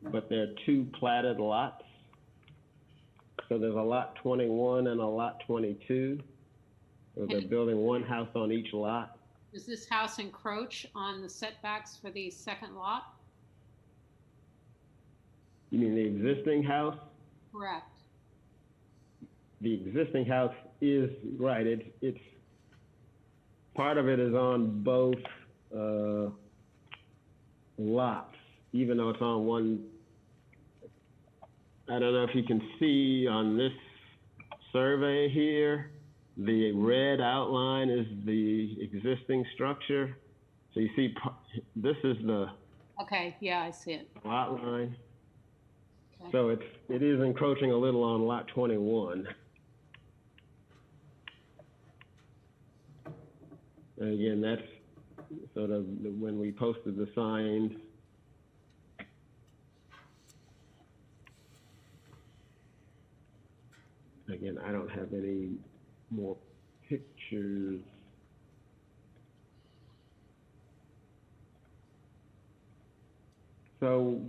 but they're 2 platted lots. So there's a lot 21 and a lot 22. So they're building one house on each lot. Does this house encroach on the setbacks for the second lot? You mean the existing house? Correct. The existing house is, right, it's, part of it is on both, lots, even though it's on one. I don't know if you can see on this survey here, the red outline is the existing structure. So you see, this is the Okay, yeah, I see it. lot line. Okay. So it is encroaching a little on lot 21. And again, that's sort of when we posted the signs. Again, I don't have any more pictures. So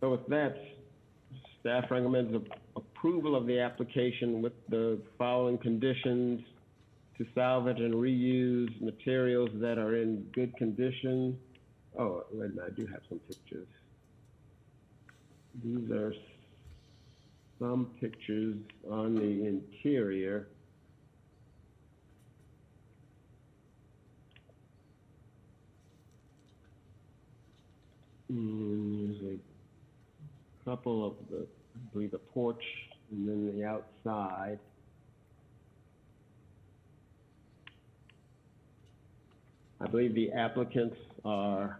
with that, staff recommends approval of the application with the following conditions: to salvage and reuse materials that are in good condition. Oh, wait a minute, I do have some pictures. These are some pictures on the interior. There's a couple of the, I believe, the porch and then the outside. I believe the applicants are,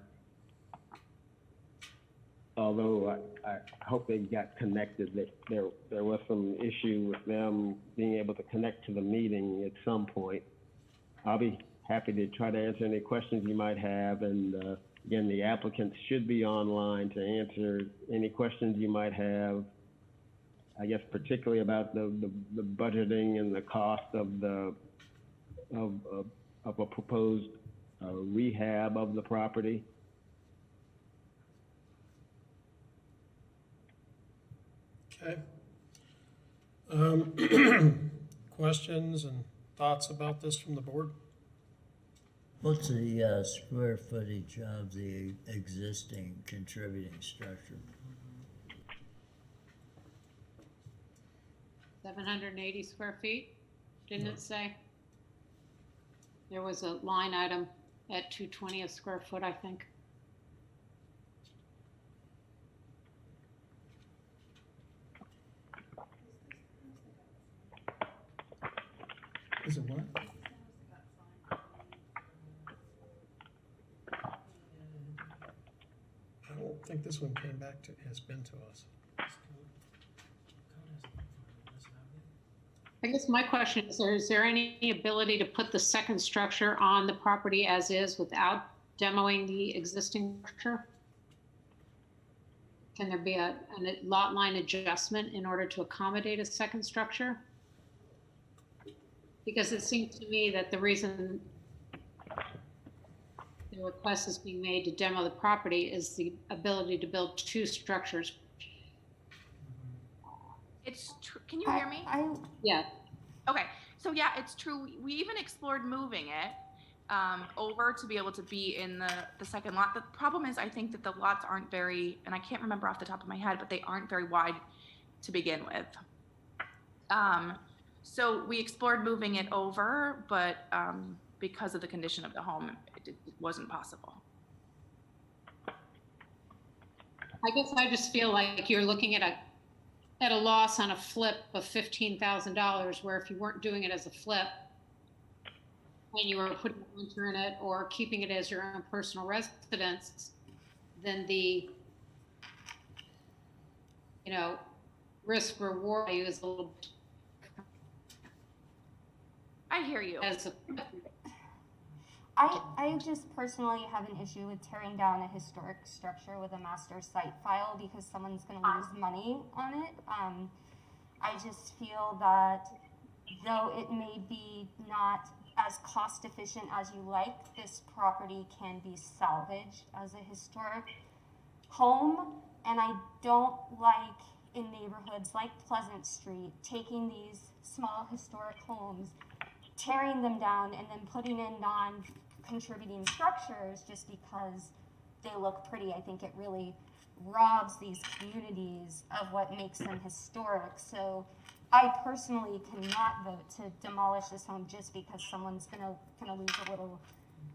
although I hope they got connected, that there was some issue with them being able to connect to the meeting at some point. I'll be happy to try to answer any questions you might have, and again, the applicants should be online to answer any questions you might have, I guess particularly about the budgeting and the cost of a proposed rehab of the property. Okay. Questions and thoughts about this from the board? What's the square footage of the existing contributing structure? 780 square feet, didn't it say? There was a line item at 220 a square foot, I think. Is it what? I don't think this one came back to, has been to us. I guess my question is there any ability to put the second structure on the property as is without demoing the existing structure? Can there be a lot line adjustment in order to accommodate a second structure? Because it seems to me that the reason the request is being made to demo the property is the ability to build two structures. It's true. Can you hear me? Yeah. Okay. So yeah, it's true. We even explored moving it over to be able to be in the second lot. The problem is I think that the lots aren't very, and I can't remember off the top of my head, but they aren't very wide to begin with. So we explored moving it over, but because of the condition of the home, it wasn't possible. I guess I just feel like you're looking at a loss on a flip of $15,000, where if you weren't doing it as a flip and you were putting a renter in it or keeping it as your own personal residence, then the, risk reward is a little. I hear you. I just personally have an issue with tearing down a historic structure with a master site file because someone's going to lose money on it. I just feel that though it may be not as cost efficient as you like, this property can be salvaged as a historic home. And I don't like, in neighborhoods like Pleasant Street, taking these small historic homes, tearing them down, and then putting in non-contributing structures just because they look pretty. I think it really robs these communities of what makes them historic. So I personally cannot vote to demolish this home just because someone's gonna lose a little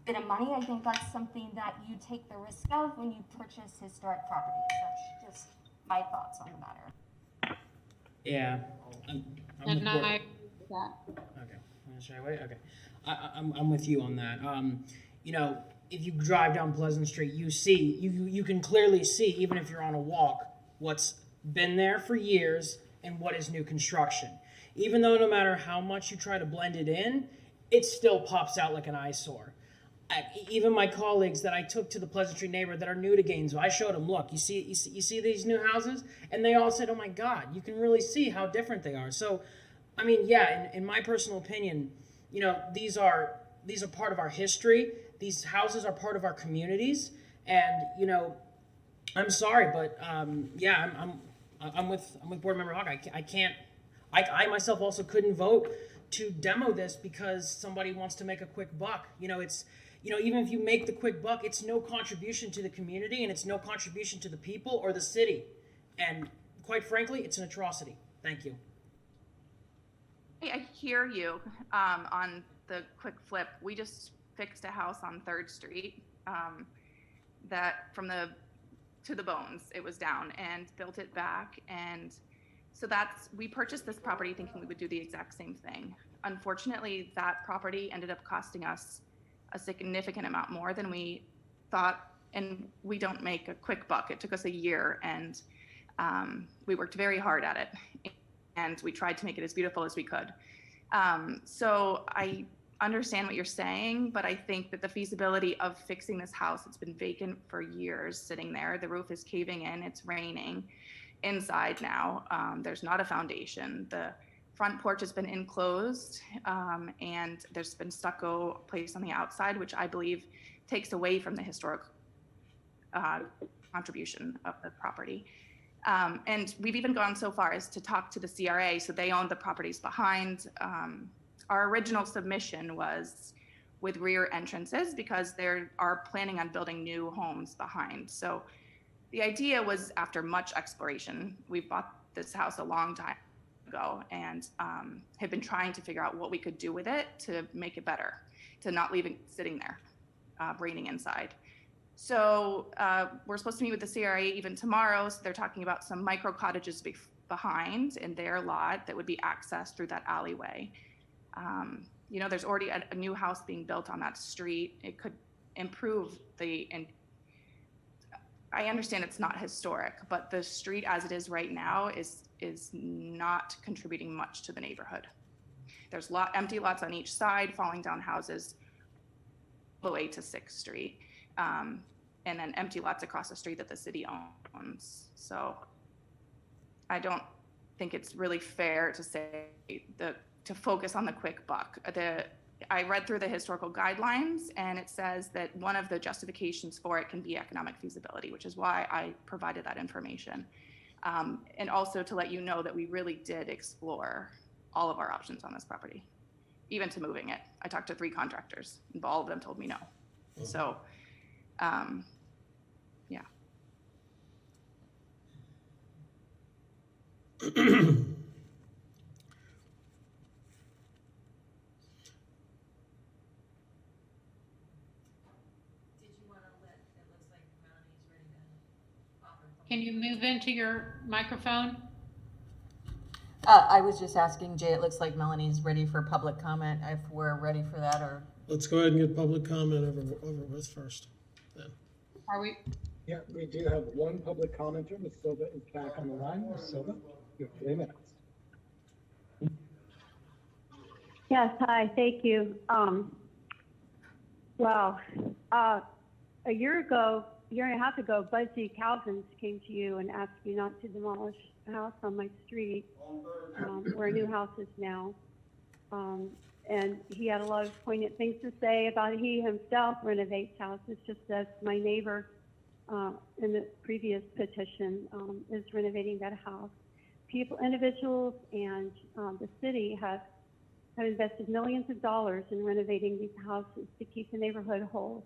bit of money. I think that's something that you take the risk of when you purchase historic properties. That's just my thoughts on the matter. Yeah. I'm And with Board- I, that. Okay. Should I wait? Okay. I'm with you on that. You know, if you drive down Pleasant Street, you can clearly see, even if you're on a walk, what's been there for years and what is new construction. Even though no matter how much you try to blend it in, it still pops out like an eyesore. Even my colleagues that I took to the Pleasant Street neighborhood that are new to Gainesville, I showed them, look, you see these new houses? And they all said, oh my God, you can really see how different they are. So, I mean, yeah, in my personal opinion, you know, these are part of our history. These houses are part of our communities. And, you know, I'm sorry, but yeah, I'm with Board Member Hawk. I myself also couldn't vote to demo this because somebody wants to make a quick buck. You know, even if you make the quick buck, it's no contribution to the community and it's no contribution to the people or the city. And quite frankly, it's an atrocity. Thank you. I hear you on the quick flip. We just fixed a house on 3rd Street that to the bones, it was down, and built it back. And so we purchased this property thinking we would do the exact same thing. Unfortunately, that property ended up costing us a significant amount more than we thought, and we don't make a quick buck. It took us a year, and we worked very hard at it, and we tried to make it as beautiful as we could. So I understand what you're saying, but I think that the feasibility of fixing this house, it's been vacant for years, sitting there. The roof is caving in, it's raining inside now. There's not a foundation. The front porch has been enclosed, and there's been stucco placed on the outside, which I believe takes away from the historic contribution of the property. And we've even gone so far as to talk to the CRA, so they own the properties behind. Our original submission was with rear entrances because they are planning on building new homes behind. So the idea was, after much exploration, we bought this house a long time ago and have been trying to figure out what we could do with it to make it better, to not leave it sitting there, raining inside. So we're supposed to meet with the CRA even tomorrow. So they're talking about some micro cottages behind in their lot that would be accessed through that alleyway. You know, there's already a new house being built on that street. It could improve and I understand it's not historic, but the street as it is right now is not contributing much to the neighborhood. There's empty lots on each side, falling down houses all the way to 6th Street. And then empty lots across the street that the city owns. So I don't think it's really fair to say to focus on the quick buck. I read through the historical guidelines, and it says that one of the justifications for it can be economic feasibility, which is why I provided that information. And also to let you know that we really did explore all of our options on this property, even to moving it. I talked to 3 contractors, and all of them told me no. Mm-hmm. So, yeah. Can you move into your microphone? I was just asking Jay, it looks like Melanie's ready for public comment, if we're ready for that, or? Let's go ahead and get public comment over with first, then. Are we? Yeah, we do have one public commenter. Ms. Silva is back on the line. Ms. Silva, you have 3 minutes. Yes, hi, thank you. Well, a year and a half ago, Buzzy Calvins came to you and asked you not to demolish a house on my street, where a new house is now. And he had a lot of poignant things to say about he himself renovates houses, just as my neighbor in the previous petition is renovating that house. People, individuals, and the city have invested millions of dollars in renovating these houses to keep the neighborhood whole.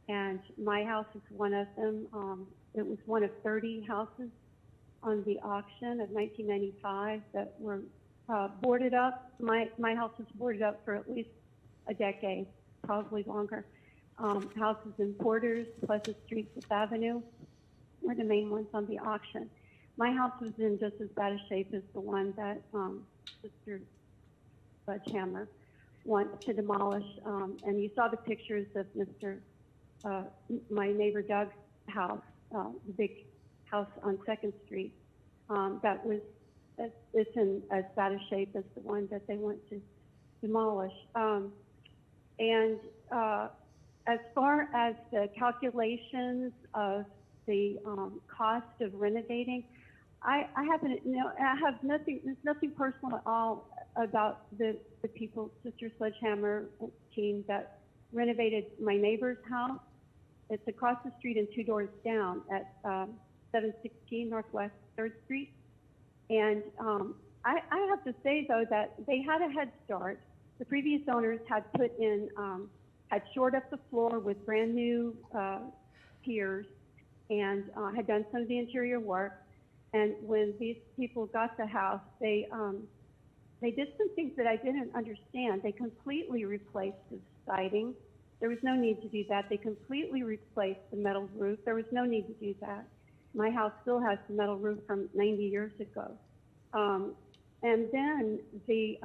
And my house is one of them. It was one of 30 houses on the auction of 1995 that were boarded up. My house was boarded up for at least a decade, probably longer. Houses in Porters, Pleasant Street, Fifth Avenue were the main ones on the auction. My house was in just as bad a shape as the one that Mr. Sledgehammer wants to demolish. And you saw the pictures of my neighbor Doug's house, the big house on 2nd Street. It's in as bad a shape as the one that they want to demolish. As far as the calculations of the cost of renovating, I have nothing. There's nothing personal at all about the people, Sister Sledgehammer team that renovated my neighbor's house. It's across the street and 2 doors down at 716 Northwest 3rd Street. And I have to say, though, that they had a head start. The previous owners had put in, had shored up the floor with brand new piers and had done some of the interior work. And when these people got the house, they did some things that I didn't understand. They completely replaced the siding. There was no need to do that. They completely replaced the metal roof. There was no need to do that. My house still has the metal roof from 90 years ago. And then they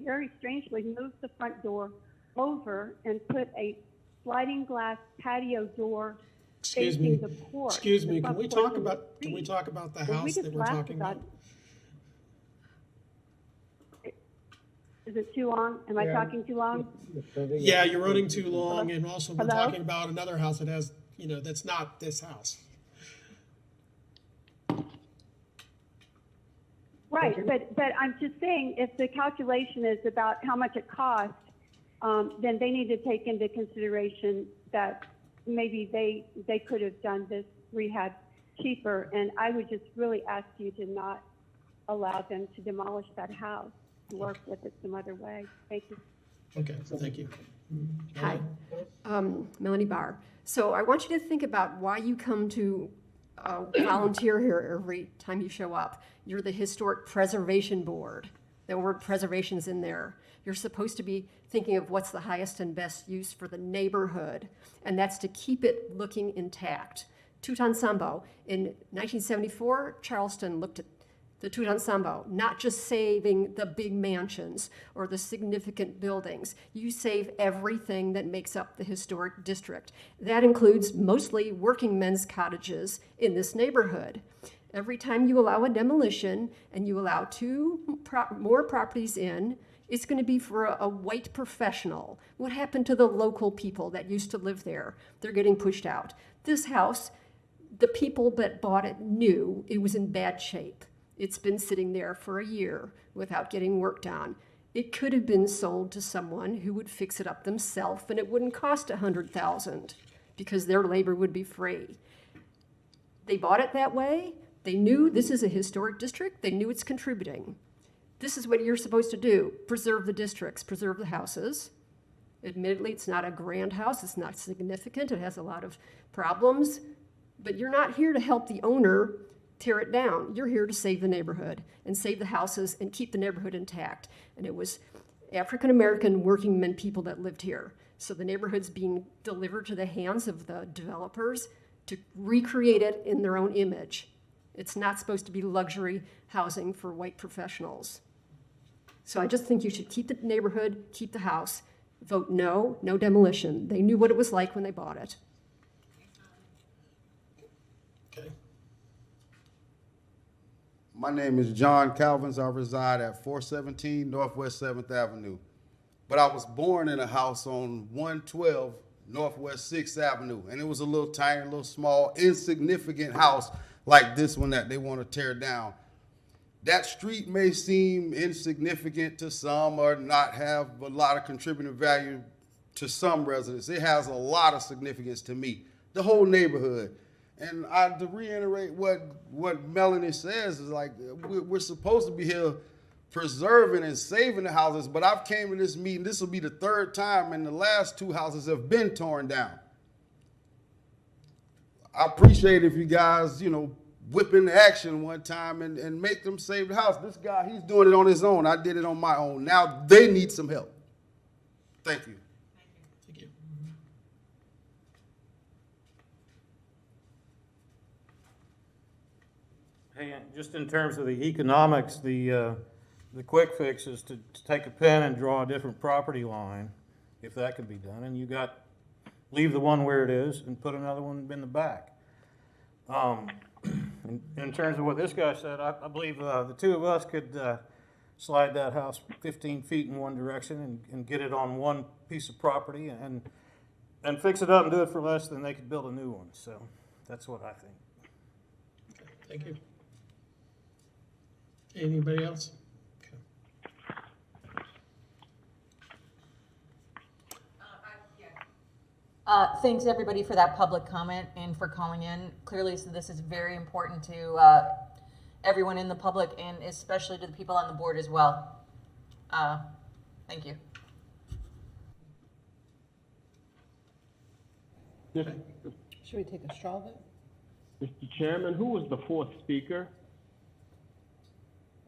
very strangely moved the front door over and put a sliding glass patio door facing the porch. Excuse me, can we talk about the house that we're talking about? Is it too long? Am I talking too long? Yeah, you're running too long, and also we're Hello? talking about another house that has, that's not this house. Right, but I'm just saying, if the calculation is about how much it costs, then they need to take into consideration that maybe they could have done this rehab cheaper. And I would just really ask you to not allow them to demolish that house, to work with it some other way. Thank you. Okay, thank you. Hi, Melanie Barr. So I want you to think about why you come to volunteer here every time you show up. You're the Historic Preservation Board. The word preservation is in there. You're supposed to be thinking of what's the highest and best use for the neighborhood, and that's to keep it looking intact. Tutansambo, in 1974, Charleston looked at the Tutansambo, not just saving the big mansions or the significant buildings. You save everything that makes up the historic district. That includes mostly working men's cottages in this neighborhood. Every time you allow a demolition and you allow more properties in, it's going to be for a white professional. What happened to the local people that used to live there? They're getting pushed out. This house, the people that bought it knew it was in bad shape. It's been sitting there for a year without getting work done. It could have been sold to someone who would fix it up themselves, and it wouldn't cost $100,000 because their labor would be free. They bought it that way. They knew this is a historic district. They knew it's contributing. This is what you're supposed to do. Preserve the districts, preserve the houses. Admittedly, it's not a grand house. It's not significant. It has a lot of problems. But you're not here to help the owner tear it down. You're here to save the neighborhood and save the houses and keep the neighborhood intact. And it was African-American working men people that lived here. So the neighborhood's being delivered to the hands of the developers to recreate it in their own image. It's not supposed to be luxury housing for white professionals. So I just think you should keep the neighborhood, keep the house, vote no, no demolition. They knew what it was like when they bought it. My name is John Calvins. I reside at 417 Northwest 7th Avenue. But I was born in a house on 112 Northwest 6th Avenue. And it was a little tiny, little small, insignificant house like this one that they want to tear down. That street may seem insignificant to some or not have a lot of contributing value to some residents. It has a lot of significance to me, the whole neighborhood. And to reiterate what Melanie says is like, we're supposed to be here preserving and saving the houses, but I've came to this meeting, this will be the third time, and the last 2 houses have been torn down. I appreciate if you guys, whip into action one time and make them save the house. This guy, he's doing it on his own. I did it on my own. Now they need some help. Thank you. Thank you. Hey, just in terms of the economics, the quick fix is to take a pen and draw a different property line, if that could be done, and leave the one where it is and put another one in the back. In terms of what this guy said, I believe the 2 of us could slide that house 15 feet in one direction and get it on one piece of property and fix it up and do it for less than they could build a new one. So that's what I think. Okay, thank you. Anybody else? Thanks everybody for that public comment and for calling in. Clearly, so this is very important to everyone in the public and especially to the people on the board as well. Thank you. Should we take a straw vote? Mr. Chairman, who was the 4th speaker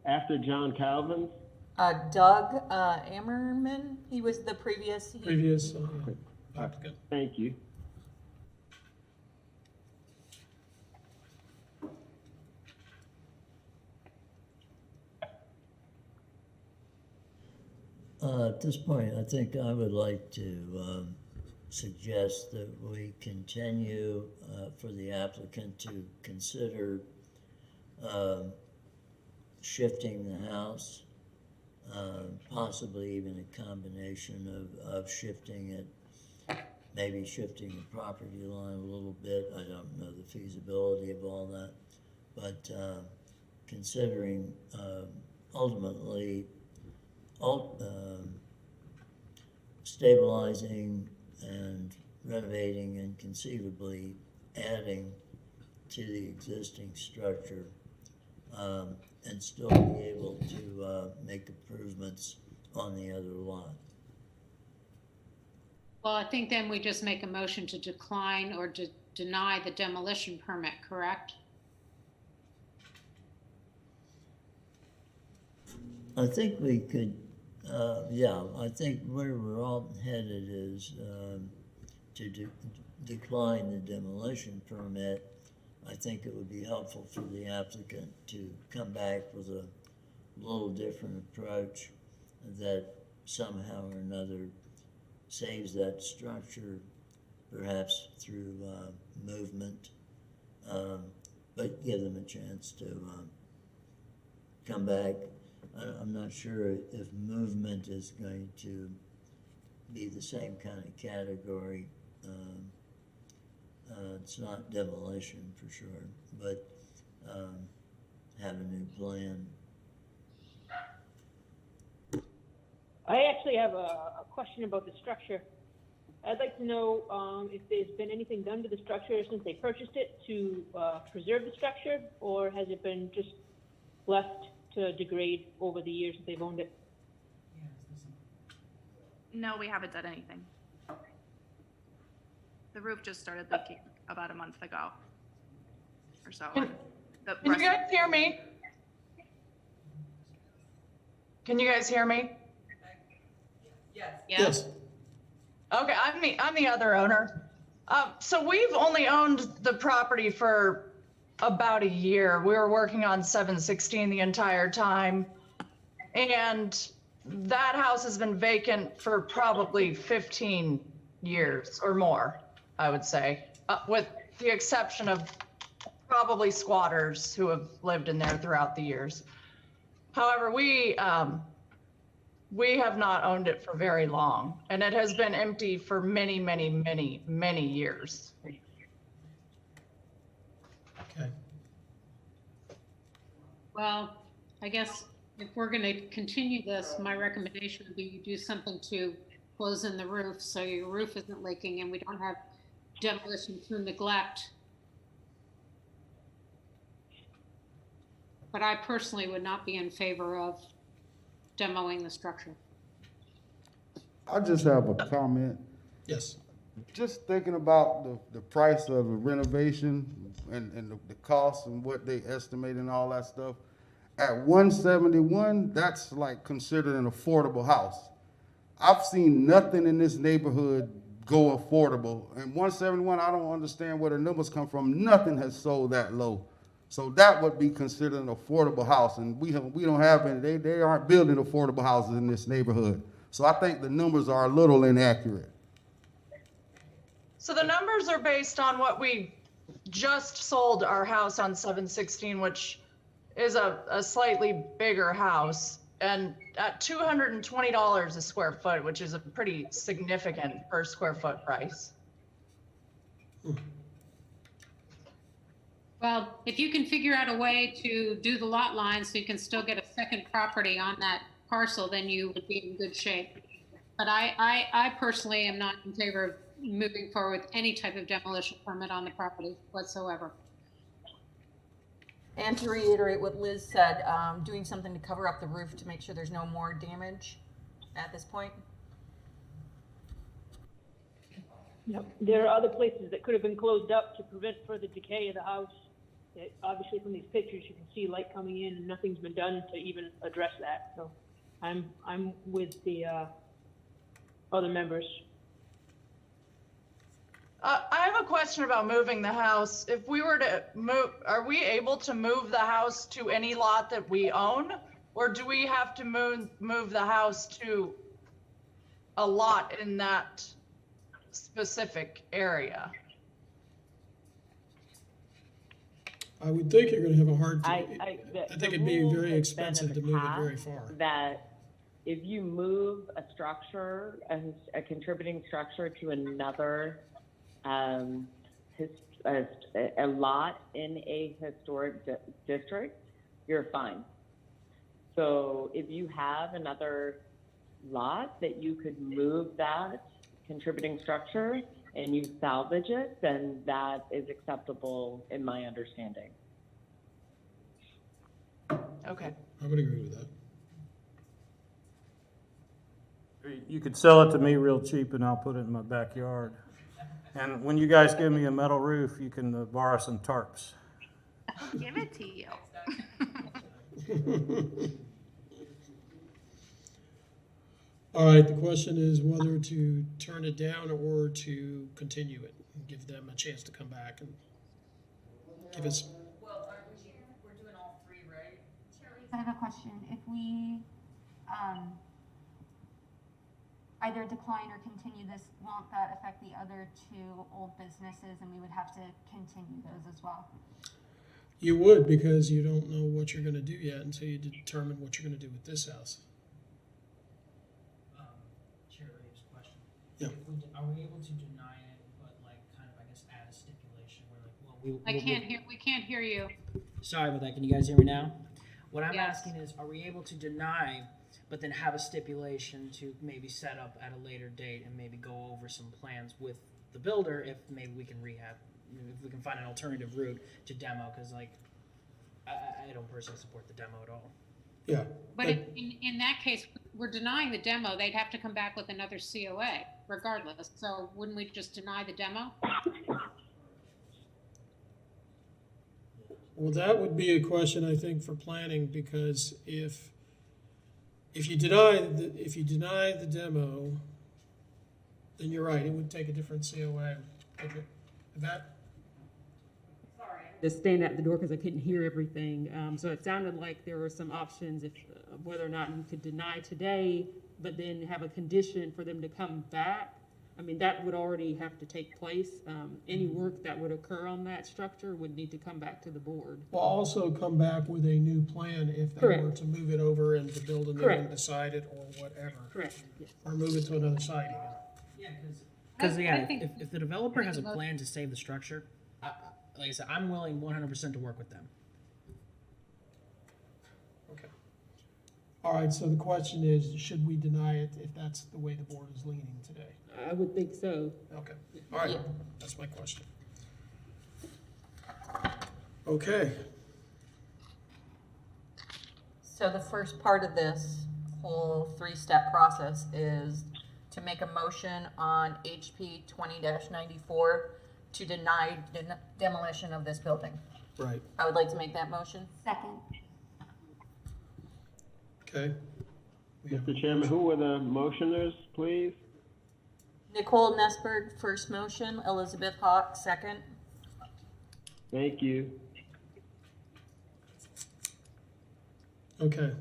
after John Calvin? Doug Ammerman, he was the previous. Applicant. Thank you. At this point, I think I would like to suggest that we continue for the applicant to consider shifting the house, possibly even a combination of shifting it, maybe shifting the property line a little bit. I don't know the feasibility of all that, but considering ultimately stabilizing and renovating and conceivably adding to the existing structure, and still be able to make improvements on the other lot. Well, I think then we just make a motion to decline or to deny the demolition permit, correct? I think we could, I think where we're all headed is to decline the demolition permit. I think it would be helpful for the applicant to come back with a little different approach that somehow or another saves that structure, perhaps through movement, but give them a chance to come back. I'm not sure if movement is going to be the same kind of category. It's not demolition for sure, but have a new plan. I actually have a question about the structure. I'd like to know if there's been anything done to the structure since they purchased it to preserve the structure, or has it been just left to degrade over the years that they've owned it? No, we haven't done anything. The roof just started leaking about a month ago or so. Can you guys hear me? Can you guys hear me? Yes. Okay, I'm the other owner. So we've only owned the property for about a year. We were working on 716 the entire time. And that house has been vacant for probably 15 years or more, I would say, with the exception of probably squatters who have lived in there throughout the years. However, we have not owned it for very long, and it has been empty for many, many, many, many years. Okay. Well, I guess if we're going to continue this, my recommendation would be you do something to close in the roof so your roof isn't leaking and we don't have demolition through neglect. But I personally would not be in favor of demoing the structure. I just have a comment. Yes. Just thinking about the price of the renovation and the cost and what they estimate and all that stuff. At 171, that's like considered an affordable house. I've seen nothing in this neighborhood go affordable. And 171, I don't understand where the numbers come from. Nothing has sold that low. So that would be considered an affordable house. And we don't have any, they aren't building affordable houses in this neighborhood. So I think the numbers are a little inaccurate. So the numbers are based on what we just sold our house on 716, which is a slightly bigger house, and at $220 a square foot, which is a pretty significant per square foot price. Well, if you can figure out a way to do the lot line so you can still get a second property on that parcel, then you would be in good shape. But I personally am not in favor of moving forward with any type of demolition permit on the property whatsoever. And to reiterate what Liz said, doing something to cover up the roof to make sure there's no more damage at this point. Yep. There are other places that could have been closed up to prevent further decay of the house. Obviously, from these pictures, you can see light coming in, and nothing's been done to even address that. So, I'm with the other members. I have a question about moving the house. If we were to move, are we able to move the house to any lot that we own? Or do we have to move the house to a lot in that specific area? I would think you're gonna have a hard time. I think it'd be very expensive to move it very far. That if you move a structure, a contributing structure to another, a lot in a historic district, you're fine. So if you have another lot that you could move that contributing structure and you salvage it, then that is acceptable in my understanding. Okay. I would agree with that. You could sell it to me real cheap and I'll put it in my backyard. And when you guys give me a metal roof, you can borrow some tarps. I'll give it to you. All right, the question is whether to turn it down or to continue it and give them a chance to come back and give us. Well, we're doing all three, right? I have a question. If we either decline or continue this, won't that affect the other two old businesses and we would have to continue those as well? You would, because you don't know what you're gonna do yet until you determine what you're gonna do with this house. Chair Reeves' question. Yeah. Are we able to deny it, but like kind of, I guess, add a stipulation where like, well, We can't hear you. Sorry about that. Can you guys hear me now? What I'm Yes. asking is, are we able to deny, but then have a stipulation to maybe set up at a later date and maybe go over some plans with the builder if maybe we can rehab, if we can find an alternative route to demo? Because like, I don't personally support the demo at all. Yeah. But in that case, we're denying the demo. They'd have to come back with another COA regardless. So wouldn't we just deny the demo? Well, that would be a question, I think, for planning, because if you deny the demo, then you're right, it would take a different COA. That. Just standing at the door because I couldn't hear everything. So it sounded like there were some options if whether or not you could deny today, but then have a condition for them to come back. I mean, that would already have to take place. Any work that would occur on that structure would need to come back to the board. Will also come back with a new plan if they Correct. were to move it over and to build a new Correct. one beside it or whatever. Correct. Yes. Or move it to another site even. Yeah, because I think- if the developer has a plan to save the structure, like I said, I'm willing 100% to work with them. Okay. All right, so the question is, should we deny it if that's the way the board is leaning today? I would think so. Okay, all right, that's my question. Okay, So the first part of this whole three-step process is to make a motion on HP 20-94 to deny demolition of this building. right, I would like to make that motion. Second. okay. Mr. Chairman, who were the motioners, please? Nicole Nesberg, first motion. Elizabeth Hawk, second. Thank you. Okay,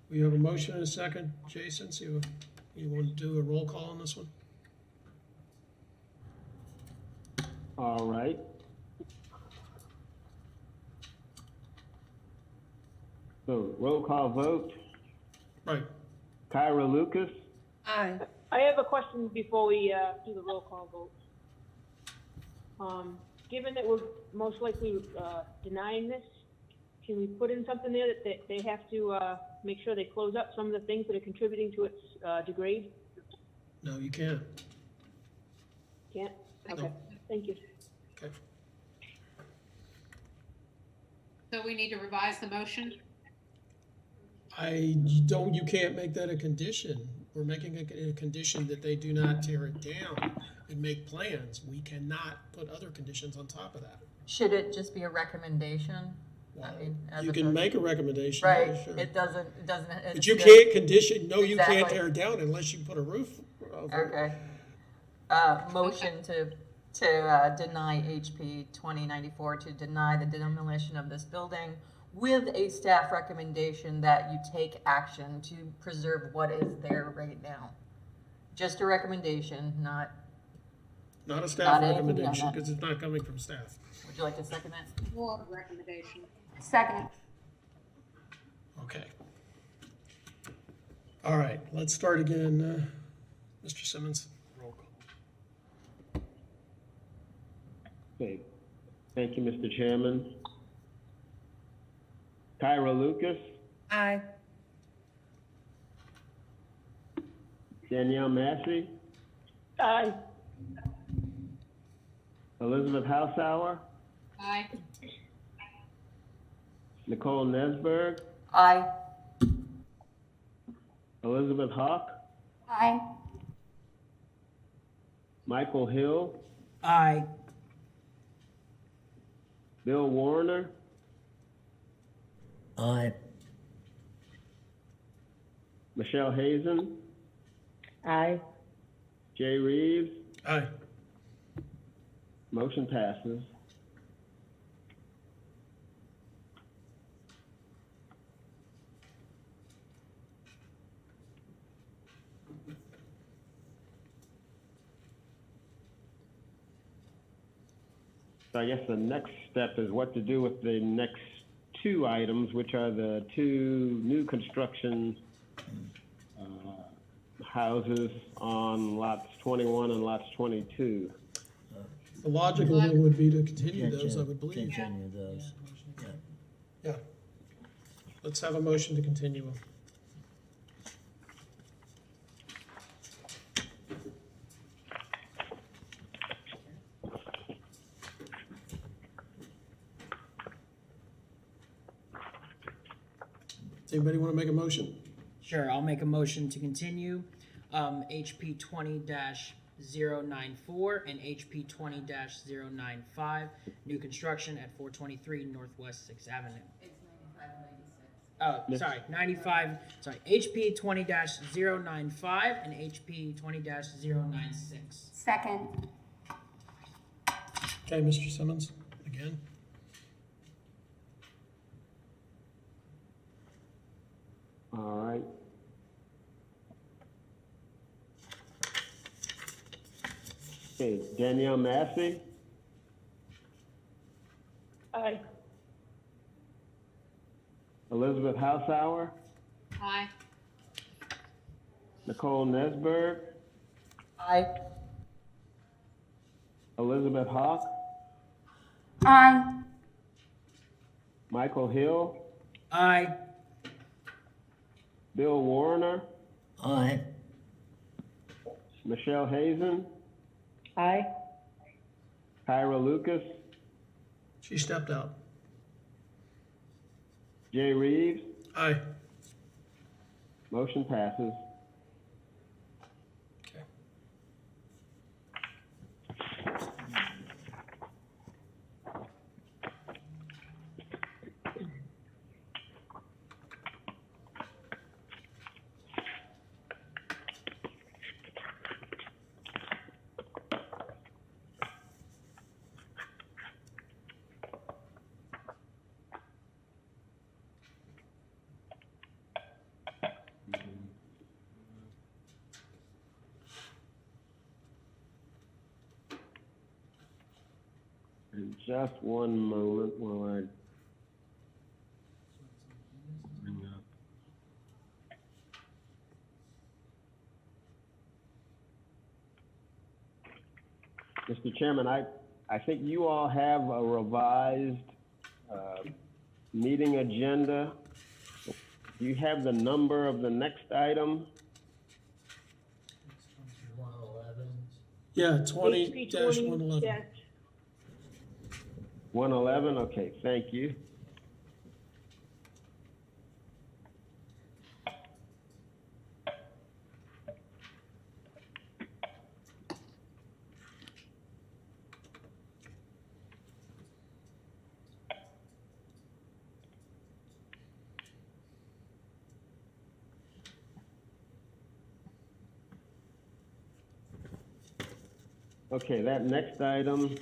we have a motion and a second. Jason, so you want to do a roll call on this one? All right. So roll call vote. Right. Kyra Lucas, Aye. I have a question before we do the roll call vote. Given that we're most likely denying this, can we put in something there that they have to make sure they close up some of the things that are contributing to its degrade? No, you can't. Can't? Okay, thank you. Okay. So we need to revise the motion? You can't make that a condition. We're making a condition that they do not tear it down and make plans. We cannot put other conditions on top of that. Should it just be a recommendation? I mean, as You can opposed- make a recommendation. Right, yeah, sure. it doesn't, But you it's can't condition, no, you can't Exactly. tear it down unless you put a roof over it. Okay. Motion to deny HP 2094, to deny the demolition of this building with a staff recommendation that you take action to preserve what is there right now. Just a recommendation, not, Not a Not staff anything beyond recommendation, that. because it's not coming from staff. would you like to second that? Or recommendation. Second. Okay. All right, let's start again. Mr. Simmons? Roll call. Okay. Thank you, Mr. Chairman. Kyra Lucas, Aye. Danielle Massey, Aye. Elizabeth Hausauer, Aye. Nicole Nesberg, Aye. Elizabeth Hawk, Aye. Michael Hill, Aye. Bill Warner, Aye. Michelle Hazen, Aye. Jay Reeves. Aye. Motion passes. So I guess the next step is what to do with the next two items, which are the two new construction houses on lots 21 and lots 22. The logical thing would be to continue those, I would believe. Continue those. Yeah. Let's have a motion to continue them. Does anybody want to make a motion? Sure, I'll make a motion to continue HP 20-094 and HP 20-095, new construction at 423 Northwest 6th Avenue. Oh, sorry, 95, sorry, HP 20-095 and HP 20-096. Second. Okay, Mr. Simmons, again. All right. Okay, Danielle Massey, Aye. Elizabeth Hausauer, Aye. Nicole Nesberg, Aye. Elizabeth Hawk, Aye. Michael Hill, Aye. Bill Warner, Aye. Michelle Hazen, Aye. Kyra Lucas, She stepped out. Jay Reeves. Aye. Motion passes. And just one moment while I bring up. Mr. Chairman, I think you all have a revised meeting agenda. Do you have the number of the next item? Yeah, 20-111. 111, okay, thank you. Okay, that next item,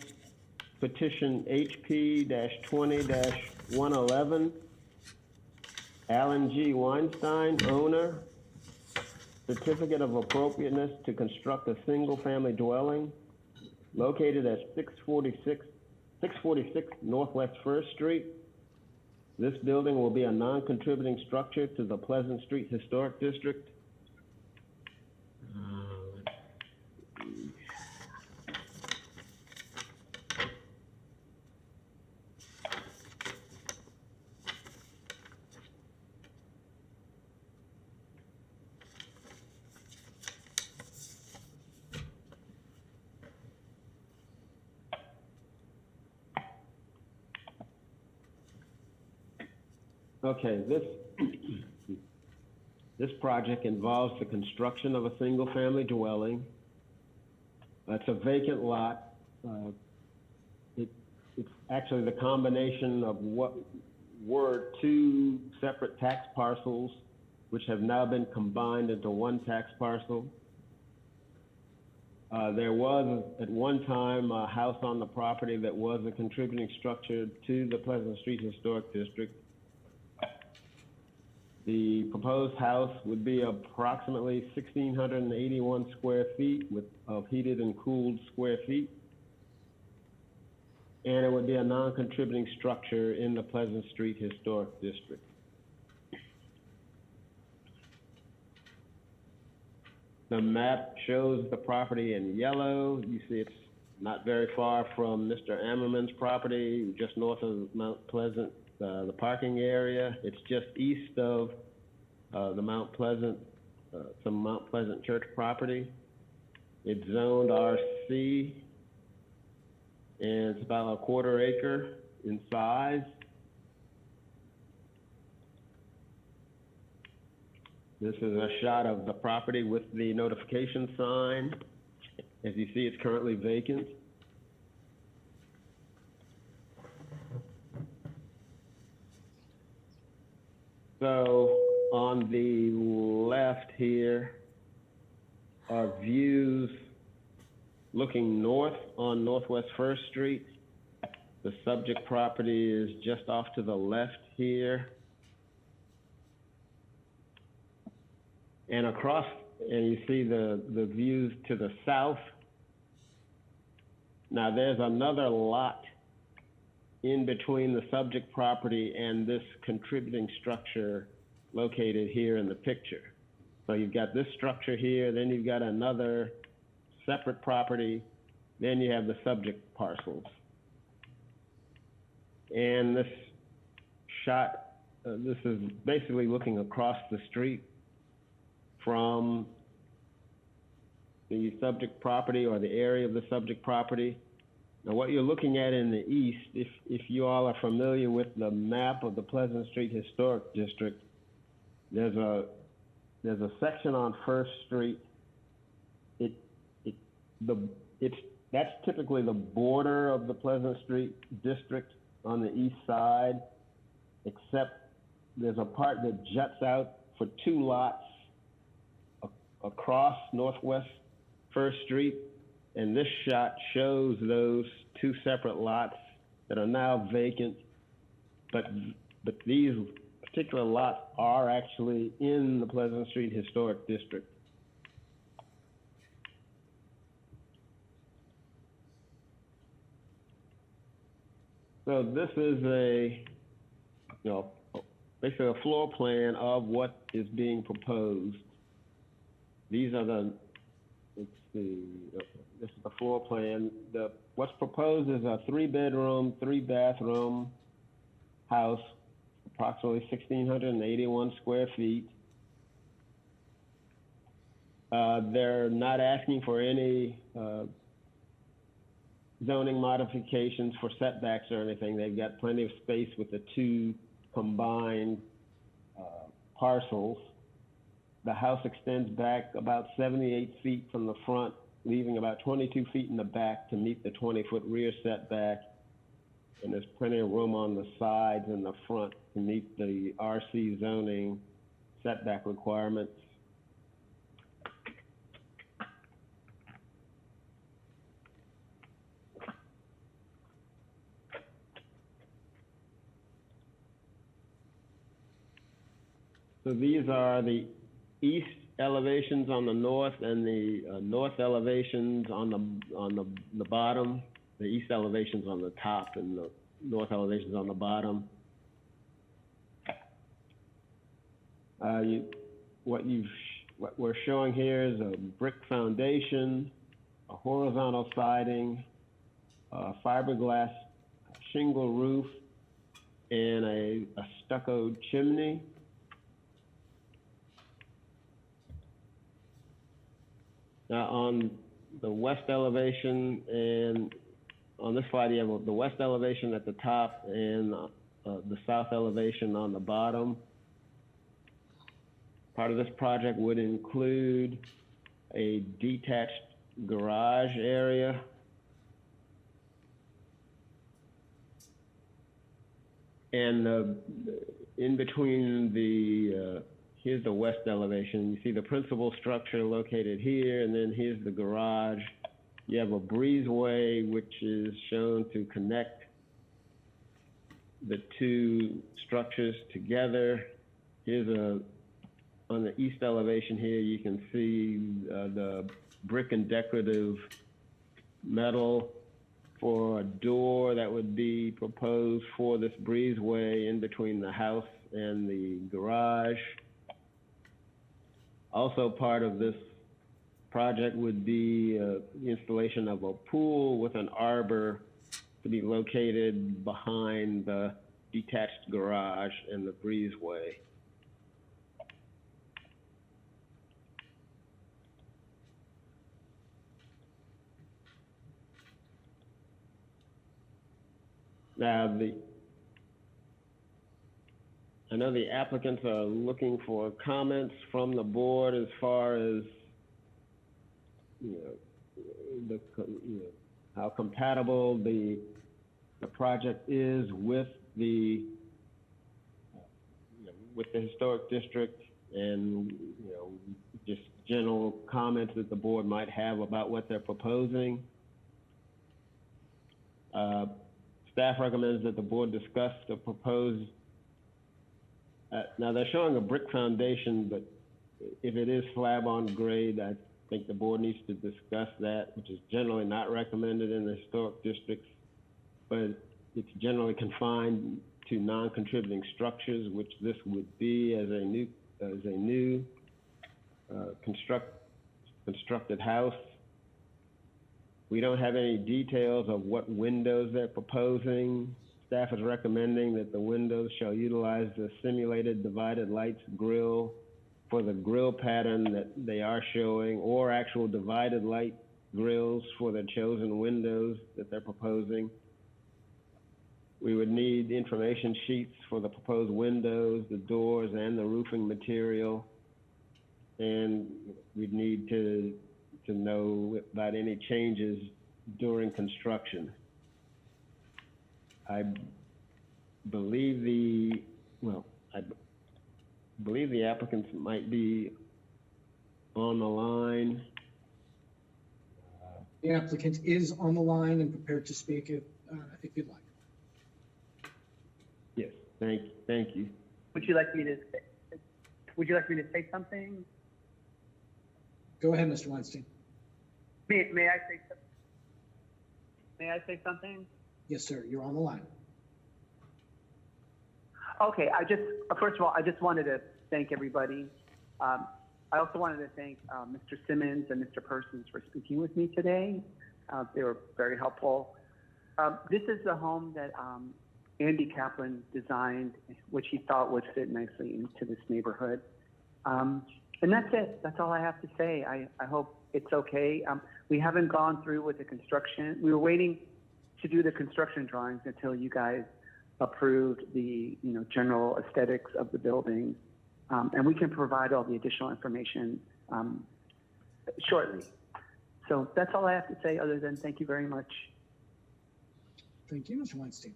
petition HP-20-111, Alan G. Weinstein, owner, certificate of appropriateness to construct a single-family dwelling located at 646 Northwest First Street. This building will be a non-contributing structure to the Pleasant Street Historic District. Okay, this project involves the construction of a single-family dwelling. It's a vacant lot. It's actually the combination of what were two separate tax parcels, which have now been combined into one tax parcel. There was at one time a house on the property that was a contributing structure to the Pleasant Street Historic District. The proposed house would be approximately 1,681 square feet of heated and cooled square feet. And it would be a non-contributing structure in the Pleasant Street Historic District. The map shows the property in yellow. You see it's not very far from Mr. Ammerman's property, just north of Mount Pleasant. The parking area. It's just east of the Mount Pleasant, some Mount Pleasant Church property. It's zoned RC, and it's about a 1/4 acre in size. This is a shot of the property with the notification sign. As you see, it's currently vacant. So on the left here are views looking north on Northwest First Street. The subject property is just off to the left here. And across, and you see the views to the south. Now there's another lot in between the subject property and this contributing structure located here in the picture. So you've got this structure here, then you've got another separate property, then you have the subject parcels. And this shot this is basically looking across the street from the subject property or the area of the subject property. Now, what you're looking at in the east, if you all are familiar with the map of the Pleasant Street Historic District, there's a section on First Street. That's typically the border of the Pleasant Street District on the east side, except there's a part that juts out for 2 lots across Northwest First Street, and this shot shows those 2 separate lots that are now vacant, but these particular lots are actually in the Pleasant Street Historic District. So this is basically a floor plan of what is being proposed. These are let's see, this is the floor plan. What's proposed is a 3-bedroom, 3-bathroom house, approximately 1,681 square feet. They're not asking for any zoning modifications for setbacks or anything. They've got plenty of space with the 2 combined parcels. The house extends back about 78 feet from the front, leaving about 22 feet in the back to meet the 20-foot rear setback. And there's plenty of room on the sides and the front to meet the RC zoning setback requirements. So these are the east elevations on the north and the north elevations on the bottom. The east elevations on the top and the north elevations on the bottom. What we're showing here is a brick foundation, a horizontal siding, a fiberglass shingle roof, and a stucco chimney. Now on the west elevation, and on this slide you have the west elevation at the top and the south elevation on the bottom. Part of this project would include a detached garage area. And in between here's the west elevation. You see the principal structure located here, and then here's the garage. You have a breezeway, which is shown to connect the 2 structures together. On the east elevation here, you can see the brick and decorative metal for a door that would be proposed for this breezeway in between the house and the garage. Also part of this project would be the installation of a pool with an arbor to be located behind the detached garage and the breezeway. Now, I know the applicants are looking for comments from the board as far as how compatible the project is with the historic district, and just general comments that the board might have about what they're proposing. Staff recommends that the board discuss the proposed. Now they're showing a brick foundation, but if it is slab on grade, I think the board needs to discuss that, which is generally not recommended in the historic districts, but it's generally confined to non-contributing structures, which this would be as a new constructed house. We don't have any details of what windows they're proposing. Staff is recommending that the windows shall utilize the simulated divided lights grill for the grill pattern that they are showing, or actual divided light grills for the chosen windows that they're proposing. We would need information sheets for the proposed windows, the doors, and the roofing material. And we'd need to know about any changes during construction. I believe the applicants might be on the line. The applicant is on the line and prepared to speak if you'd like. Yes, thank you. Would you like me to say something? Go ahead, Mr. Weinstein. May I say something? May I say something? Yes, sir, you're on the line. Okay, first of all, I just wanted to thank everybody. I also wanted to thank Mr. Simmons and Mr. Persons for speaking with me today. They were very helpful. This is the home that Andy Kaplan designed, which he thought would fit nicely into this neighborhood. And that's it. That's all I have to say. I hope it's okay. We haven't gone through with the construction. We were waiting to do the construction drawings until you guys approved the general aesthetics of the building. And we can provide all the additional information shortly. So that's all I have to say, other than thank you very much. Thank you, Mr. Weinstein.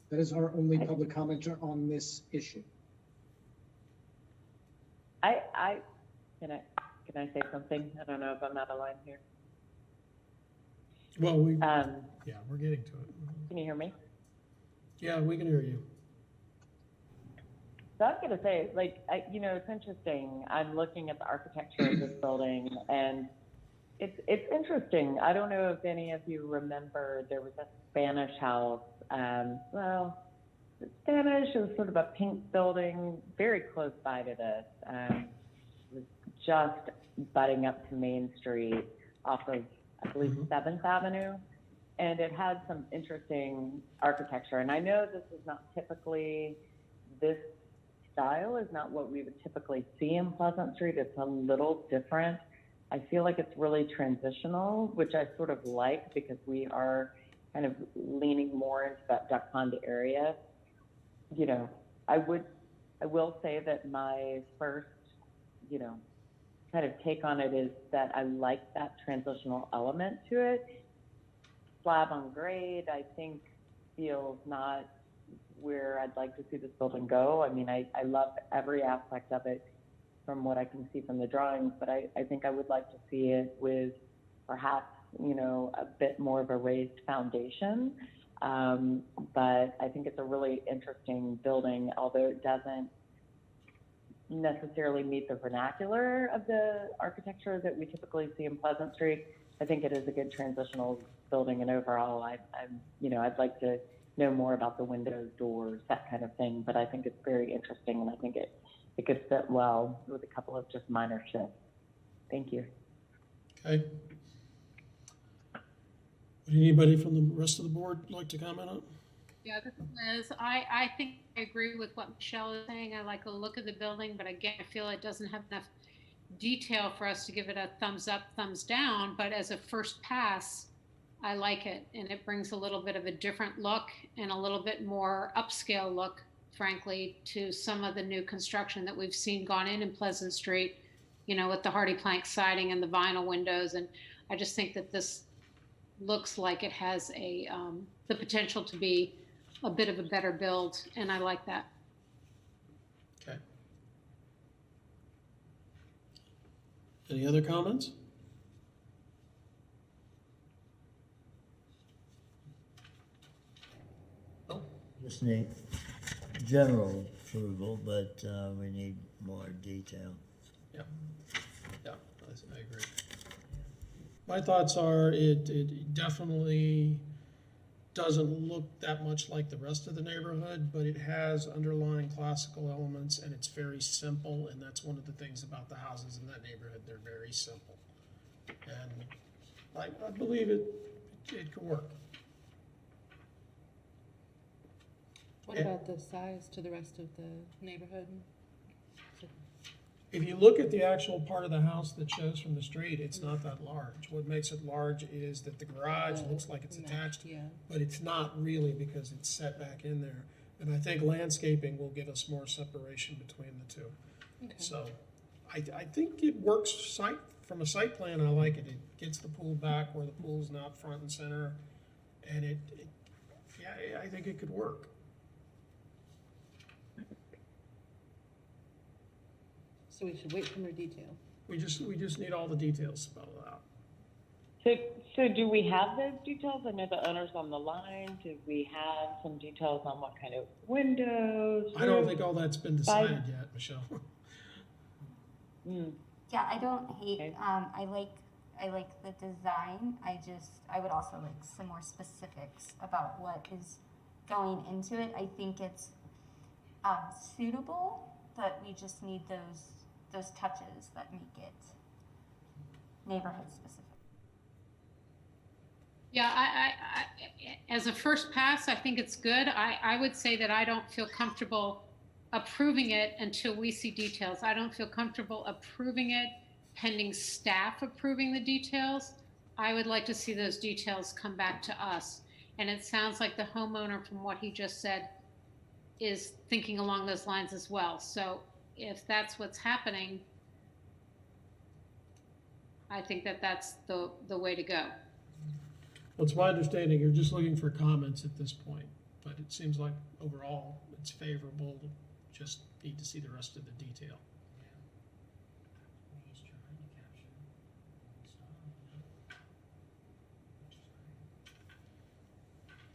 That is our only public commenter on this issue. Can I say something? I don't know if I'm out of line here. Well, yeah, we're getting to it. Can you hear me? Yeah, we can hear you. So I was going to say, it's interesting. I'm looking at the architecture of this building, and it's interesting. I don't know if any of you remember, there was a Spanish house. Spanish, it was sort of a pink building, very close by to this. It was just butting up to Main Street off of, I believe, 7th Avenue. And it had some interesting architecture. And I know this is not typically, this style is not what we would typically see in Pleasant Street. It's a little different. I feel like it's really transitional, which I sort of like because we are kind of leaning more into that Duck Pond area. I will say that my first, kind of take on it is that I like that transitional element to it. Slab on grade, I think, feels not where I'd like to see this building go. I mean, I love every aspect of it from what I can see from the drawings, but I think I would like to see it with perhaps, a bit more of a raised foundation. But I think it's a really interesting building, although it doesn't necessarily meet the vernacular of the architecture that we typically see in Pleasant Street. I think it is a good transitional building, and overall, I'd like to know more about the windows, doors, that kind of thing. But I think it's very interesting, and I think it could fit well with a couple of just minor shifts. Thank you. Okay. Would anybody from the rest of the board like to comment on? Yeah, this is Liz. I think I agree with what Michelle is saying. I like the look of the building, but again, I feel it doesn't have enough detail for us to give it a thumbs up, thumbs down. But as a first pass, I like it, and it brings a little bit of a different look and a little bit more upscale look, frankly, to some of the new construction that we've seen gone in Pleasant Street, with the hardy plank siding and the vinyl windows. And I just think that this looks like it has the potential to be a bit of a better build, and I like that. Okay. Any other comments? Just need general approval, but we need more detail. Yeah, I agree. My thoughts are it definitely doesn't look that much like the rest of the neighborhood, but it has underlying classical elements, and it's very simple, and that's one of the things about the houses in that neighborhood. They're very simple. And I believe it could work. What about the size to the rest of the neighborhood? If you look at the actual part of the house that shows from the street, it's not that large. What makes it large is that the garage looks like it's attached, but it's not really because it's set back in there. And I think landscaping will give us more separation between the two. Okay. So I think it works from a site plan. I like it. It gets the pool back where the pool's not front and center. And yeah, I think it could work. So we should wait for more detail. We just need all the details spelled out. So do we have those details? I know the owner's on the line. Do we have some details on what kind of windows? I don't think all that's been decided yet, Michelle. Yeah, I don't hate, I like the design. I would also like some more specifics about what is going into it. I think it's suitable, but we just need those touches that make it neighborhood specific. Yeah, I as a first pass, I think it's good. I would say that I don't feel comfortable approving it until we see details. I don't feel comfortable approving it pending staff approving the details. I would like to see those details come back to us. And it sounds like the homeowner, from what he just said, is thinking along those lines as well. So if that's what's happening, I think that that's the way to go. Well, it's my understanding you're just looking for comments at this point, but it seems like overall it's favorable. Just need to see the rest of the detail.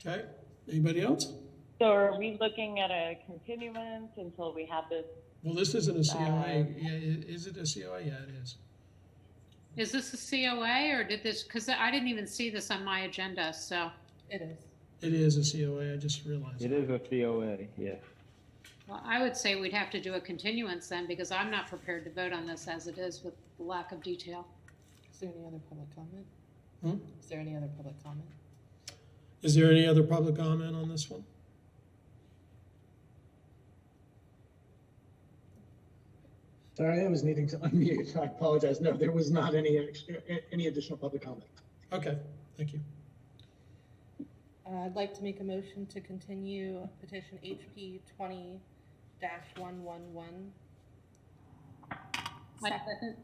Okay, anybody else? So are we looking at a continuance until we have this? Well, this isn't a COA. Yeah, is it a COA? Yeah, it is. Is this a COA or did this, because I didn't even see this on my agenda, so. It is. It is a COA, I just realized. It is a COA, yes. Well, I would say we'd have to do a continuance then, because I'm not prepared to vote on this as it is with the lack of detail. Is there any other public comment? Hmm? Is there any other public comment? Is there any other public comment on this one? Sorry, I was needing to unmute. I apologize. No, there was not any additional public comment. Okay, thank you. I'd like to make a motion to continue petition HP 20-111. Second.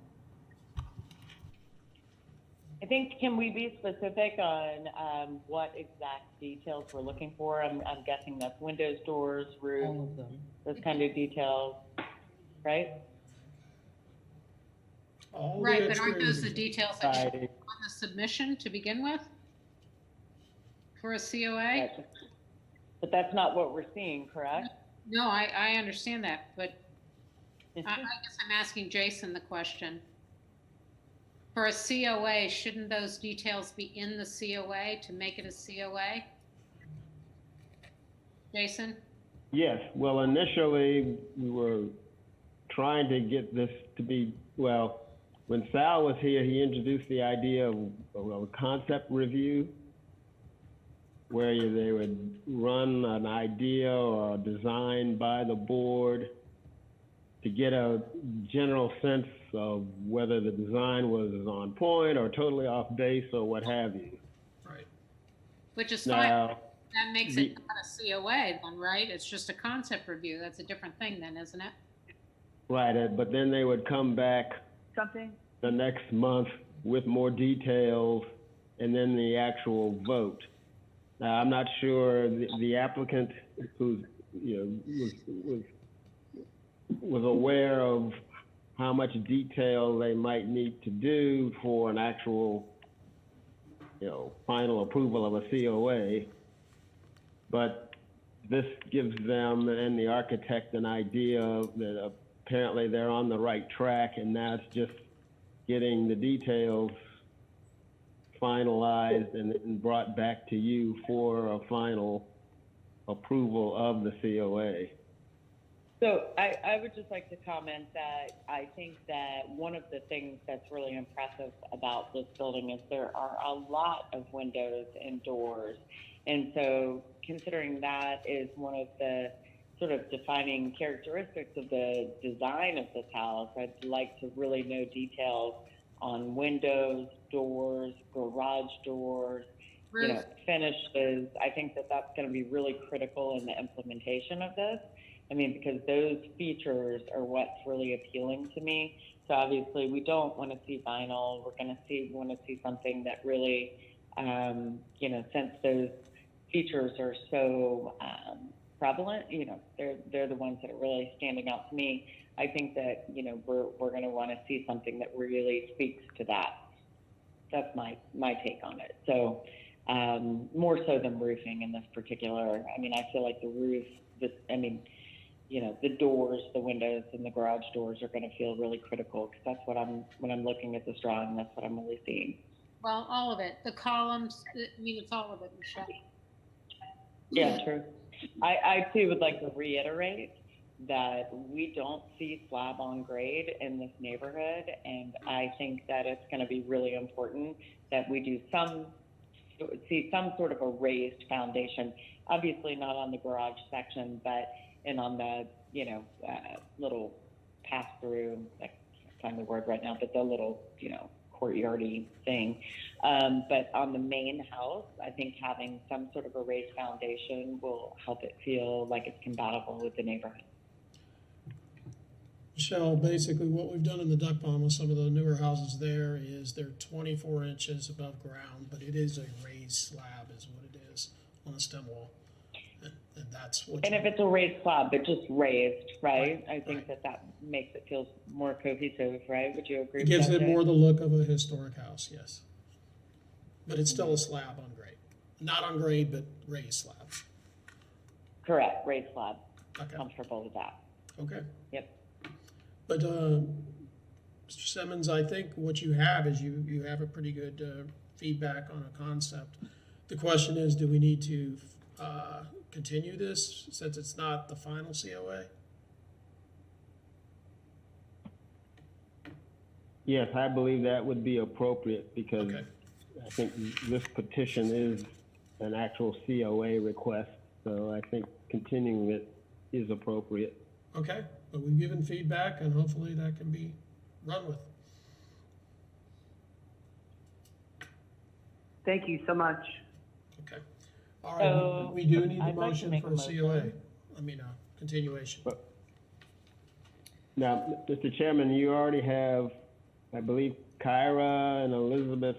I think, can we be specific on what exact details we're looking for? I'm guessing that's windows, doors, roof, All of them. those kind of details, right? All Right, but aren't those the details that should be Right. on the submission to begin with? For a COA? But that's not what we're seeing, correct? No, I understand that, but I guess I'm asking Jason the question. For a COA, shouldn't those details be in the COA to make it a COA? Jason? Yes, well, initially, we were trying to get this to be, well, when Sal was here, he introduced the idea of a concept review where they would run an idea or a design by the board to get a general sense of whether the design was on point or totally off base or what have you. Right. Which is fine. Now, That makes it not a COA then, right? It's just a concept review. That's a different thing then, isn't it? right, but then they would come back Something? the next month with more details and then the actual vote. Now, I'm not sure the applicant who was aware of how much detail they might need to do for an actual, final approval of a COA. But this gives them and the architect an idea that apparently they're on the right track, and now it's just getting the details finalized and brought back to you for a final approval of the COA. So I would just like to comment that I think that one of the things that's really impressive about this building is there are a lot of windows and doors. And so considering that is one of the sort of defining characteristics of the design of this house, I'd like to really know details on windows, doors, garage doors, you know, finishes. I think that that's going to be really critical in the implementation of this. I mean, because those features are what's really appealing to me. So obviously we don't want to see vinyl. We're going to want to see something that really, you know, since those features are so prevalent, you know, they're the ones that are really standing out to me. I think that, you know, we're going to want to see something that really speaks to that. That's my take on it. So more so than roofing in this particular. I mean, I feel like the roof, you know, the doors, the windows, and the garage doors are going to feel really critical, because that's what when I'm looking at this drawing, that's what I'm really seeing. Well, all of it, the columns, I mean, it's all of it, Michelle. Yeah, true. I too would like to reiterate that we don't see slab on grade in this neighborhood, and I think that it's going to be really important that we do see some sort of a raised foundation. Obviously not on the garage section, but on the, you know, little pass through, I can't find the word right now, but the little, you know, courtyardy thing. But on the main house, I think having some sort of a raised foundation will help it feel like it's compatible with the neighborhood. Michelle, basically what we've done in the duck pond with some of the newer houses there is they're 24 inches above ground, but it is a raised slab is what it is on a stem wall. And that's what. And if it's a raised slab, but just raised, right? I think that makes it feel more cohesive, right? Would you agree It with that? gives it Jay? more the look of a historic house, yes. But it's still a slab on grade. Not on grade, but raised slab. Correct, raised slab. Okay. Comfortable with that. Okay. Yep. But Mr. Simmons, I think what you have is you have a pretty good feedback on a concept. The question is, do we need to continue this since it's not the final COA? Yes, I believe that would be appropriate, because I think this petition is an actual COA request, so I think continuing it is appropriate. Okay, but we've given feedback and hopefully that can be run with. Thank you so much. Okay. All right, So, we do need the I'd like to motion make for a a motion. COA. I mean, continuation. Now, Mr. Chairman, you already have, I believe, Kyra and Elizabeth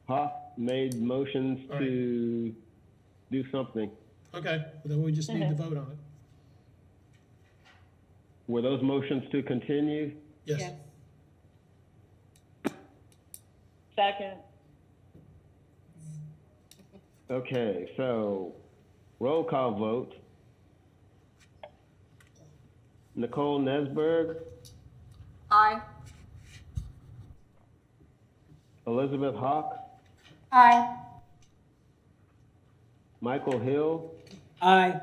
Hoff made motions to do something. Okay, well, then we just need to vote on it. Were those motions to continue? Yes. Second. Okay, so roll call vote. Nicole Nesberg, Aye. Elizabeth Hawk, Aye. Michael Hill, Aye.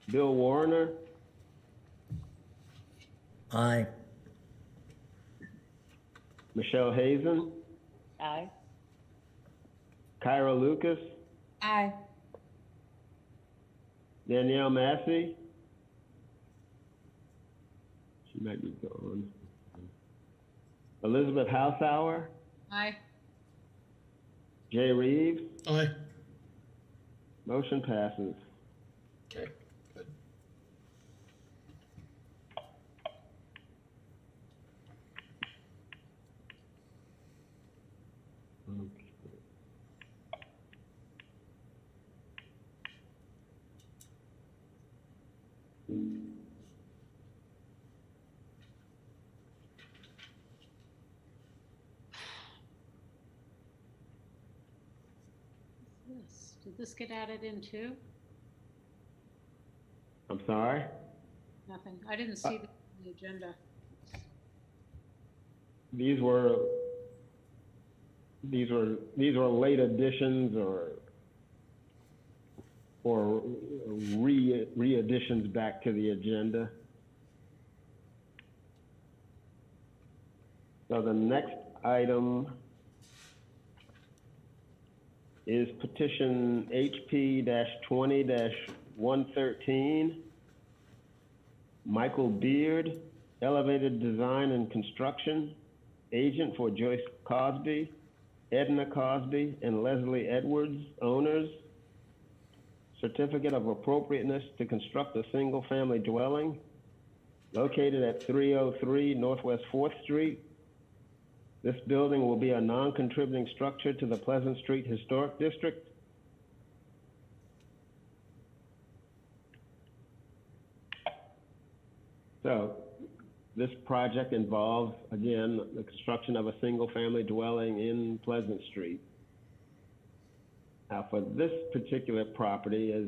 Bill Warner, Aye. Michelle Hazen, Aye. Kyra Lucas, Aye. Danielle Massey. She might be gone. Elizabeth Hausauer, Aye. Jay Reeves. Aye. Motion passes. Okay, good. Yes. Did this get added in too? I'm sorry? Nothing. I didn't see the agenda. These were late additions or re-additions back to the agenda. So the next item is petition HP-20-113. Michael Beard, Elevated Design and Construction, agent for Joyce Cosby, Edna Cosby, and Leslie Edwards, owners. Certificate of appropriateness to construct a single-family dwelling located at 303 Northwest 4th Street. This building will be a non-contributing structure to the Pleasant Street Historic District. So this project involves, again, the construction of a single-family dwelling in Pleasant Street. Now, for this particular property, as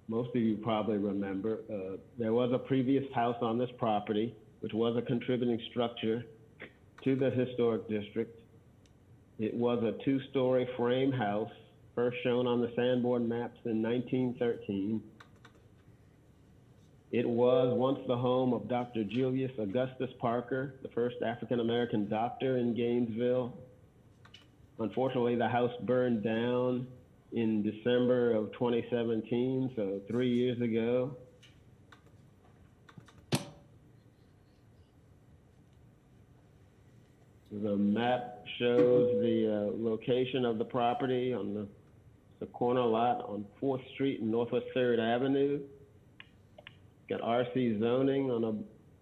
most of you probably remember, there was a previous house on this property, which was a contributing structure to the historic district. It was a two-story frame house, first shown on the Sanborn maps in 1913. It was once the home of Dr. Julius Augustus Parker, the first African-American doctor in Gainesville. Unfortunately, the house burned down in December of 2017, so 3 years ago. The map shows the location of the property on the corner lot on 4th Street and Northwest 3rd Avenue. Got RC zoning on a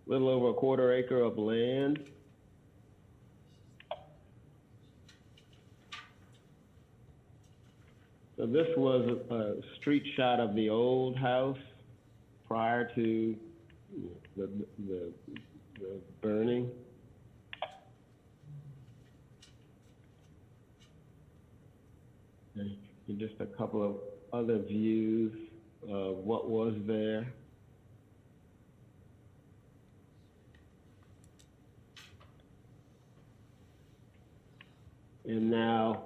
little over a quarter acre of land. So this was a street shot of the old house prior to the burning. And just a couple of other views of what was there. And now,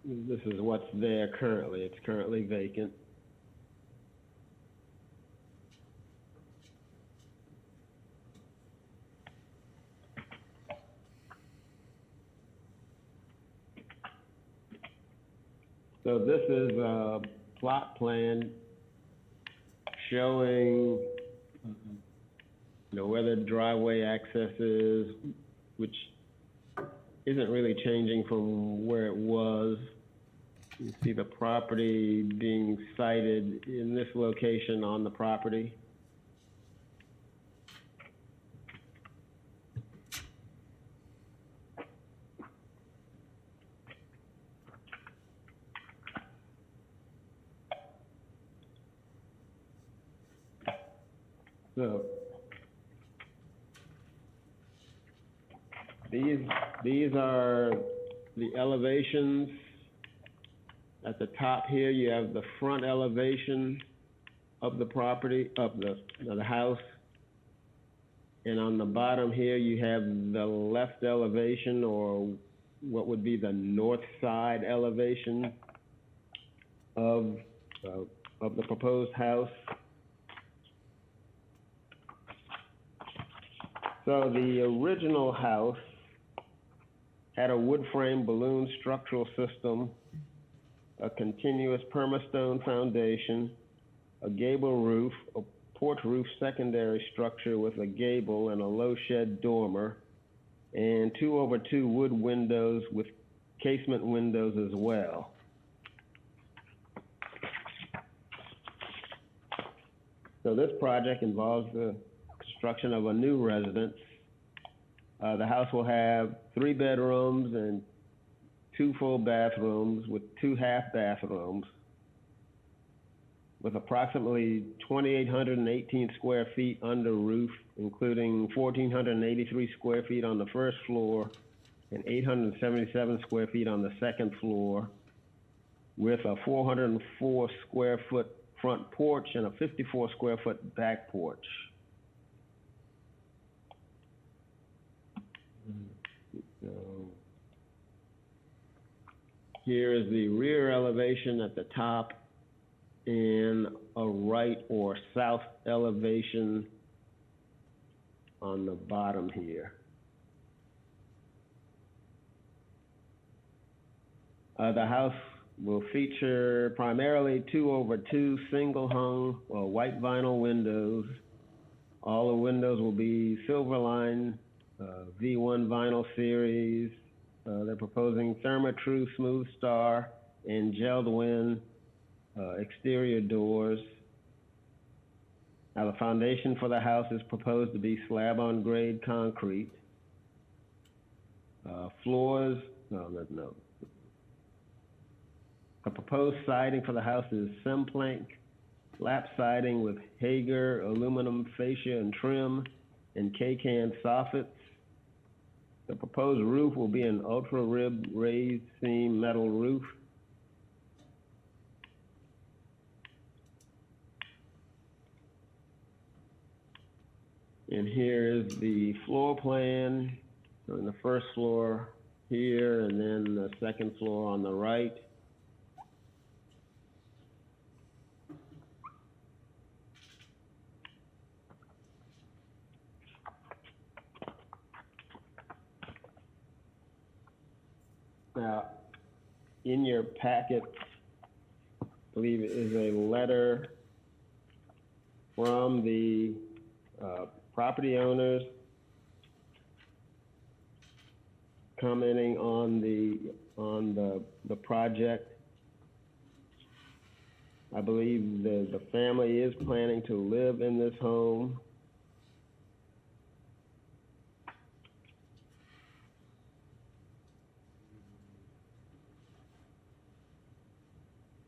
this is what's there currently. It's currently vacant. So this is a plot plan showing where the driveway access is, which isn't really changing from where it was. You see the property being sited in this location on the property. So these are the elevations. At the top here, you have the front elevation of the property, of the house. And on the bottom here, you have the left elevation, or what would be the north side elevation of the proposed house. So the original house had a wood frame balloon structural system, a continuous permastone foundation, a gable roof, a porch roof secondary structure with a gable and a low shed dormer, and 2/2 wood windows with casement windows as well. So this project involves the construction of a new residence. The house will have 3 bedrooms and 2 full bathrooms with 2 half bathrooms, with approximately 2,818 square feet under roof, including 1,483 square feet on the first floor and 877 square feet on the second floor, with a 404 square foot front porch and a 54 square foot back porch. So here is the rear elevation at the top and a right or south elevation on the bottom here. The house will feature primarily 2/2 single-hung or white vinyl windows. All the windows will be Silverline V1 vinyl series. They're proposing Therma-Tru Smooth Star and Geldwin exterior doors. Now, the foundation for the house is proposed to be slab-on-grade concrete. Floors, no. The proposed siding for the house is Simplank lap siding with Hager aluminum fascia and trim and K-can soffits. The proposed roof will be an ultra-rib raised seam metal roof. And here is the floor plan. So in the first floor here, and then the second floor on the right. Now, in your packet, I believe it is a letter from the property owners commenting on the project. I believe the family is planning to live in this home.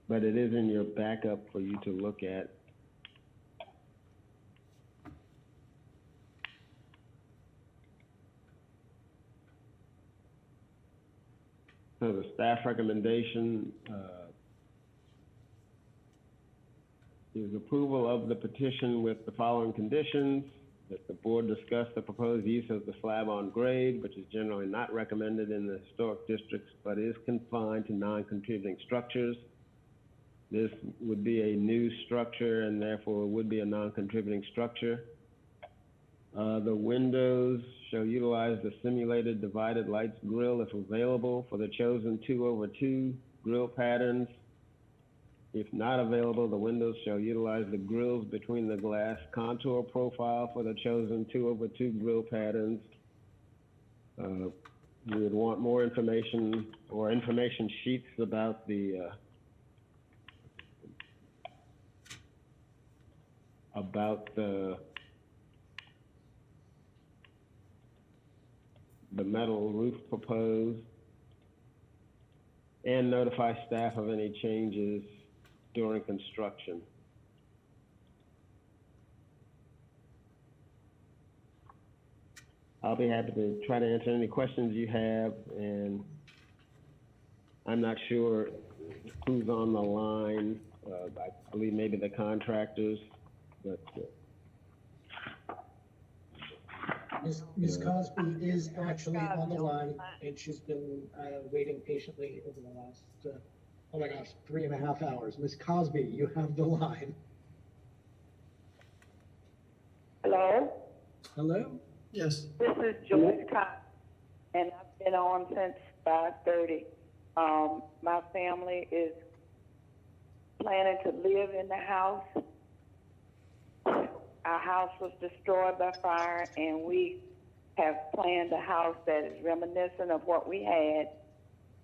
But it is in your backup for you to look at. So the staff recommendation is approval of the petition with the following conditions: that the board discuss the proposed use of the slab on grade, which is generally not recommended in the historic districts, but is confined to non-contributing structures. This would be a new structure and therefore would be a non-contributing structure. The windows shall utilize the simulated divided lights grill if available for the chosen 2/2 grill patterns. If not available, the windows shall utilize the grills between the glass contour profile for the chosen 2/2 grill patterns. We would want more information or information sheets about the metal roof proposed, and notify staff of any changes during construction. I'll be happy to try to answer any questions you have, and I'm not sure who's on the line. I believe maybe the contractors, but Ms. Cosby is actually on the line, and she's been waiting patiently over the last, 3.5 hours. Ms. Cosby, you have the line. Hello? Hello? Yes. This is Joyce Cotton, and I've been on since 5:30. My family is planning to live in the house. Our house was destroyed by fire, and we have planned a house that is reminiscent of what we had,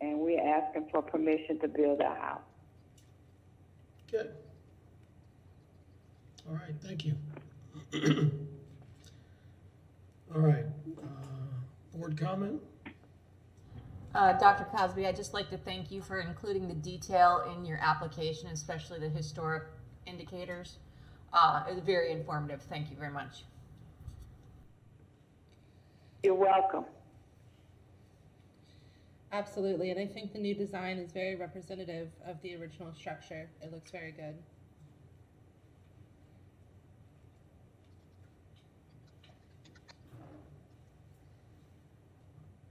and we're asking for permission to build our house. Good. All right, thank you. All right, board comment? Dr. Cosby, I'd just like to thank you for including the detail in your application, especially the historic indicators. It's very informative. Thank you very much. You're welcome. Absolutely, and I think the new design is very representative of the original structure. It looks very good.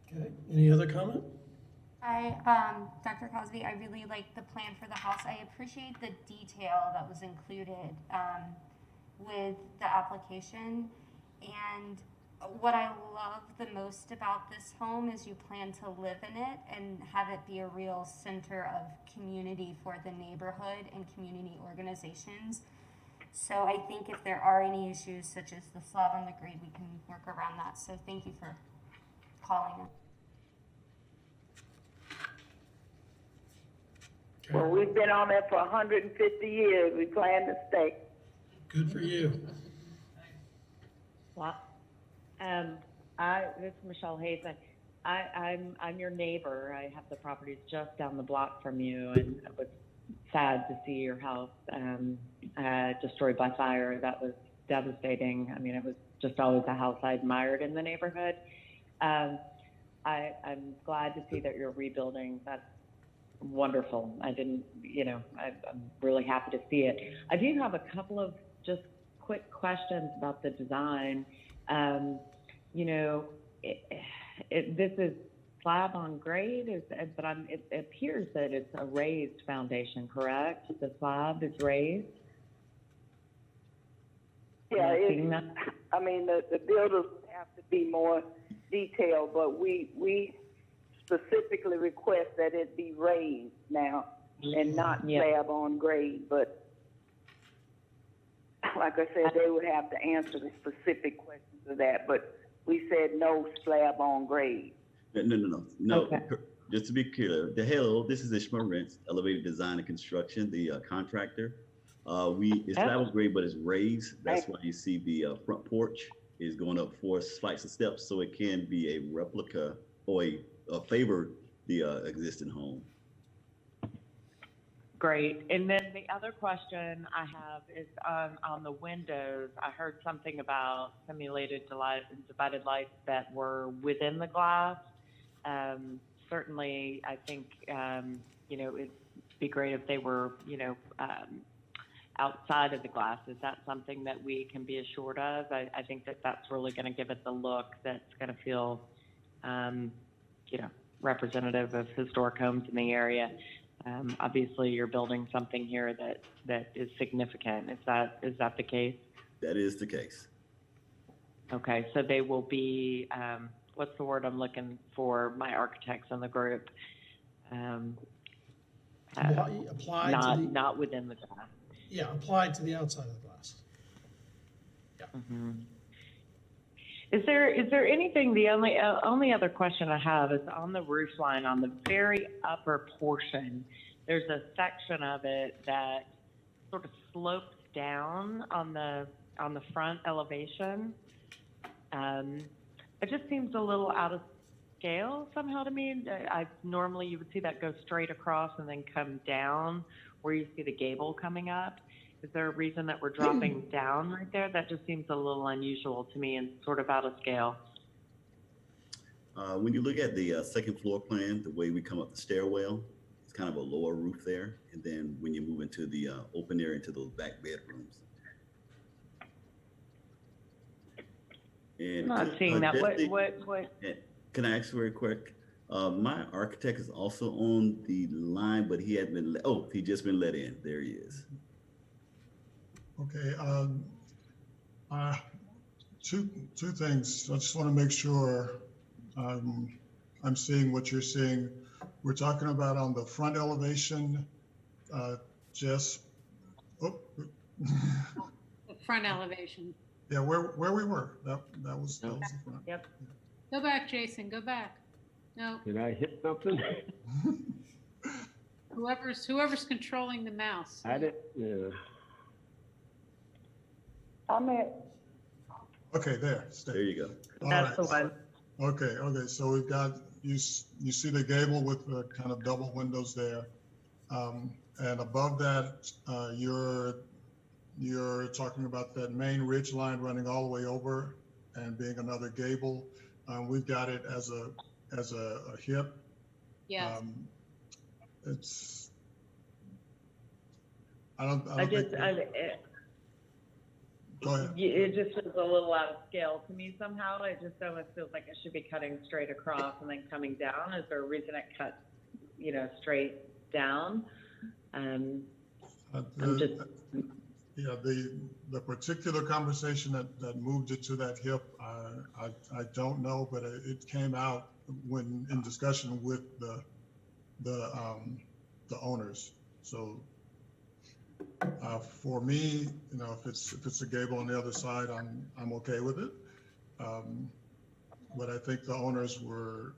Okay, any other comment? Dr. Cosby, I really like the plan for the house. I appreciate the detail that was included with the application. And what I love the most about this home is you plan to live in it and have it be a real center of community for the neighborhood and community organizations. So I think if there are any issues such as the slab on the grade, we can work around that. So thank you for calling it. Well, we've been on there for 150 years. We plan to stay. Good for you. Well, this is Michelle Hayes. I'm your neighbor. I have the properties just down the block from you, and it was sad to see your house destroyed by fire. That was devastating. I mean, it was just always a house I admired in the neighborhood. I'm glad to see that you're rebuilding. That's wonderful. I'm really happy to see it. I do have a couple of just quick questions about the design. This is slab on grade, but it appears that it's a raised foundation, correct? The slab is raised? Yeah, seeing that? I mean, the builders have to be more detailed, but we specifically request that it be raised now and not slab on grade. But like I said, they would have to answer the specific questions of that. But we said no slab on grade. No. Okay. Just to be clear, this is Ishmael Rents, Elevated Design and Construction, the contractor. It's slab on grade, but it's raised. That's why you see the front porch is going up 4 flights of steps, so it can be a replica or a favor the existing home. Great. And then the other question I have is on the windows. I heard something about simulated divided lights that were within the glass. Certainly, I think, it'd be great if they were, outside of the glass. Is that something that we can be assured of? I think that's really going to give it the look that's going to feel, representative of historic homes in the area. Obviously, you're building something here that is significant. Is that the case? That is the case. Okay, so they will be, what's the word I'm looking for? My architects in the group. Not within the glass. Yeah, applied to the outside of the glass. Yeah. Mm-hmm. Is there anything? The only other question I have is on the roof line, on the very upper portion. There's a section of it that sort of slopes down on the front elevation. It just seems a little out of scale somehow to me. Normally you would see that go straight across and then come down where you see the gable coming up. Is there a reason that we're dropping down right there? That just seems a little unusual to me and sort of out of scale. When you look at the second floor plan, the way we come up the stairwell, it's kind of a lower roof there. And then when you move into the open area, into those back bedrooms. And I'm not seeing that. What? Can I ask you very quick? My architect is also on the line, but he just been let in. There he is. Okay, two things. I just want to make sure I'm seeing what you're seeing. We're talking about on the front elevation, Jess. Oh. The front elevation. Yeah, where we were. That was the front. Yep. Go back, Jason. Go back. No. Did I hit something? Whoever's controlling the mouse. I did. Yeah. I'm at. Okay, there. There you go. That's the one. Okay. So we've got you see the gable with the kind of double windows there, and above that, you're talking about that main ridge line running all the way over and being another gable. We've got it as a hip. Yes. It's. I don't think. Go ahead. It just feels a little out of scale to me somehow. It just almost feels like it should be cutting straight across and then coming down. Is there a reason it cuts, straight down? I'm just. Yeah, the particular conversation that moved it to that hip, I don't know, but it came out when in discussion with the owners. So for me, you know, if it's a gable on the other side, I'm okay with it. But I think the owners were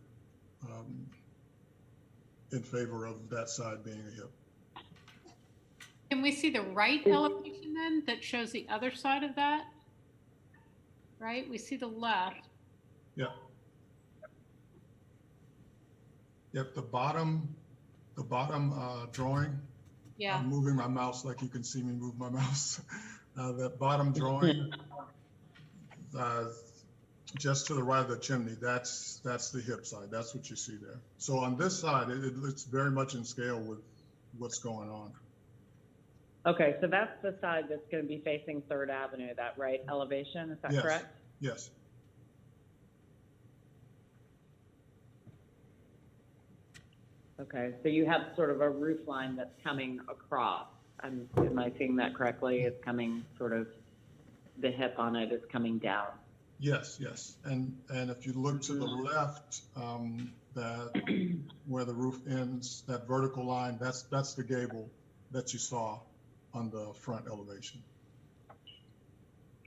in favor of that side being a hip. Can we see the right elevation then that shows the other side of that? Right, we see the left. Yeah. Yep, the bottom drawing. Yeah. I'm moving my mouse like you can see me move my mouse. That bottom drawing, just to the right of the chimney, that's the hip side. That's what you see there. So on this side, it's very much in scale with what's going on. Okay, so that's the side that's going to be facing 3rd Avenue, that right elevation, is that Yes. correct? Yes. Okay, so you have sort of a roof line that's coming across. Am I seeing that correctly? It's coming sort of, the hip on it is coming down. Yes, yes. And if you look to the left, that where the roof ends, that vertical line, that's the gable that you saw on the front elevation.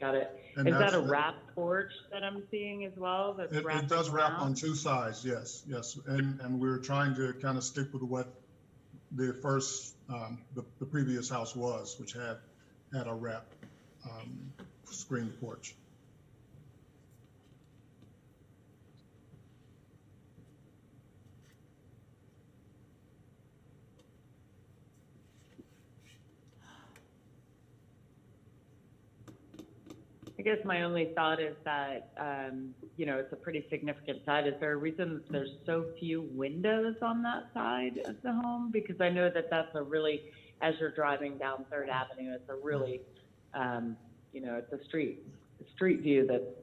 Got it. And is that a that's wrap porch that I'm seeing as well? That's It does wrap around? on 2 sides, yes, yes. And we're trying to kind of stick with what the first, the previous house was, which had a wrap screen porch. I guess my only thought is that, you know, it's a pretty significant side. Is there a reason that there's so few windows on that side of the home? Because I know that that's a really, as you're driving down 3rd Avenue, it's a really, you know, it's a street view that,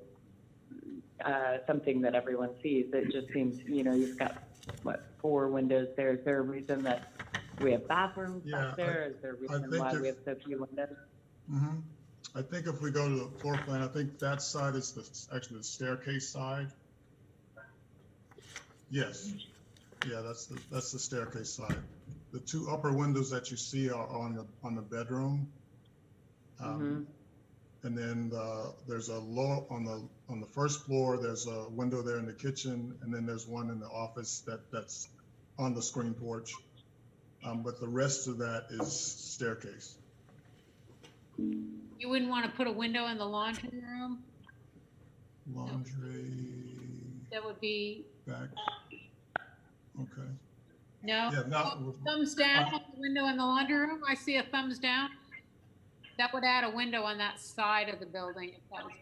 something that everyone sees. It just seems, you know, you've got, what, 4 windows there. Is there a reason that we have bathrooms back there? Is there a reason why we have so few windows? Mm-hmm. I think if we go to the floor plan, I think that side is actually the staircase side. Yes. Yeah, that's the staircase side. The 2 upper windows that you see are on the bedroom. And then there's a low on the first floor. There's a window there in the kitchen, and then there's one in the office that's on the screen porch. But the rest of that is staircase. You wouldn't want to put a window in the laundry room? Laundry. That would be, Back. Okay. no? Yeah, no. Thumbs down on the window in the laundry room? I see a thumbs down. That would add a window on that side of the building if that was.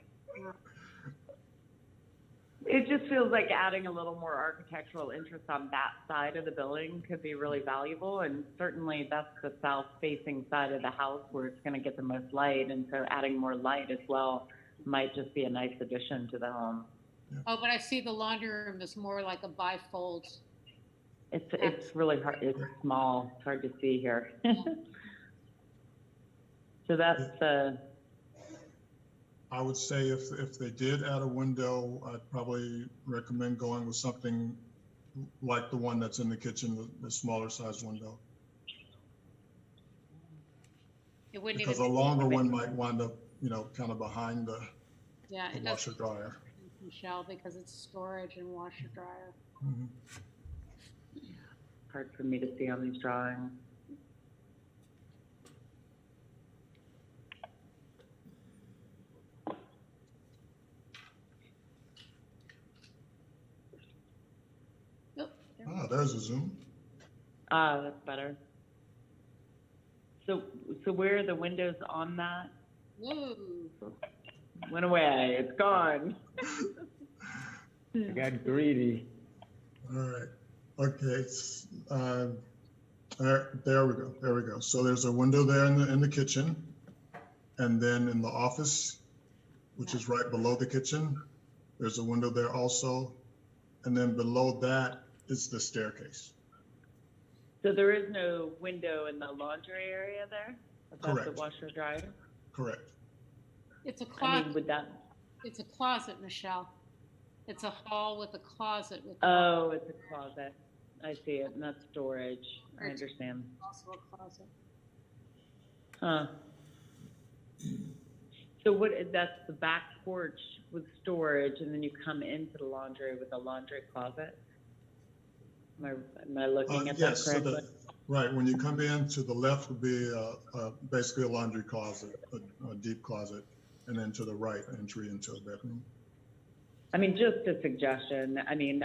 It just feels like adding a little more architectural interest on that side of the building could be really valuable. And certainly that's the south-facing side of the house where it's going to get the most light. And so adding more light as well might just be a nice addition to the home. Oh, but I see the laundry room is more like a bifold. It's really hard. It's small. It's hard to see here. So that's I would say if they did add a window, I'd probably recommend going with something like the one that's in the kitchen, the smaller size window. It wouldn't Because even a longer one might wind up, you know, kind of behind the it washer doesn't, dryer. Michelle, because it's storage and washer dryer. Mhm. hard for me to see on these drawings. Ah, there's a zoom. Ah, that's better. So where are the windows on that? Whoa. Went away. It's gone. I got greedy. All right. Okay. There we go. There we go. So there's a window there in the kitchen, and then in the office, which is right below the kitchen, there's a window there also, and then below that is the staircase. So there is no window in the laundry area there? Above Correct. the washer dryer? Correct. It's a I closet. mean, would that, It's a closet, Michelle. It's a hall with a closet with. oh, it's a closet. I see it, and that's storage. I understand. Also a closet. Huh. So what, that's the back porch with storage, and then you come into the laundry with a laundry closet? Am I looking at that Yes, so correctly? right, when you come in, to the left would be basically a laundry closet, a deep closet, and then to the right, entry into a bedroom. I mean, just a suggestion. I mean,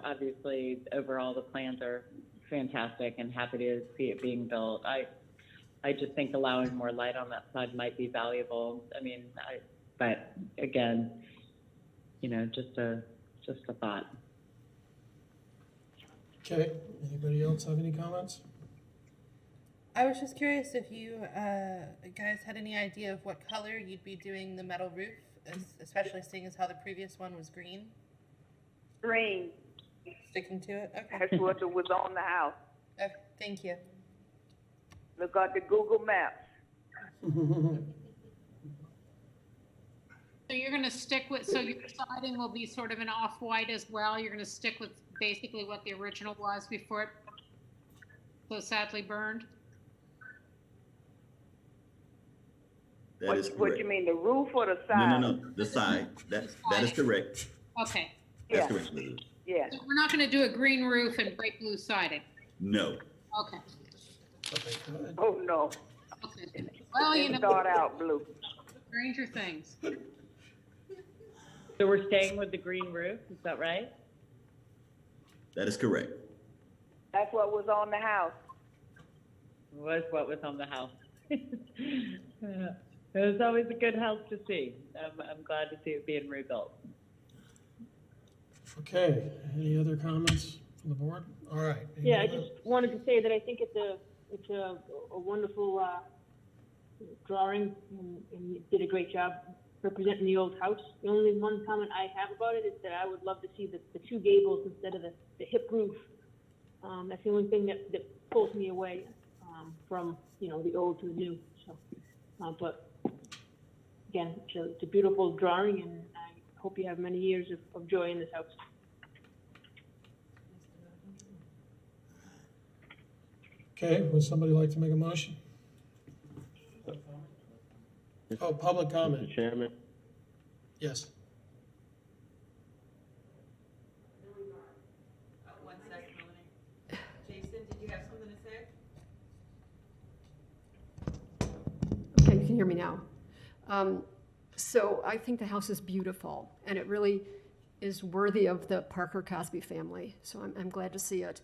obviously, overall, the plans are fantastic and happy to see it being built. I just think allowing more light on that side might be valuable. I mean, but again, just a thought. Okay, anybody else have any comments? I was just curious if you guys had any idea of what color you'd be doing the metal roof, especially seeing as how the previous one was green. Green. Sticking to it? Okay. That's what was on the house. Okay, thank you. Look at the Google Maps. So you're gonna stick with, so your siding will be sort of an off-white as well? You're gonna stick with basically what the original was before it so sadly burned? That is What correct. you mean, the roof or the side? No, the side. That is correct. Okay. That's Yeah. correct, Elizabeth. Yeah. So we're not gonna do a green roof and bright blue siding? No. Okay. Oh, no. Okay. Well, It start out blue. stranger things. So we're staying with the green roof, is that right? That is correct. That's what was on the house. Was what was on the house. It was always a good house to see. I'm glad to see it being rebuilt. Okay, any other comments from the board? All right. Yeah, I just wanted to say that I think it's a wonderful drawing, and you did a great job representing the old house. The only one comment I have about it is that I would love to see the two gables instead of the hip roof. That's the only thing that pulls me away from the old to the new. So, but again, it's a beautiful drawing, and I hope you have many years of joy in this house. Okay, would somebody like to make a motion? Oh, public comment. Mr. Chairman? Yes. One second, Melanie. Jason, did you have something to say? Okay, you can hear me now. So I think the house is beautiful, and it really is worthy of the Parker Cosby family. So I'm glad to see it.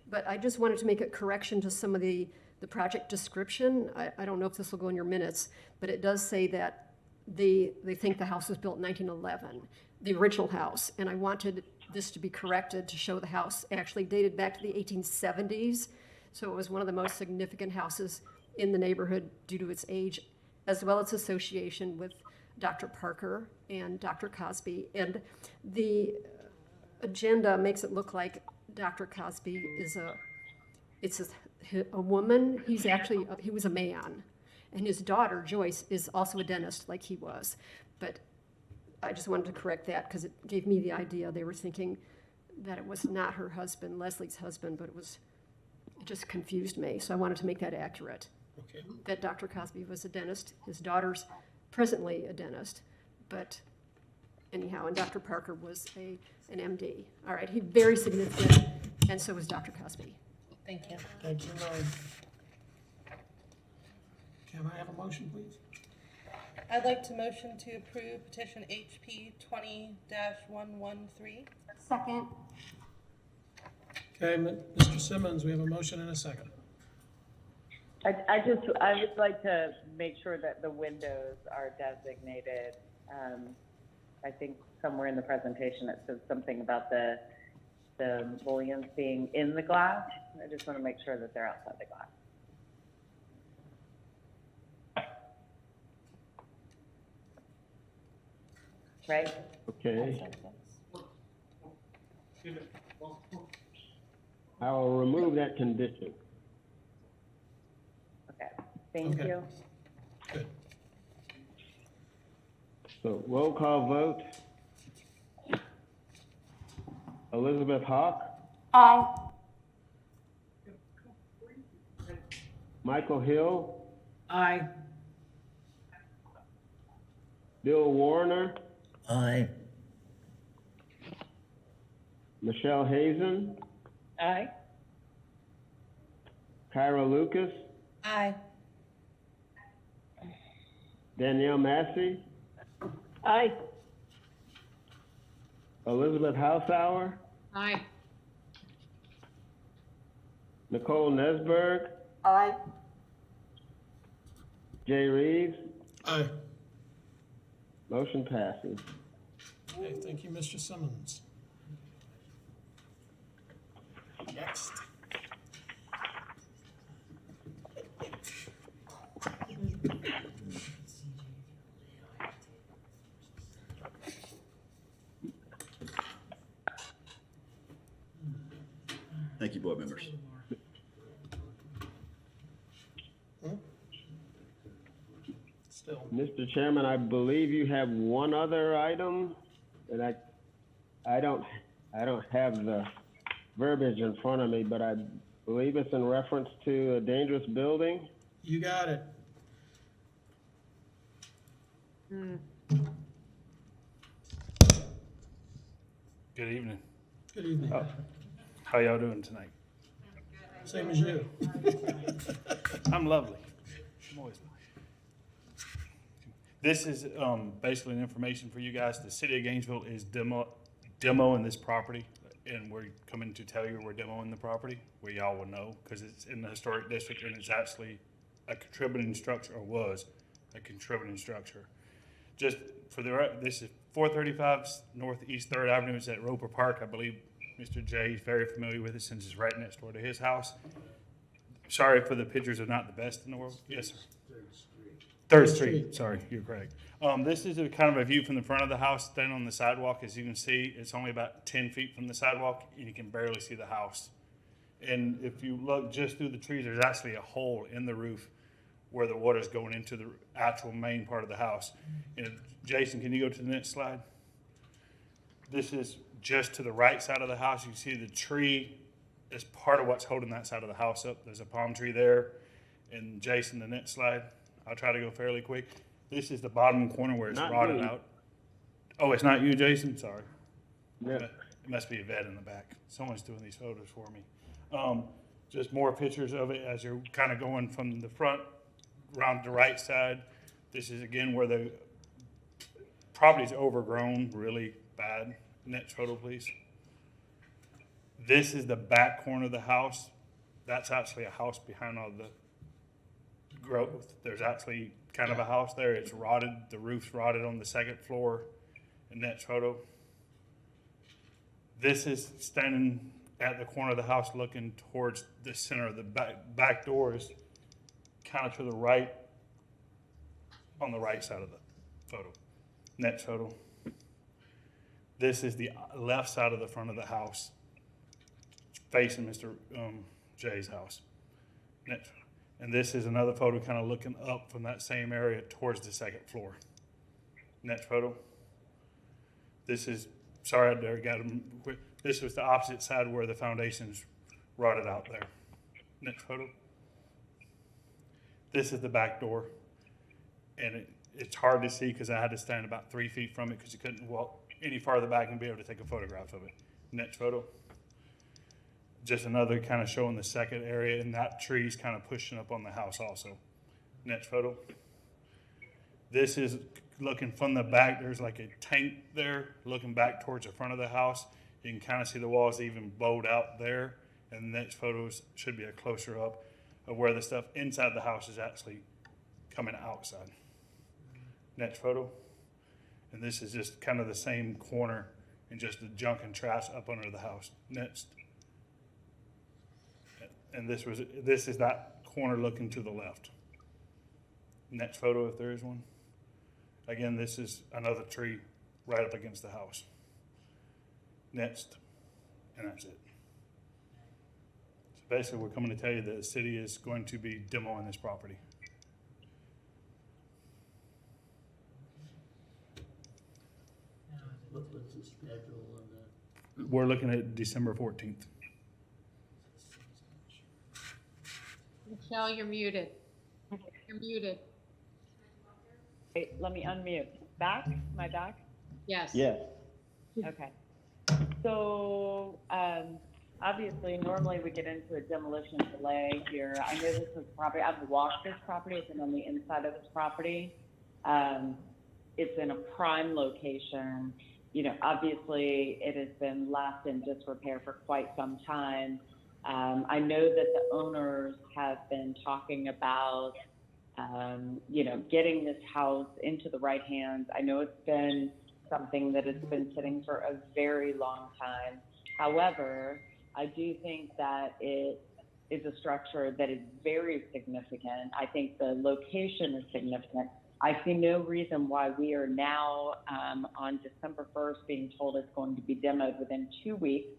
But I just wanted to make a correction to some of the project description. I don't know if this will go in your minutes, but it does say that they think the house was built in 1911, the original house. And I wanted this to be corrected to show the house actually dated back to the 1870s. So it was one of the most significant houses in the neighborhood due to its age, as well as association with Dr. Parker and Dr. Cosby. And the agenda makes it look like Dr. Cosby is a woman. He was a man. And his daughter, Joyce, is also a dentist like he was. But I just wanted to correct that because it gave me the idea they were thinking that it was not her husband, Leslie's husband, but it just confused me. So I wanted to make that accurate. Okay. That Dr. Cosby was a dentist. His daughter's presently a dentist. But anyhow, and Dr. Parker was an MD. All right, he's very significant, and so was Dr. Cosby. Thank you. Thank you, Lauren. Can I have a motion, please? I'd like to motion to approve petition HP 20-113. Second. Okay, Mr. Simmons, we have a motion and a second. I would like to make sure that the windows are designated. I think somewhere in the presentation it says something about the mullions being in the glass. I just want to make sure that they're outside the glass. Right? Okay. I will remove that condition. Okay, thank Okay. you. Good. So roll call vote. Elizabeth Hawk, Aye. Michael Hill, Aye. Bill Warner, Aye. Michelle Hazen, Aye. Kyra Lucas, Aye. Danielle Massey, Aye. Elizabeth Hausauer, Aye. Nicole Nesberg, Aye. Jay Reeves. Aye. Motion passes. Okay, thank you, Mr. Simmons. Next. Thank you, board members. Still. Mr. Chairman, I believe you have one other item, and I don't have the verbiage in front of me, but I believe it's in reference to a dangerous building. You got it. Good evening. Good evening. Oh. How y'all doing tonight? Same as you. I'm lovely. I'm always nice. This is basically information for you guys. The city of Gainesville is demoing this property, and we're coming to tell you we're demoing the property, where y'all will know, because it's in the historic district and it's actually a contributing structure, or was a contributing structure. Just for this is 435 Northeast 3rd Avenue. It's at Roper Park. I believe Mr. J is very familiar with it since it's right next door to his house. Sorry for the pictures are not the best in the world. Yes, sir. Third Street. Sorry, you're correct. This is a kind of a view from the front of the house, standing on the sidewalk. As you can see, it's only about 10 feet from the sidewalk, and you can barely see the house. And if you look just through the trees, there's actually a hole in the roof where the water is going into the actual main part of the house. And Jason, can you go to the next slide? This is just to the right side of the house. You can see the tree is part of what's holding that side of the house up. There's a palm tree there. And Jason, the next slide. I'll try to go fairly quick. This is the bottom corner where it's Not rotted me. out. Oh, it's not you, Jason? Sorry. Yeah. It must be a vet in the back. Someone's doing these photos for me. Just more pictures of it as you're kind of going from the front around the right side. This is again where the property's overgrown really bad. Next photo, please. This is the back corner of the house. That's actually a house behind all the growth. There's actually kind of a house there. It's rotted. The roof's rotted on the second floor. And next photo. This is standing at the corner of the house looking towards the center of the back door is kind of to the right, on the right side of the photo. Next photo. This is the left side of the front of the house, facing Mr. J's house. Next. And this is another photo kind of looking up from that same area towards the second floor. Next photo. This is, sorry, I got them quick. This was the opposite side where the foundation's rotted out there. Next photo. This is the back door. And it's hard to see because I had to stand about 3 feet from it because you couldn't walk any farther back and be able to take a photograph of it. Next photo. Just another kind of showing the second area, and that tree's kind of pushing up on the house also. Next photo. This is looking from the back. There's like a tank there looking back towards the front of the house. You can kind of see the walls even bowed out there. And the next photos should be a closer up of where the stuff inside the house is actually coming outside. Next photo. And this is just kind of the same corner and just the junk and trash up under the house. Next. And this is that corner looking to the left. Next photo, if there is one. Again, this is another tree right up against the house. Next, and that's it. So basically, we're coming to tell you that the city is going to be demoing this property. What's the schedule on that? We're looking at December 14th. Michelle, you're muted. You're muted. Wait, let me unmute. Back? Am I back? Yes. Yes. Okay. So, obviously, normally we get into a demolition delay here. I know this is property, I've walked this property, it's been on the inside of this property. It's in a prime location. You know, obviously, it has been left in disrepair for quite some time. I know that the owners have been talking about, you know, getting this house into the right hands. I know it's been something that has been sitting for a very long time. However, I do think that it is a structure that is very significant. I think the location is significant. I see no reason why we are now on December 1st being told it's going to be demoed within 2 weeks.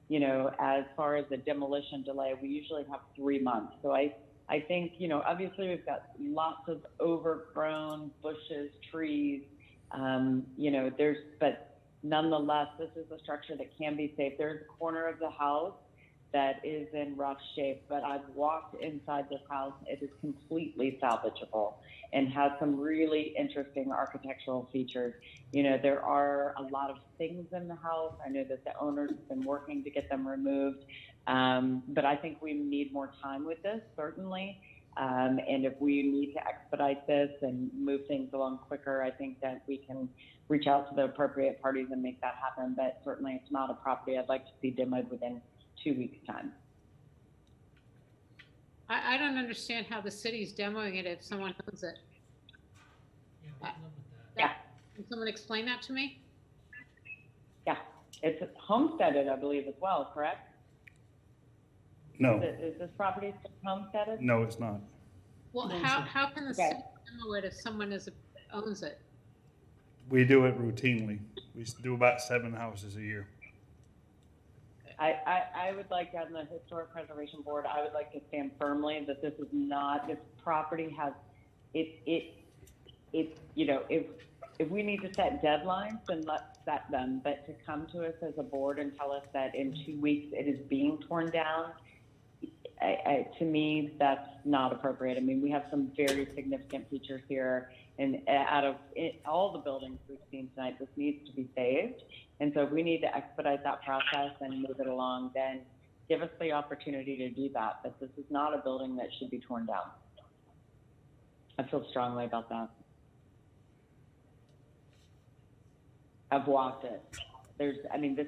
You know, as far as the demolition delay, we usually have 3 months. So I think, you know, obviously we've got lots of overgrown bushes, trees, you know, but nonetheless, this is a structure that can be safe. There's a corner of the house that is in rough shape, but I've walked inside this house. It is completely salvageable and has some really interesting architectural features. You know, there are a lot of things in the house. I know that the owners have been working to get them removed, but I think we need more time with this, certainly. And if we need to expedite this and move things along quicker, I think that we can reach out to the appropriate parties and make that happen. But certainly it's not a property I'd like to see demoed within 2 weeks' time. I don't understand how the city's demoing it if someone owns it. Yeah. Can someone explain that to me? Yeah, it's homesteaded, I believe, as well, correct? No, Is this property homesteaded? no, it's not. Well, how can the city demo it if someone owns it? We do it routinely. We do about 7 houses a year. I would like, on the Historic Preservation Board, I would like to stand firmly that this is not, this property has, you know, if we need to set deadlines, then let's set them. But to come to us as a board and tell us that in 2 weeks it is being torn down, to me, that's not appropriate. I mean, we have some very significant features here, and out of all the buildings we've seen tonight, this needs to be saved. And so if we need to expedite that process and move it along, then give us the opportunity to do that. But this is not a building that should be torn down. I feel strongly about that. I've walked it. This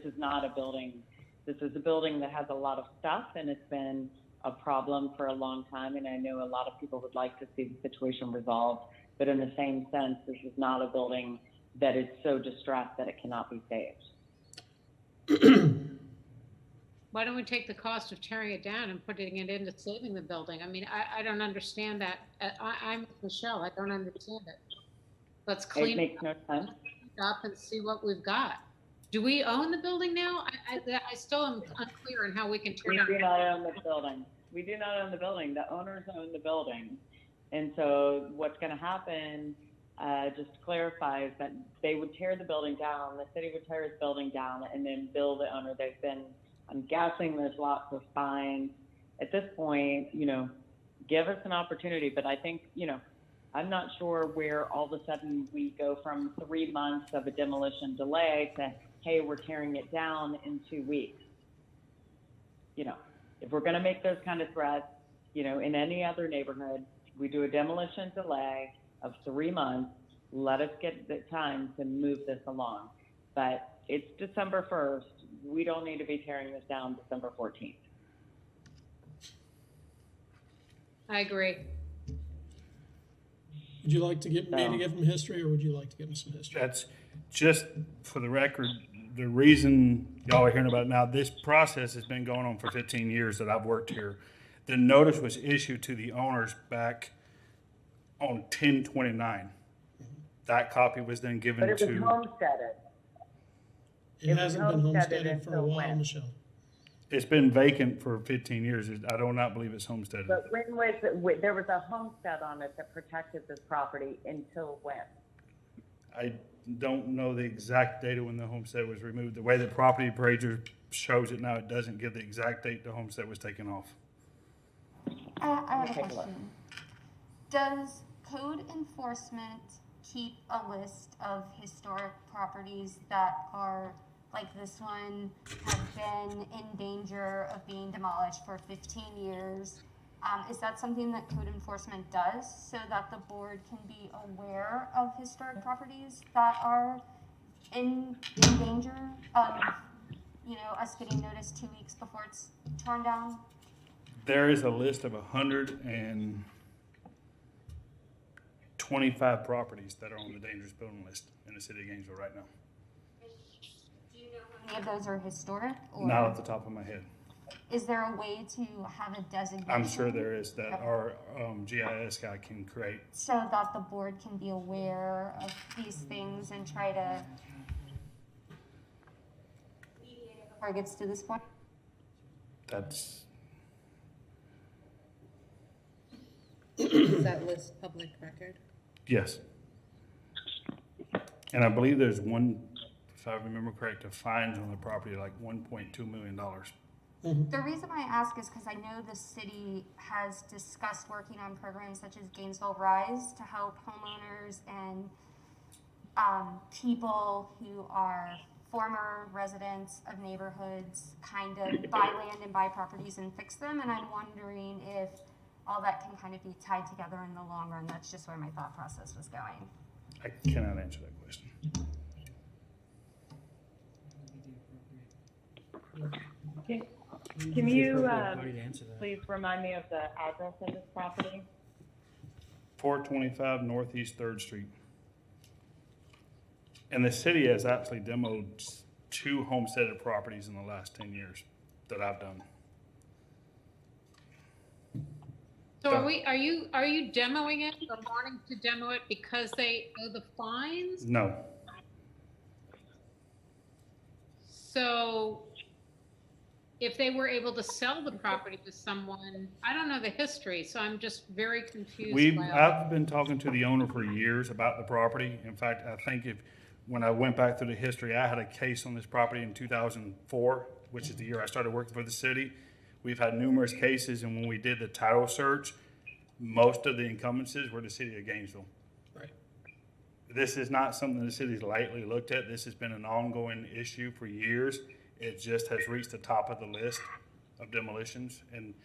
is not a building. This is a building that has a lot of stuff, and it's been a problem for a long time. And I know a lot of people would like to see the situation resolved. But in the same sense, this is not a building that is so distressed that it cannot be saved. Why don't we take the cost of tearing it down and putting it into saving the building? I mean, I don't understand that. I'm with Michelle. I don't understand it. Let's clean It makes no sense. up and see what we've got. Do we own the building now? I still am unclear on how we can tear We down. do not own the building. We do not own the building. The owners own the building. And so what's going to happen, just to clarify, is that they would tear the building down, the city would tear its building down, and then bill the owner. I'm guessing there's lots of fines. At this point, you know, give us an opportunity, but I think, you know, I'm not sure where all of a sudden we go from 3 months of a demolition delay to, hey, we're tearing it down in 2 weeks. You know, if we're going to make those kind of threats, you know, in any other neighborhood, we do a demolition delay of 3 months. Let us get the time to move this along. But it's December 1st. We don't need to be tearing this down December 14th. I agree. Would you like to me to give them history, or would you like to give them some history? That's just for the record. The reason y'all are hearing about it now, this process has been going on for 15 years that I've worked here. The notice was issued to the owners back on 10/29. That copy was then given But it was to. homesteaded. It hasn't been homesteaded for a while, Michelle. It's been vacant for 15 years. I do not believe it's homesteaded. But when was there was a homestead on it that protected this property until when? don't know the exact date when the homestead was removed. The way the property appraiser shows it now, it doesn't give the exact date the homestead was taken off. I have a question. Does code enforcement keep a list of historic properties that are, like this one, have been in danger of being demolished for 15 years? Is that something that code enforcement does so that the board can be aware of historic properties that are in danger of, us getting notice 2 weeks before it's torn down? There is a list of 125 properties that are on the dangerous building list in the city of Gainesville right now. Do you know how many of those are historic? Or Not off the top of my head. is there a way to have a designation? I'm sure there is that our GIS guy can create. So that the board can be aware of these things and try to mediate it before it gets to this point? That's, Is that list public record? yes. And I believe there's one, if I remember correct, a fines on the property like $1.2 million. The reason I ask is because I know the city has discussed working on programs such as Gainesville Rise to help homeowners and people who are former residents of neighborhoods kind of buy land and buy properties and fix them. And I'm wondering if all that can kind of be tied together in the long run. That's just where my thought process was going. I cannot answer that question. Can you Party to answer that. please remind me of the address of this property? 425 Northeast 3rd Street. And the city has actually demoed 2 homesteaded properties in the last 10 years that I've done. So are you demoing it or wanting to demo it because they owe the fines? No. So if they were able to sell the property to someone, I don't know the history, so I'm just very confused by all I've been talking to the owner for years about the property. In fact, I think when I went back through the history, I had a case on this property in 2004, which is the year I started working for the city. We've had numerous cases, and when we did the title search, most of the incumbencies were the city of Gainesville. Right. This is not something the city's lightly looked at. This has been an ongoing issue for years. It just has reached the top of the list of demolitions. And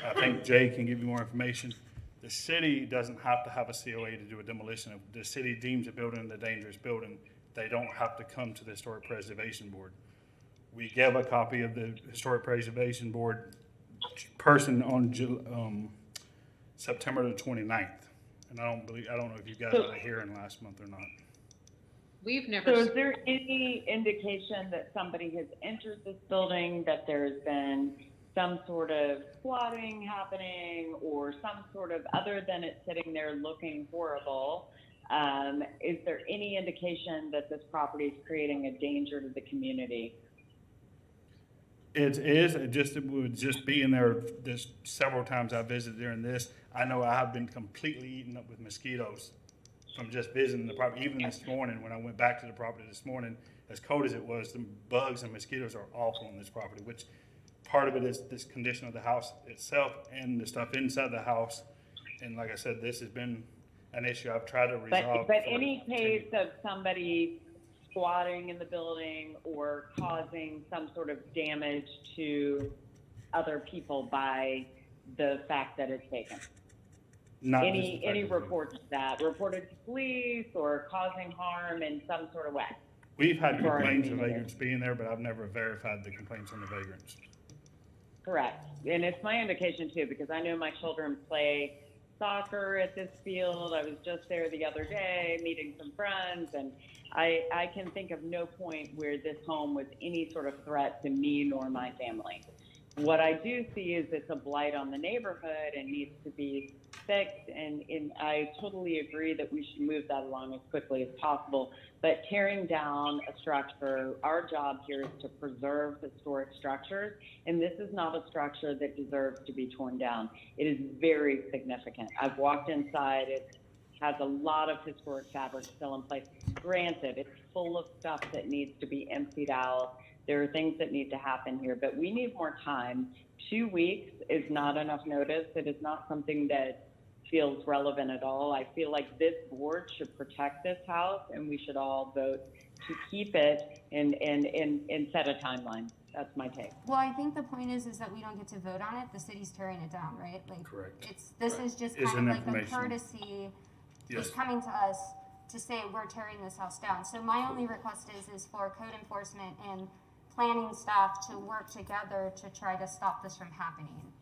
I think Jay can give you more information. The city doesn't have to have a COA to do a demolition. If the city deems a building a dangerous building, they don't have to come to the Historic Preservation Board. We gave a copy of the Historic Preservation Board person on September the 29th. And I don't know if you guys had a hearing last month or not. We've never. So is there any indication that somebody has entered this building, that there's been some sort of squatting happening or some sort of, other than it sitting there looking horrible, is there any indication that this property is creating a danger to the community? It is. It would just be in there. This several times I visited during this. I know I have been completely eaten up with mosquitoes from just visiting the property. Even this morning, when I went back to the property this morning, as cold as it was, the bugs and mosquitoes are awful on this property, which part of it is this condition of the house itself and the stuff inside the house. And like I said, this has been an issue I've tried to resolve. But any case of somebody squatting in the building or causing some sort of damage to other people by the fact that it's taken? Not any reports of that, reported to police or causing harm in some sort of way? We've had complaints of vagrants being there, but I've never verified the complaints on the vagrants. Correct. And it's my indication too, because I know my children play soccer at this field. I was just there the other day meeting some friends, and I can think of no point where this home was any sort of threat to me nor my family. What I do see is it's a blight on the neighborhood and needs to be fixed, and I totally agree that we should move that along as quickly as possible. But tearing down a structure, our job here is to preserve historic structures, and this is not a structure that deserves to be torn down. It is very significant. I've walked inside. It has a lot of historic fabric still in place. Granted, it's full of stuff that needs to be emptied out. There are things that need to happen here, but we need more time. 2 weeks is not enough notice. It is not something that feels relevant at all. I feel like this board should protect this house, and we should all vote to keep it and set a timeline. That's my take. Well, I think the point is that we don't get to vote on it. The city's tearing it down, right? Like, Correct. This is just It's kind an of like a informational. courtesy. Yes. Is coming to us to say we're tearing this house down. So my only request is for code enforcement and planning staff to work together to try to stop this from happening.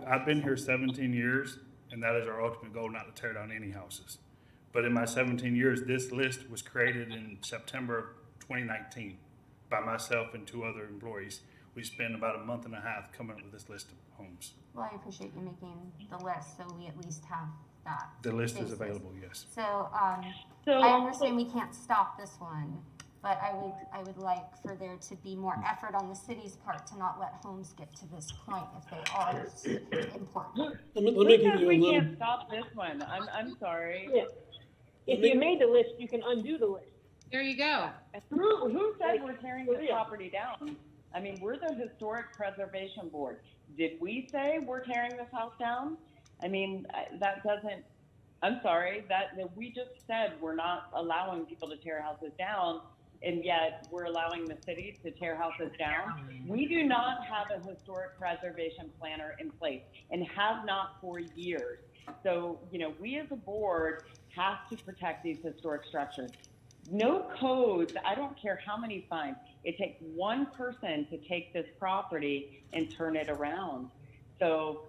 I've been here 17 years, and that is our ultimate goal, not to tear down any houses. But in my 17 years, this list was created in September of 2019 by myself and 2 other employees. We spent about a month and a half coming up with this list of homes. Well, I appreciate you making the list so we at least have that. The list is basis. available, yes. So, I understand we can't stop this one, but I would like for there to be more effort on the city's part to not let homes get to this point if they are important. Let me Who give says you a we little. can't stop this one? I'm sorry. Yeah. If you made the list, you can undo the list. There you go. Who said we're tearing this property down? I mean, we're the Historic Preservation Board. Did we say we're tearing this house down? I mean, that doesn't, I'm sorry, that we just said we're not allowing people to tear houses down, and yet we're allowing the city to tear houses down. We do not have a historic preservation planner in place and have not for years. So, we as a board have to protect these historic structures. No codes, I don't care how many fines. It takes one person to take this property and turn it around. So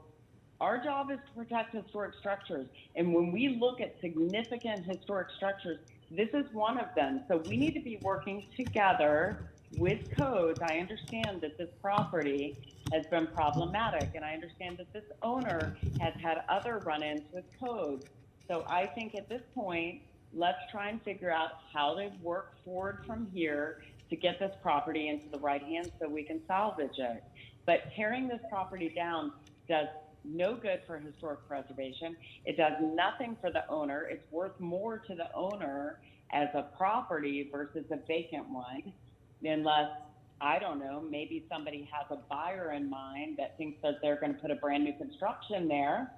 our job is to protect historic structures. And when we look at significant historic structures, this is one of them. So we need to be working together with codes. I understand that this property has been problematic, and I understand that this owner has had other run-ins with codes. So I think at this point, let's try and figure out how to work forward from here to get this property into the right hands so we can salvage it. But tearing this property down does no good for historic preservation. It does nothing for the owner. It's worth more to the owner as a property versus a vacant one, unless, I don't know, maybe somebody has a buyer in mind that thinks that they're going to put a brand new construction there.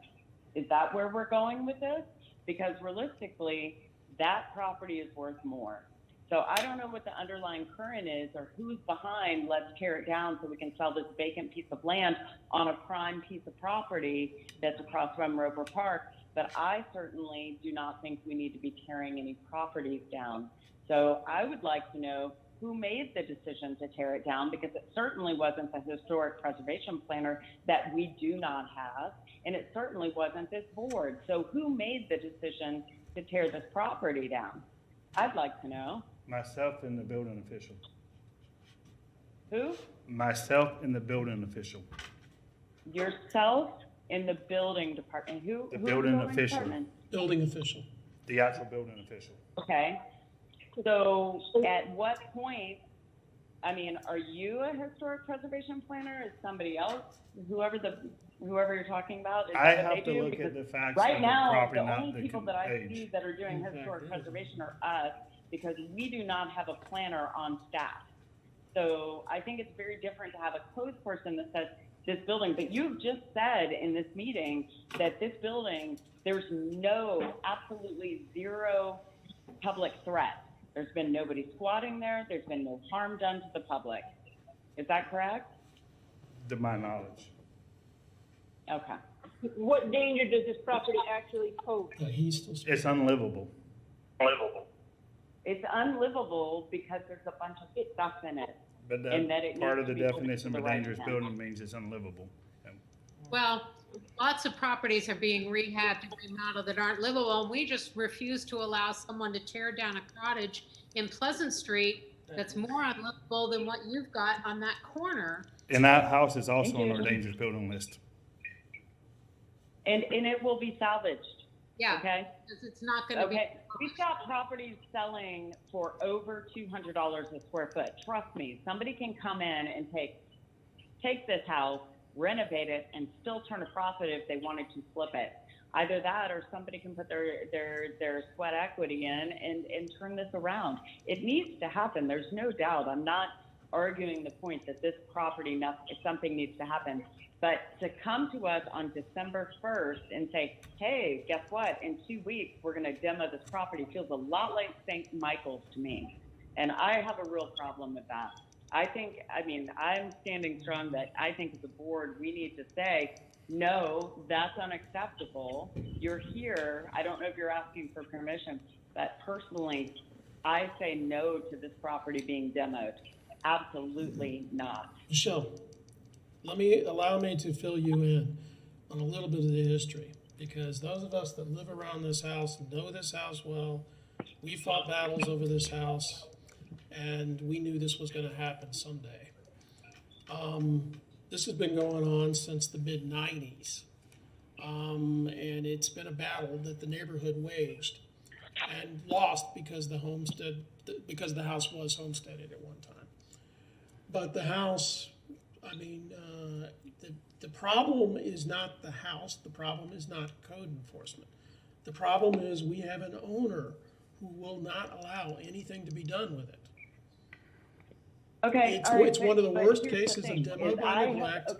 Is that where we're going with this? Because realistically, that property is worth more. So I don't know what the underlying current is or who's behind, let's tear it down so we can sell this vacant piece of land on a prime piece of property that's across from Roper Park. But I certainly do not think we need to be tearing any properties down. So I would like to know who made the decision to tear it down, because it certainly wasn't the historic preservation planner that we do not have, and it certainly wasn't this board. So who made the decision to tear this property down? I'd like to know. Myself and the building official. Who? Myself and the building official. Yourself in the building department. Who? The who building in official. department? Building official. The actual building official. Okay. So at what point, I mean, are you a historic preservation planner? Is somebody else? Whoever you're talking about? Is I that what have they to do? look at Because the facts right of now, the property, the not only the people that I page. see that are doing historic preservation are us, because we do not have a planner on staff. So I think it's very different to have a codes person that says this building, but you've just said in this meeting that this building, there's absolutely zero public threat. There's been nobody squatting there. There's been no harm done to the public. Is that correct? To my knowledge. Okay. What danger does this property actually pose? It's unlivable. It's unlivable because there's a bunch of stuff in it. But and that it part needs of the to be put definition of into a the right dangerous hands. building means it's unlivable. Well, lots of properties are being rehabbed and remodeled that aren't livable, and we just refuse to allow someone to tear down a cottage in Pleasant Street that's more unlivable than what you've got on that corner. And that house is also Thank on you. our dangerous building list. And it will be salvaged. Yeah. Okay. Because it's not going to Okay. We've got properties selling for over $200 a square foot. Trust me, somebody can come in and take this house, renovate it, and still turn a profit if they wanted to flip it. Either that or somebody can put their sweat equity in and turn this around. It needs to happen. There's no doubt. I'm not arguing the point that this property, something needs to happen. But to come to us on December 1st and say, hey, guess what? In 2 weeks, we're going to demo this property feels a lot like St. Michael's to me. And I have a real problem with that. I'm standing strong that I think as a board, we need to say, no, that's unacceptable. You're here. I don't know if you're asking for permission, but personally, I say no to this property being demoed. Absolutely not. Michelle, allow me to fill you in on a little bit of the history, because those of us that live around this house know this house well. We fought battles over this house, and we knew this was going to happen someday. This has been going on since the mid-90s, and it's been a battle that the neighborhood waged and lost because the house was homesteaded at one time. But the house, the problem is not the house. The problem is not code enforcement. The problem is we have an owner who will not allow anything to be done with it. Okay, it's one of the worst cases of demo by neglect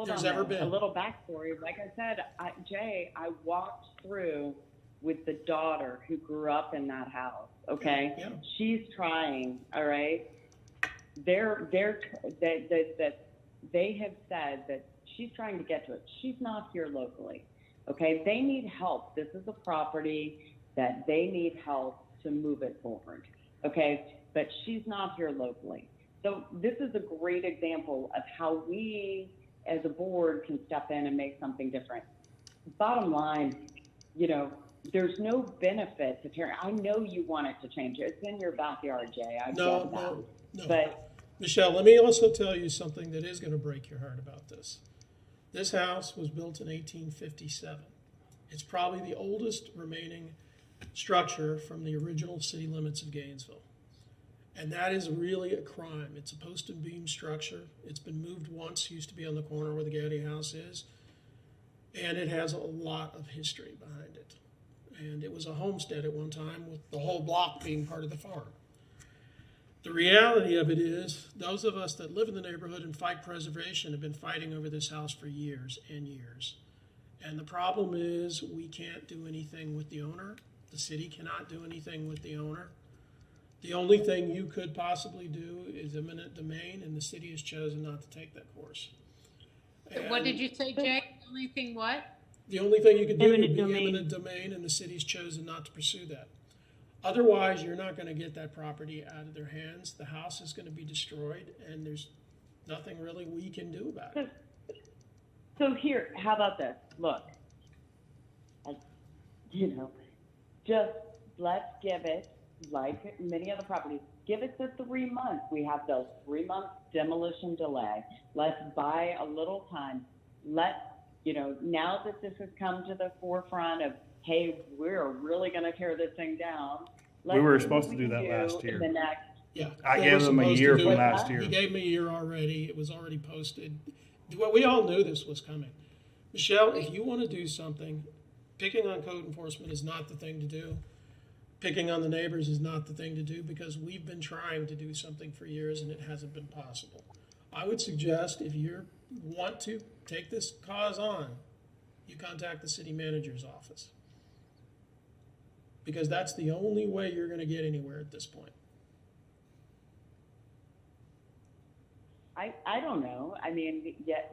there's ever been. A little backstory. Like I said, Jay, I walked through with the daughter who grew up in that house. Okay, yeah. She's trying. All right, they have said that she's trying to get to it. She's not here locally. Okay, they need help. This is a property that they need help to move it forward. Okay. But she's not here locally. So this is a great example of how we as a board can step in and make something different. Bottom line, there's no benefit to tearing. I know you want it to change. It's in your backyard, Jay. I get that. No. But Michelle, let me also tell you something that is going to break your heart about this. This house was built in 1857. It's probably the oldest remaining structure from the original city limits of Gainesville. And that is really a crime. It's a post and beam structure. It's been moved once, used to be on the corner where the Gaddy house is. And it has a lot of history behind it. And it was a homestead at one time with the whole block being part of the farm. The reality of it is, those of us that live in the neighborhood and fight preservation have been fighting over this house for years and years. And the problem is we can't do anything with the owner. The city cannot do anything with the owner. The only thing you could possibly do is eminent domain, and the city has chosen not to take that course. What did you say, Jay? The only thing what? The only thing you could do would be eminent domain, and the city's chosen not to pursue that. Otherwise, you're not going to get that property out of their hands. The house is going to be destroyed, and there's nothing really we can do about it. So here, how about this? Look, just let's give it, like many other properties, give it the 3 months. We have those 3 month demolition delay. Let's buy a little time. Now that this has come to the forefront of, hey, we're really going to tear this thing down. We were supposed to do that last year. I They gave were them a supposed year to do from it. last year. He gave me a year already. It was already posted. We all knew this was coming. Michelle, if you want to do something, picking on code enforcement is not the thing to do. Picking on the neighbors is not the thing to do, because we've been trying to do something for years and it hasn't been possible. I would suggest, if you want to take this cause on, you contact the city manager's office, because that's the only way you're going to get anywhere at this point. I don't know. I mean, yeah.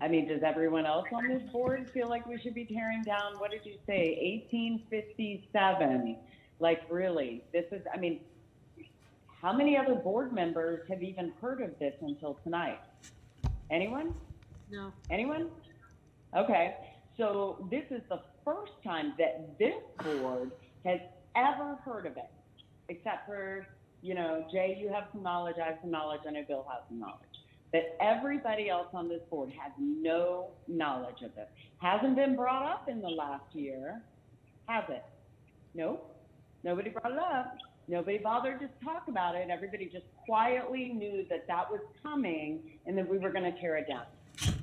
I mean, does everyone else on this board feel like we should be tearing down, what did you say, 1857? Like, really? This is, I mean, how many other board members have even heard of this until tonight? Anyone? No. Anyone? Okay. So this is the first time that this board has ever heard of it, except for, Jay, you have some knowledge, I have some knowledge, I know Bill has some knowledge. That everybody else on this board has no knowledge of this. Hasn't been brought up in the last year, has it? Nope. Nobody brought it up. Nobody bothered to talk about it. Everybody just quietly knew that was coming and that we were going to tear it down.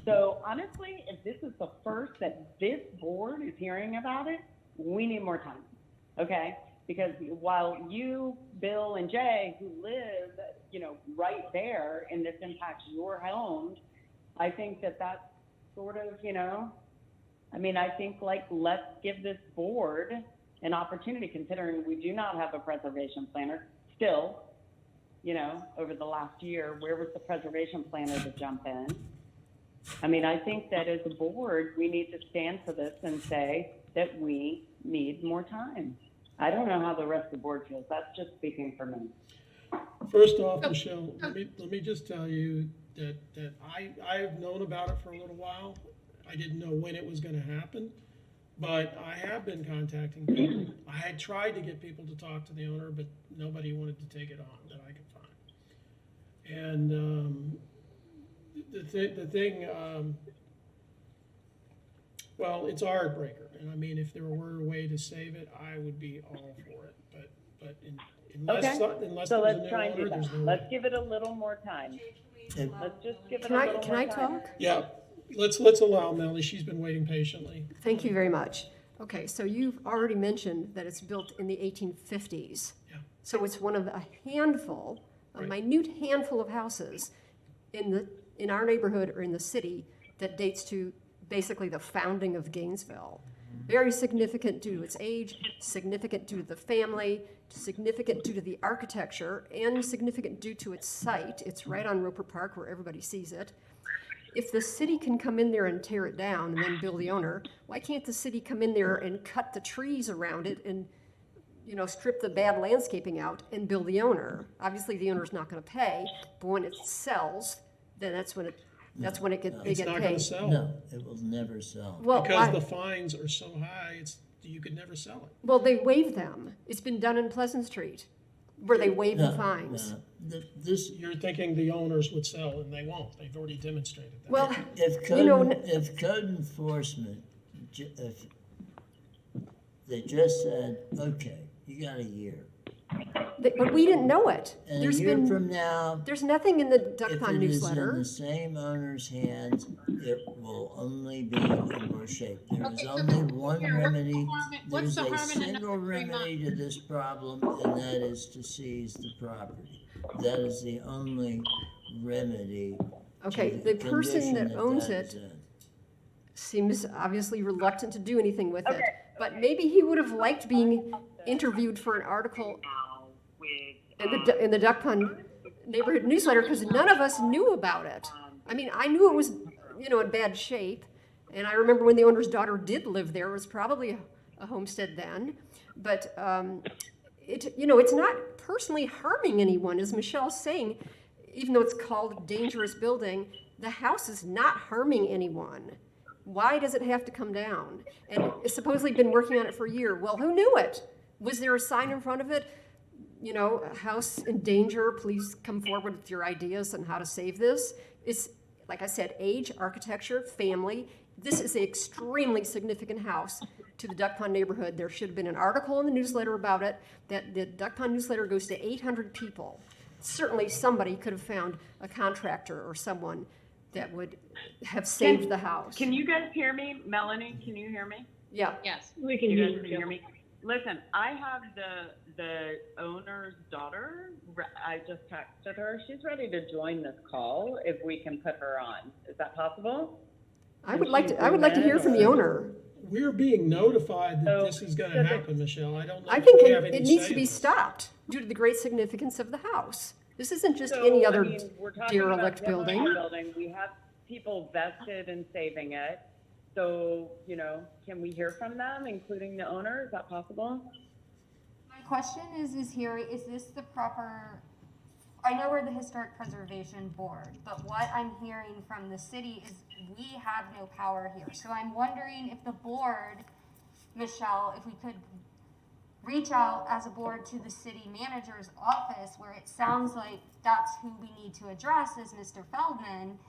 So honestly, if this is the first that this board is hearing about it, we need more time, okay? Because while you, Bill, and Jay, who live, right there, and this impacts your homes, I think that that's sort of, I think let's give this board an opportunity, considering we do not have a preservation planner still, over the last year. Where was the preservation planner to jump in? I think that as a board, we need to stand for this and say that we need more time. I don't know how the rest of the board feels. That's just speaking for me. First off, Michelle, let me just tell you that I've known about it for a little while. I didn't know when it was going to happen, but I have been contacting people. I had tried to get people to talk to the owner, but nobody wanted to take it on that I could find. And the thing, well, it's a heartbreaker. And if there were a way to save it, I would be all for it. But unless So there's a let's new try and owner, do that. there's no Let's way. give it a little more time. Let's just give it Can a I, little can more I time. talk? Yeah, let's allow Melanie. She's been waiting patiently. Thank you very much. Okay, so you've already mentioned that it's built in the 1850s. Yeah. So it's one of a handful, a minute handful of houses in our neighborhood or in the city that dates to basically the founding of Gainesville. Very significant due to its age, significant due to the family, significant due to the architecture, and significant due to its site. It's right on Roper Park where everybody sees it. If the city can come in there and tear it down and then bill the owner, why can't the city come in there and cut the trees around it and strip the bad landscaping out and bill the owner? Obviously, the owner's not going to pay, but when it sells, then they It's get not going paid. to sell. No, it will never sell. Well, because why? the fines are so high, you could never sell it. Well, they waive them. It's been done in Pleasant Street, where they waive the fines. You're thinking the owners would sell, and they won't. They've already demonstrated that. Well, If code enforcement, if they just said, okay, you got a year. But we didn't know it. And a year from now, there's nothing in the Duck Pond if it is in newsletter. the same owner's hands, it will only be in worse shape. There is only one remedy. what's There's the a harm in single another 3 remedy to this problem, and that is to seize the property. That is the only remedy. Okay, to the person condition that owns that is it in. seems obviously reluctant to do anything with it. But maybe he would have liked being interviewed for an article in the Duck Pond neighborhood newsletter, because none of us knew about it. I knew it was, in bad shape. And I remember when the owner's daughter did live there, it was probably a homestead then. But, it's not personally harming anyone, as Michelle's saying. Even though it's called dangerous building, the house is not harming anyone. Why does it have to come down? And it's supposedly been working on it for a year. Well, who knew it? Was there a sign in front of it? House in danger, please come forward with your ideas on how to save this. It's, like I said, age, architecture, family. This is an extremely significant house to the Duck Pond neighborhood. There should have been an article in the newsletter about it. That the Duck Pond newsletter goes to 800 people. Certainly somebody could have found a contractor or someone that would have saved the house. Can you guys hear me? Melanie, can you hear me? Yeah. Yes. We can You hear guys can you. hear me? Listen, I have the owner's daughter. I just texted her. She's ready to join this call if we can put her on. Is that possible? I would like to hear from the owner. We're being notified that this is going to happen, Michelle. I don't know. I if think we have any it needs say to be in this. stopped due to the great significance of the house. This isn't just So, any other we're talking about derelict building. building. We have people vested in saving it. So, can we hear from them, including the owner? Is that possible? My question is this the proper, I know we're the Historic Preservation Board, but what I'm hearing from the city is we have no power here. So I'm wondering if the board, Michelle, if we could reach out as a board to the city manager's office, where it sounds like that's who we need to address is Mr. Feldman,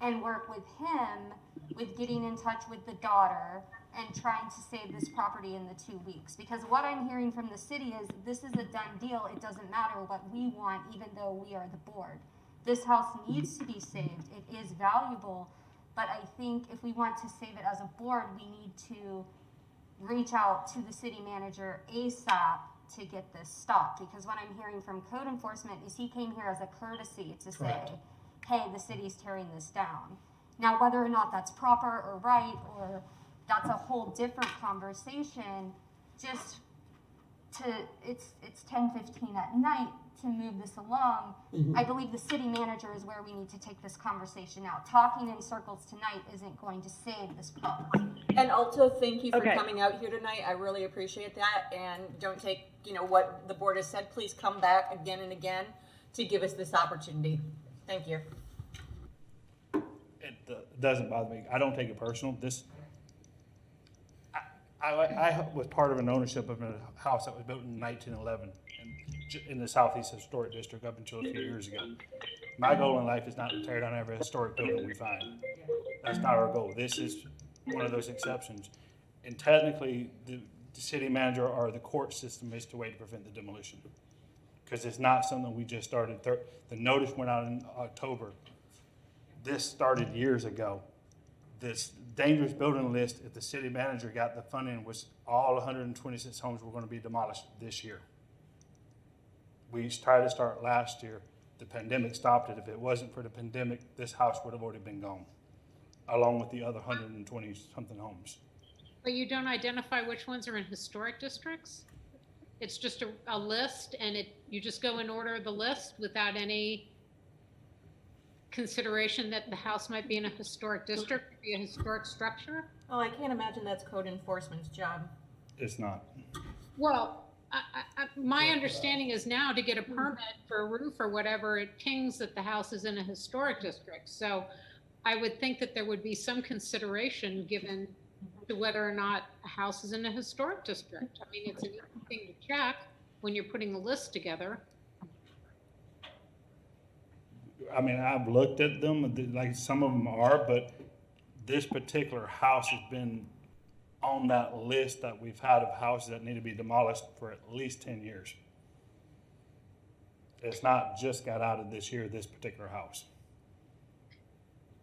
and work with him with getting in touch with the daughter and trying to save this property in the 2 weeks. Because what I'm hearing from the city is this is a done deal. It doesn't matter what we want, even though we are the board. This house needs to be saved. It is valuable. But I think if we want to save it as a board, we need to reach out to the city manager ASAP to get this stopped. Because what I'm hearing from code enforcement is he came here as a courtesy to say, Correct. hey, the city's tearing this down. Now, whether or not that's proper or right, or that's a whole different conversation, just it's 10:15 at night to move this along. I believe the city manager is where we need to take this conversation now. Talking in circles tonight isn't going to save this problem. And also, thank you for Okay. coming out here tonight. I really appreciate that. And don't take, what the board has said. Please come back again and again to give us this opportunity. Thank you. It doesn't bother me. I don't take it personal. I was part of an ownership of a house that was built in 1911 in the Southeast Historic District up until a few years ago. My goal in life is not to tear down every historic building we find. That's not our goal. This is one of those exceptions. And technically, the city manager or the court system is the way to prevent the demolition. Because it's not something we just started. The notice went out in October. This started years ago. This dangerous building list, if the city manager got the funding, was all 126 homes were going to be demolished this year. We tried to start last year. The pandemic stopped it. If it wasn't for the pandemic, this house would have already been gone, along with the other 120 something homes. But you don't identify which ones are in historic districts? It's just a list, and you just go in order of the list without any consideration that the house might be in a historic district, be a historic structure? Well, I can't imagine that's code enforcement's job. It's not. Well, my understanding is now to get a permit for a roof or whatever, it pings that the house is in a historic district. So I would think that there would be some consideration given to whether or not a house is in a historic district. I mean, it's an easy thing to check when you're putting the list together. I mean, I've looked at them, like some of them are, but this particular house has been on that list that we've had of houses that need to be demolished for at least 10 years. It's not just got out of this year, this particular house.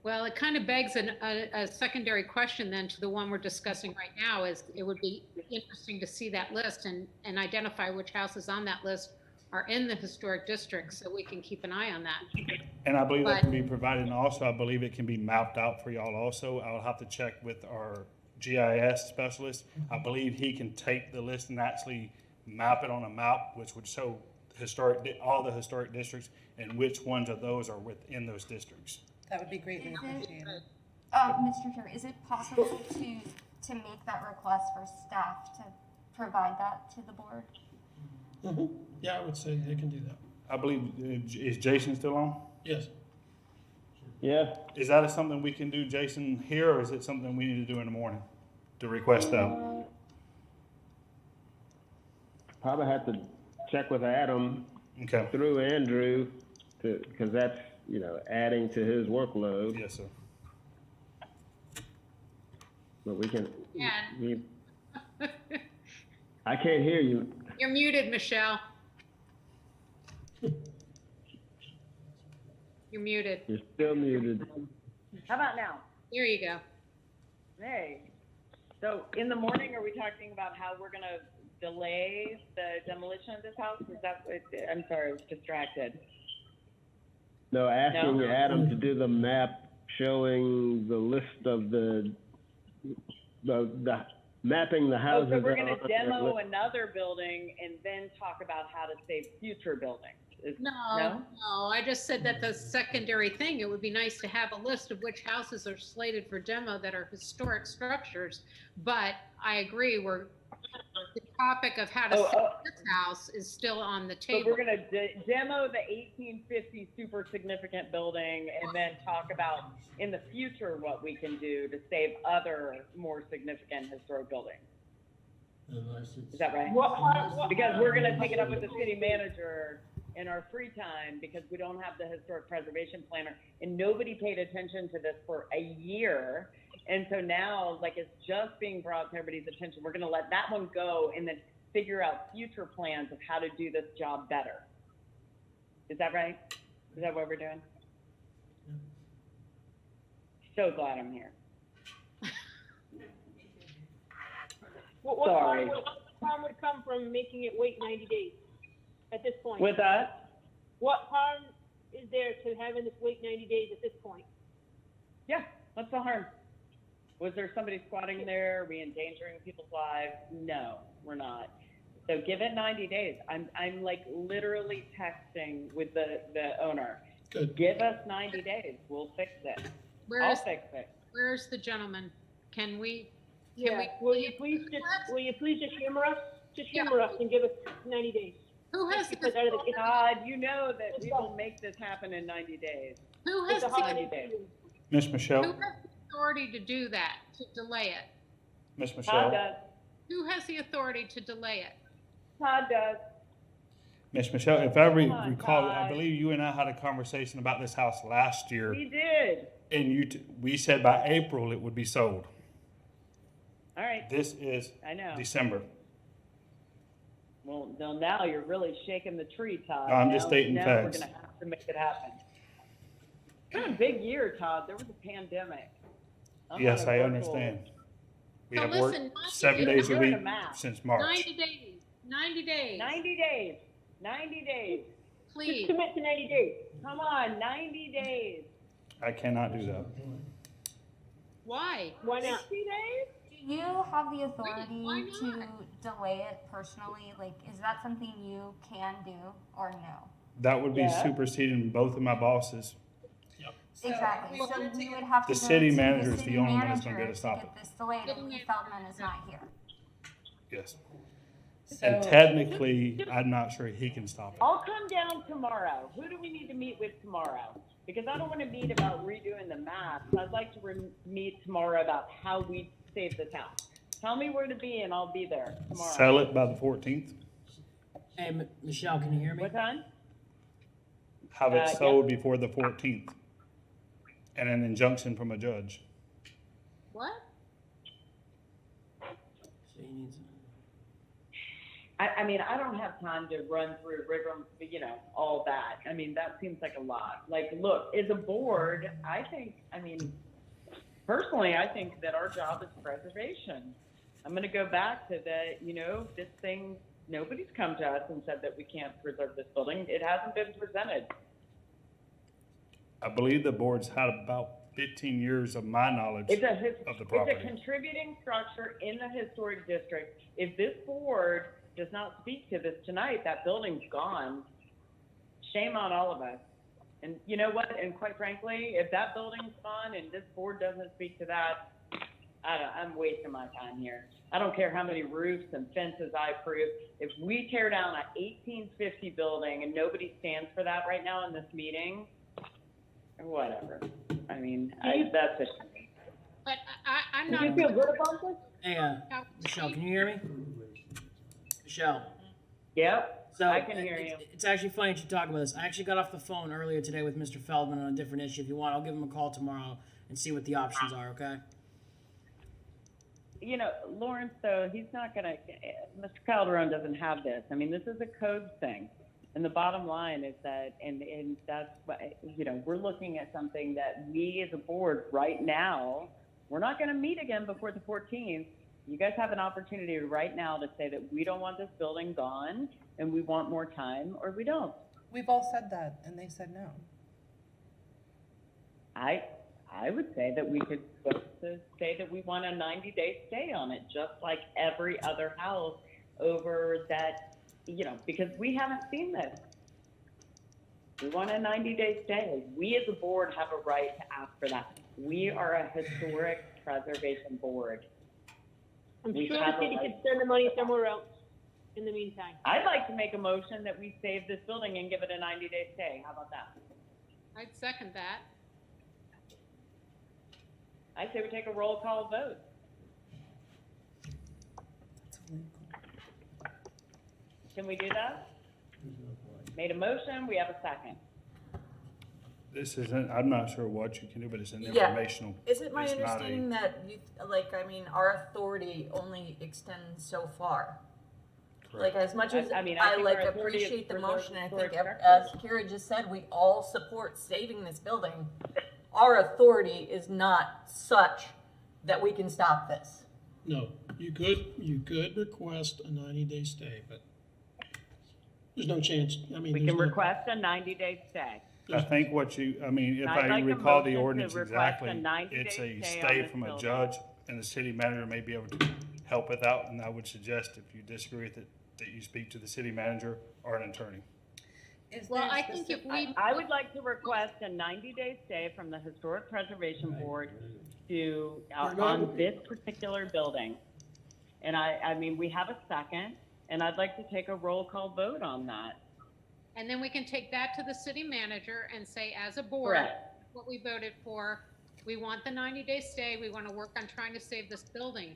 Well, it kind of begs a secondary question then to the one we're discussing right now. Is it would be interesting to see that list and identify which houses on that list are in the historic district, so we can keep an eye on that. And I believe that can be provided, and also I believe it can be mapped out for y'all also. I'll have to check with our GIS specialist. I believe he can take the list and actually map it on a map, which would show all the historic districts and which ones of those are within those districts. That would be greatly appreciated. Mr. Chair, is it possible to make that request for staff to provide that to the board? Yeah, I would say they can do that. I believe, is Jason still on? Yes. Yeah. Is that something we can do, Jason, here, or is it something we need to do in the morning to request that? Probably have to check with Adam through Andrew, because that's, adding to his workload. Yes, sir. But we can, And I can't hear you. you're muted, Michelle. You're muted. You're still muted. How about now? There you go. Hey, so in the morning, are we talking about how we're gonna delay the demolition of this house? Is that, I'm sorry, I was distracted. No, asking Adam to do the map showing the list of the mapping the houses. Oh, so we're gonna that are on that demo list. another building and then talk about how to save future buildings? No, I just said that the secondary thing, it would be nice to have a list of which houses are slated for demo that are historic structures. But I agree, the topic of how to save this house is still on the So table. we're gonna demo the 1850 super significant building and then talk about in the future what we can do to save other more significant historic buildings. Is that right? Because we're gonna take it up with the city manager in our free time because we don't have the historic preservation planner and nobody paid attention to this for a year. And so now, it's just being brought to everybody's attention. We're gonna let that one go and then figure out future plans of how to do this job better. Is that right? Is that what we're doing? So glad I'm here. What Sorry. harm would come from making it wait 90 days at this point? With that, What harm is there to having this wait 90 days at this point? yeah, what's the harm? Was there somebody squatting there? Are we endangering people's lives? No, we're not. So give it 90 days. I'm like literally texting with the owner. Good. Give us 90 days. We'll fix it. I'll fix it. Where's the gentleman? Can we? Will you please just humor us? Just humor us and give us 90 days. Who has the God, you know that we will make this happen in 90 days. Who has It's the 90 days. Miss Michelle, Who has the authority to do that, to delay it? Miss Todd Michelle, does. Who has the authority to delay it? Todd does. Miss Michelle, if I Come on, recall, I Todd. believe you and I had a conversation about this house last year, We did. and we said by April it would be sold. All right. This is I know. December. Well, now you're really shaking the tree, Todd. No, I'm just stating now facts. We're going to have to make it happen. It's been a big year, Todd. There was a pandemic. I'm Yes, on a I virtual- understand. We So have listen, worked 90 7 days days a You're doing week the math. since March. 90 days. 90 days. 90 days. 90 days. Please. Just commit to 90 days. Come on, 90 days. I cannot do that. Why? Why not? 60 days? Do you have the authority why to delay it personally? Like, is that something you can do or no? That would be Yeah. superseding both of my bosses. Exactly. we So wanted to we get- would have to The go city to manager the is the city only one that's gonna be manager able to stop get it. this delayed if Lee Feldman is not here. Yes. So, And technically, I'm not sure he can stop it. I'll come down tomorrow. Who do we need to meet with tomorrow? Because I don't want to meet about redoing the math. I'd like to meet tomorrow about how we save this house. Tell me where to be and I'll be there tomorrow. Sell it by the 14th. Hey, Michelle, can you hear me? What time? Have it Yeah. sold before the 14th. And an injunction from a judge. What? So he needs. I mean, I don't have time to run through rigor, all that. I mean, that seems like a lot. Like, look, as a board, personally, I think that our job is preservation. I'm going to go back to that, this thing, nobody's come to us and said that we can't preserve this building. It hasn't been presented. I believe the board's had about 15 years of my knowledge It's of the a property. contributing structure in the historic district. If this board does not speak to this tonight, that building's gone. Shame on all of us. And you know what? And quite frankly, if that building's gone and this board doesn't speak to that, I'm wasting my time here. I don't care how many roofs and fences I approve. If we tear down an 1850 building and nobody stands for that right now in this meeting, whatever. I mean, that's it. But I'm Do not. you feel good about this? Hey, Michelle, can you hear me? Michelle. Yep, So I can hear you. It's actually funny you should talk about this. I actually got off the phone earlier today with Mr. Feldman on a different issue. If you want, I'll give him a call tomorrow and see what the options are, okay? Lawrence, though, he's not going to, Mr. Calderon doesn't have this. I mean, this is a code thing. And the bottom line is that, and that's what, we're looking at something that we as a board right now, we're not going to meet again before the 14th. You guys have an opportunity right now to say that we don't want this building gone and we want more time, or we don't. we've all said that, and they said no. I would say that we could vote to say that we want a 90-day stay on it, just like every other house over that, because we haven't seen this. We want a 90-day stay. We as a board have a right to ask for that. We are a historic preservation board. I'm We sure have the a city right. could spend the money somewhere else in the meantime. I'd like to make a motion that we save this building and give it a 90-day stay. How about that? I'd second that. I say we take a roll call vote. Can we do that? Made a motion, we have a second. This isn't, I'm not sure what you can do, but it's an Yeah. informational. Is it my it's not a- understanding that our authority only extends so far? Like, as much as I I, think our authority is appreciate the preserve motion, I think historic as structures. Kira just said, we all support saving this building. our authority is not such that we can stop this. No, you could request a 90-day stay, but there's no chance, I mean, We there's can no. request a 90-day stay. I think what you, I mean, if I'd I like a recall the motion to ordinance request a exactly, 90-day it's a stay on stay this from a building. judge, and the city manager may be able to help with that, and I would suggest, if you disagree with it, that you speak to the city manager or an attorney. Well, I think if we. I would like to request a 90-day stay from the Historic Preservation Board to, on this particular building. And I mean, we have a second, and I'd like to take a roll call vote on that. And then we can take that to the city manager and say, as a board, Correct. what we voted for, we want the 90-day stay, we want to work on trying to save this building.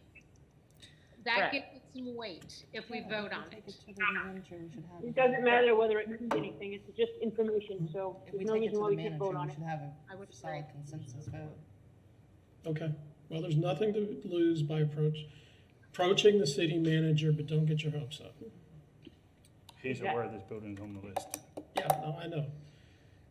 That Correct. gives it some weight if we vote on it. It doesn't matter whether it means anything, it's just information, so If there's we no take it reason to why the we can't manager, vote on we it. should have I a would solid consensus vote. Okay, well, there's nothing to lose by approaching the city manager, but don't get your hopes up. He's aware this building's on the list. Yeah, no, I know.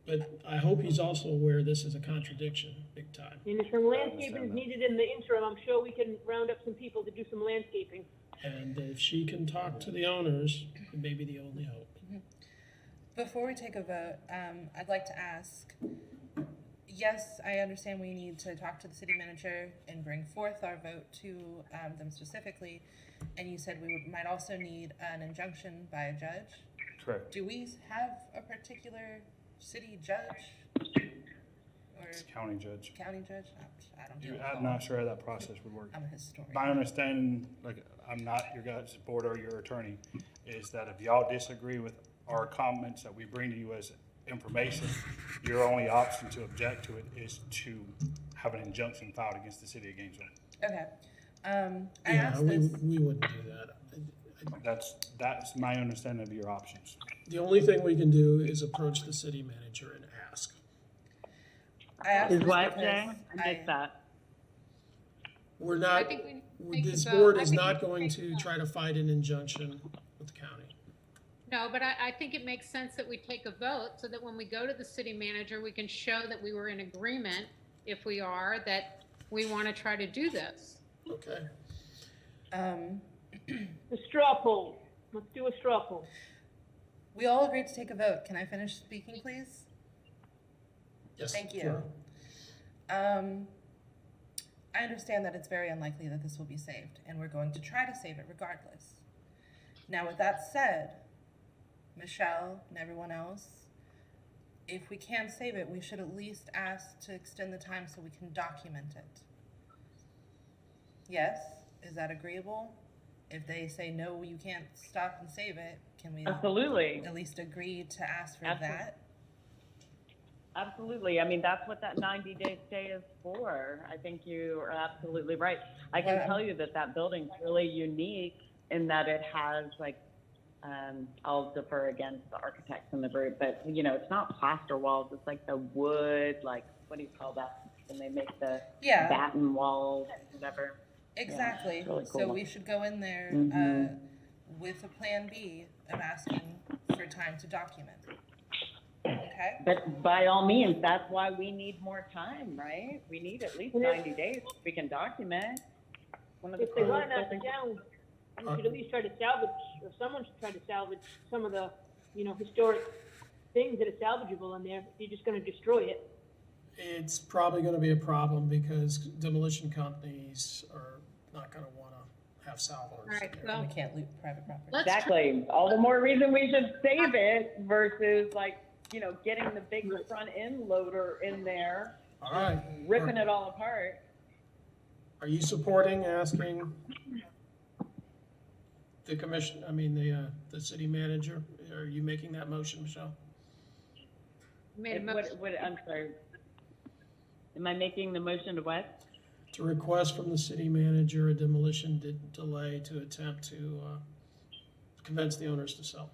But I hope he's also aware this is a contradiction, big time. And if some landscaping is needed in the interim, I'm sure we can round up some people to do some landscaping. And if she can talk to the owners, it may be the only hope. Before we take a vote, I'd like to ask, yes, I understand we need to talk to the city manager and bring forth our vote to them specifically. And you said we might also need an injunction by a judge. Correct. Do we have a particular city judge? Or It's a county judge. county judge? I don't do it. I'm not sure how that process would work. I'm a historian. My understanding, like, I'm not your guys' board or your attorney, is that if y'all disagree with our comments that we bring to you as information, your only option to object to it is to have an injunction filed against the city of Gainesville. Okay. I Yeah, asked we this. wouldn't do that. That's my understanding of your options. The only thing we can do is approach the city manager and ask. I asked Is this what, because Jay? I missed that. We're I not, think we need to take this the vote. board I is think not we going need to try to fight an injunction with the county. No, but I think it makes sense that we take a vote so that when we go to the city manager, we can show that we were in agreement, if we are, that we want to try to do this. Okay. The straw poll, let's do a straw poll. We all agreed to take a vote. Can I finish speaking, please? Yes. Thank you. sure. I understand that it's very unlikely that this will be saved, and we're going to try to save it regardless. Now, with that said, Michelle and everyone else, if we can save it, we should at least ask to extend the time so we can document it. Yes? Is that agreeable? If they say, no, you can't stop and save it, can we Absolutely. at least agree to ask for Absolutely. that? Absolutely. I mean, that's what that 90-day stay is for. I think you are absolutely right. I can Yeah. tell you that that building's really unique in that it has like, I'll defer again to the architects in the group, but you know, it's not plaster walls. It's like the wood, like, what do you call that? When they make the Yeah. batten walls, whatever. Exactly. Yeah, it's really So cool. we should go in there Mhm. with a plan B of asking for time to document. Okay? But by all means, that's why we need more time, right? We need at least 90 days so we can document. One of the If they want to coolest knock it buildings- down, you should at least try to salvage, or someone should try to salvage some of the, historic things that are salvageable in there. If you're just gonna destroy it. It's probably gonna be a problem because demolition companies are not gonna wanna have salvors. All right, there. well, We can't loot private property. let's Exactly. All the more reason we should save it versus like, getting the big front end loader in there, All right. ripping it all apart. Are you supporting asking the commission, the city manager? Are you making that motion, Michelle? made a motion. I'm sorry. Am I making the motion to what? To request from the city manager a demolition delay to attempt to convince the owners to sell.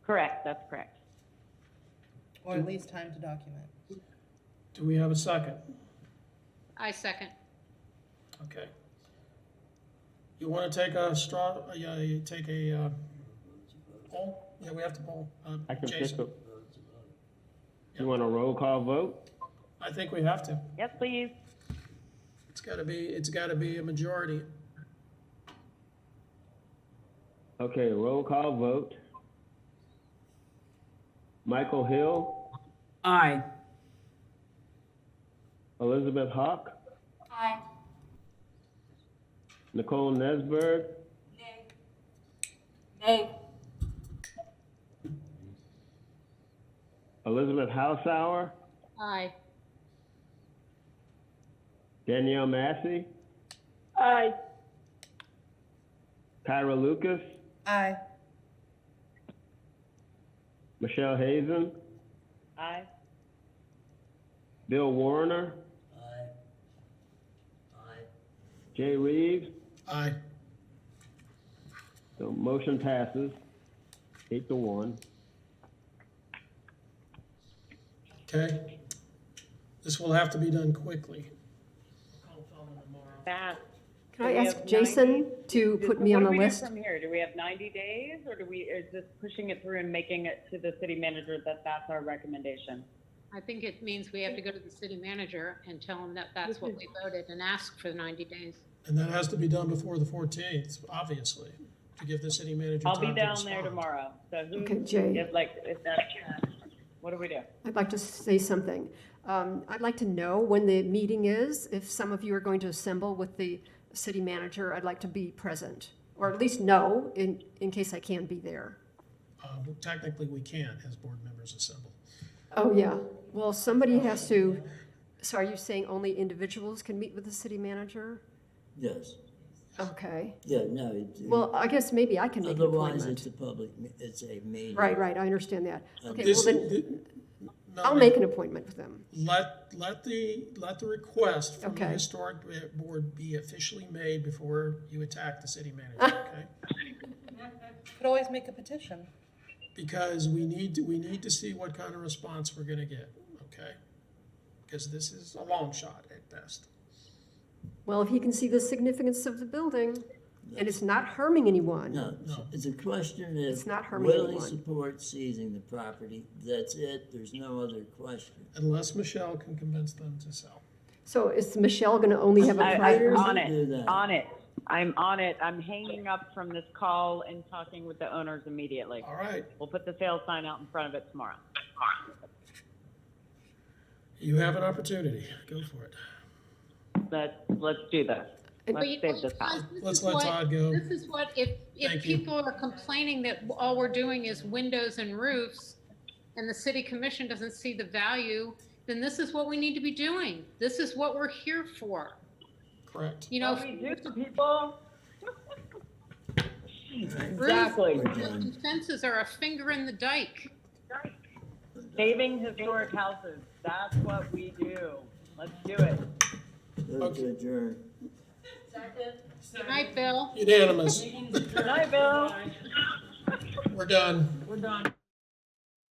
Correct, that's correct. Or at least time to document. Do we have a second? I second. Okay. You want to take a straw, you take a poll? Yeah, we have to poll. I can Jason. You want a roll call vote? I think we have to. Yes, please. It's gotta be a majority. Okay, roll call vote. Michael Hill, Aye. Elizabeth Hawk, Aye. Nicole Nesberg, Nay. Elizabeth Hausauer, Aye. Danielle Massey, Aye. Kyra Lucas, Aye. Michelle Hazen, Aye. Bill Warner, Aye. Aye. Jay Reeves. Aye. So motion passes 8-1. Okay? This will have to be done quickly. Fast. Can Do I we ask have Jason 90 to put So me on what the do we do list? from here? Do we have 90 days, or is this pushing it through and making it to the city manager that that's our recommendation? I think it means we have to go to the city manager and tell him that that's what we voted and ask for 90 days. And that has to be done before the 14th, obviously, to give the city manager I'll time be to down respond. there tomorrow. So who, Okay, Jay. if that's, what do we do? I'd like to say something. I'd like to know when the meeting is. If some of you are going to assemble with the city manager, I'd like to be present, or at least know in case I can be there. Technically, we can't as board members assemble. Oh, yeah. Well, somebody has to, so are you saying only individuals can meet with the city manager? Yes. Okay. Yeah, no. Well, I guess maybe I can make an Otherwise, appointment. it's a public, it's a meeting. Right, I understand that. Okay, This- well then, No, I'll no. make an appointment with them. Let the request from the Okay. historic board be officially made before you attack the city manager, okay? Could always make a petition. Because we need to see what kind of response we're gonna get, okay? Because this is a long shot at best. Well, if he can see the significance of the building, and it's not harming anyone. No, it's a question of It's not harming will he anyone. support seizing the property? That's it. There's no other question. Unless Michelle can convince them to sell. So is Michelle gonna only have a I'm private? on do it, that. on it. I'm on it. I'm hanging up from this call and talking with the owners immediately. All right, We'll put the sale sign out in front of it tomorrow. you have an opportunity, go for it. Let's do this. But Let's you save know, this house. this Let's is let what- Todd go. This is what, if Thank you. people are complaining that all we're doing is windows and roofs, and the city commission doesn't see the value, then this is what we need to be doing. This is what we're here for. Correct. You know, What we do to people. Exactly. We're done. And fences are a finger in the dike. Saving historic houses. That's what we do. Let's do it. Move to adjourn. Good night, Bill. Unanimous, Good night, Bill. we're done. We're done.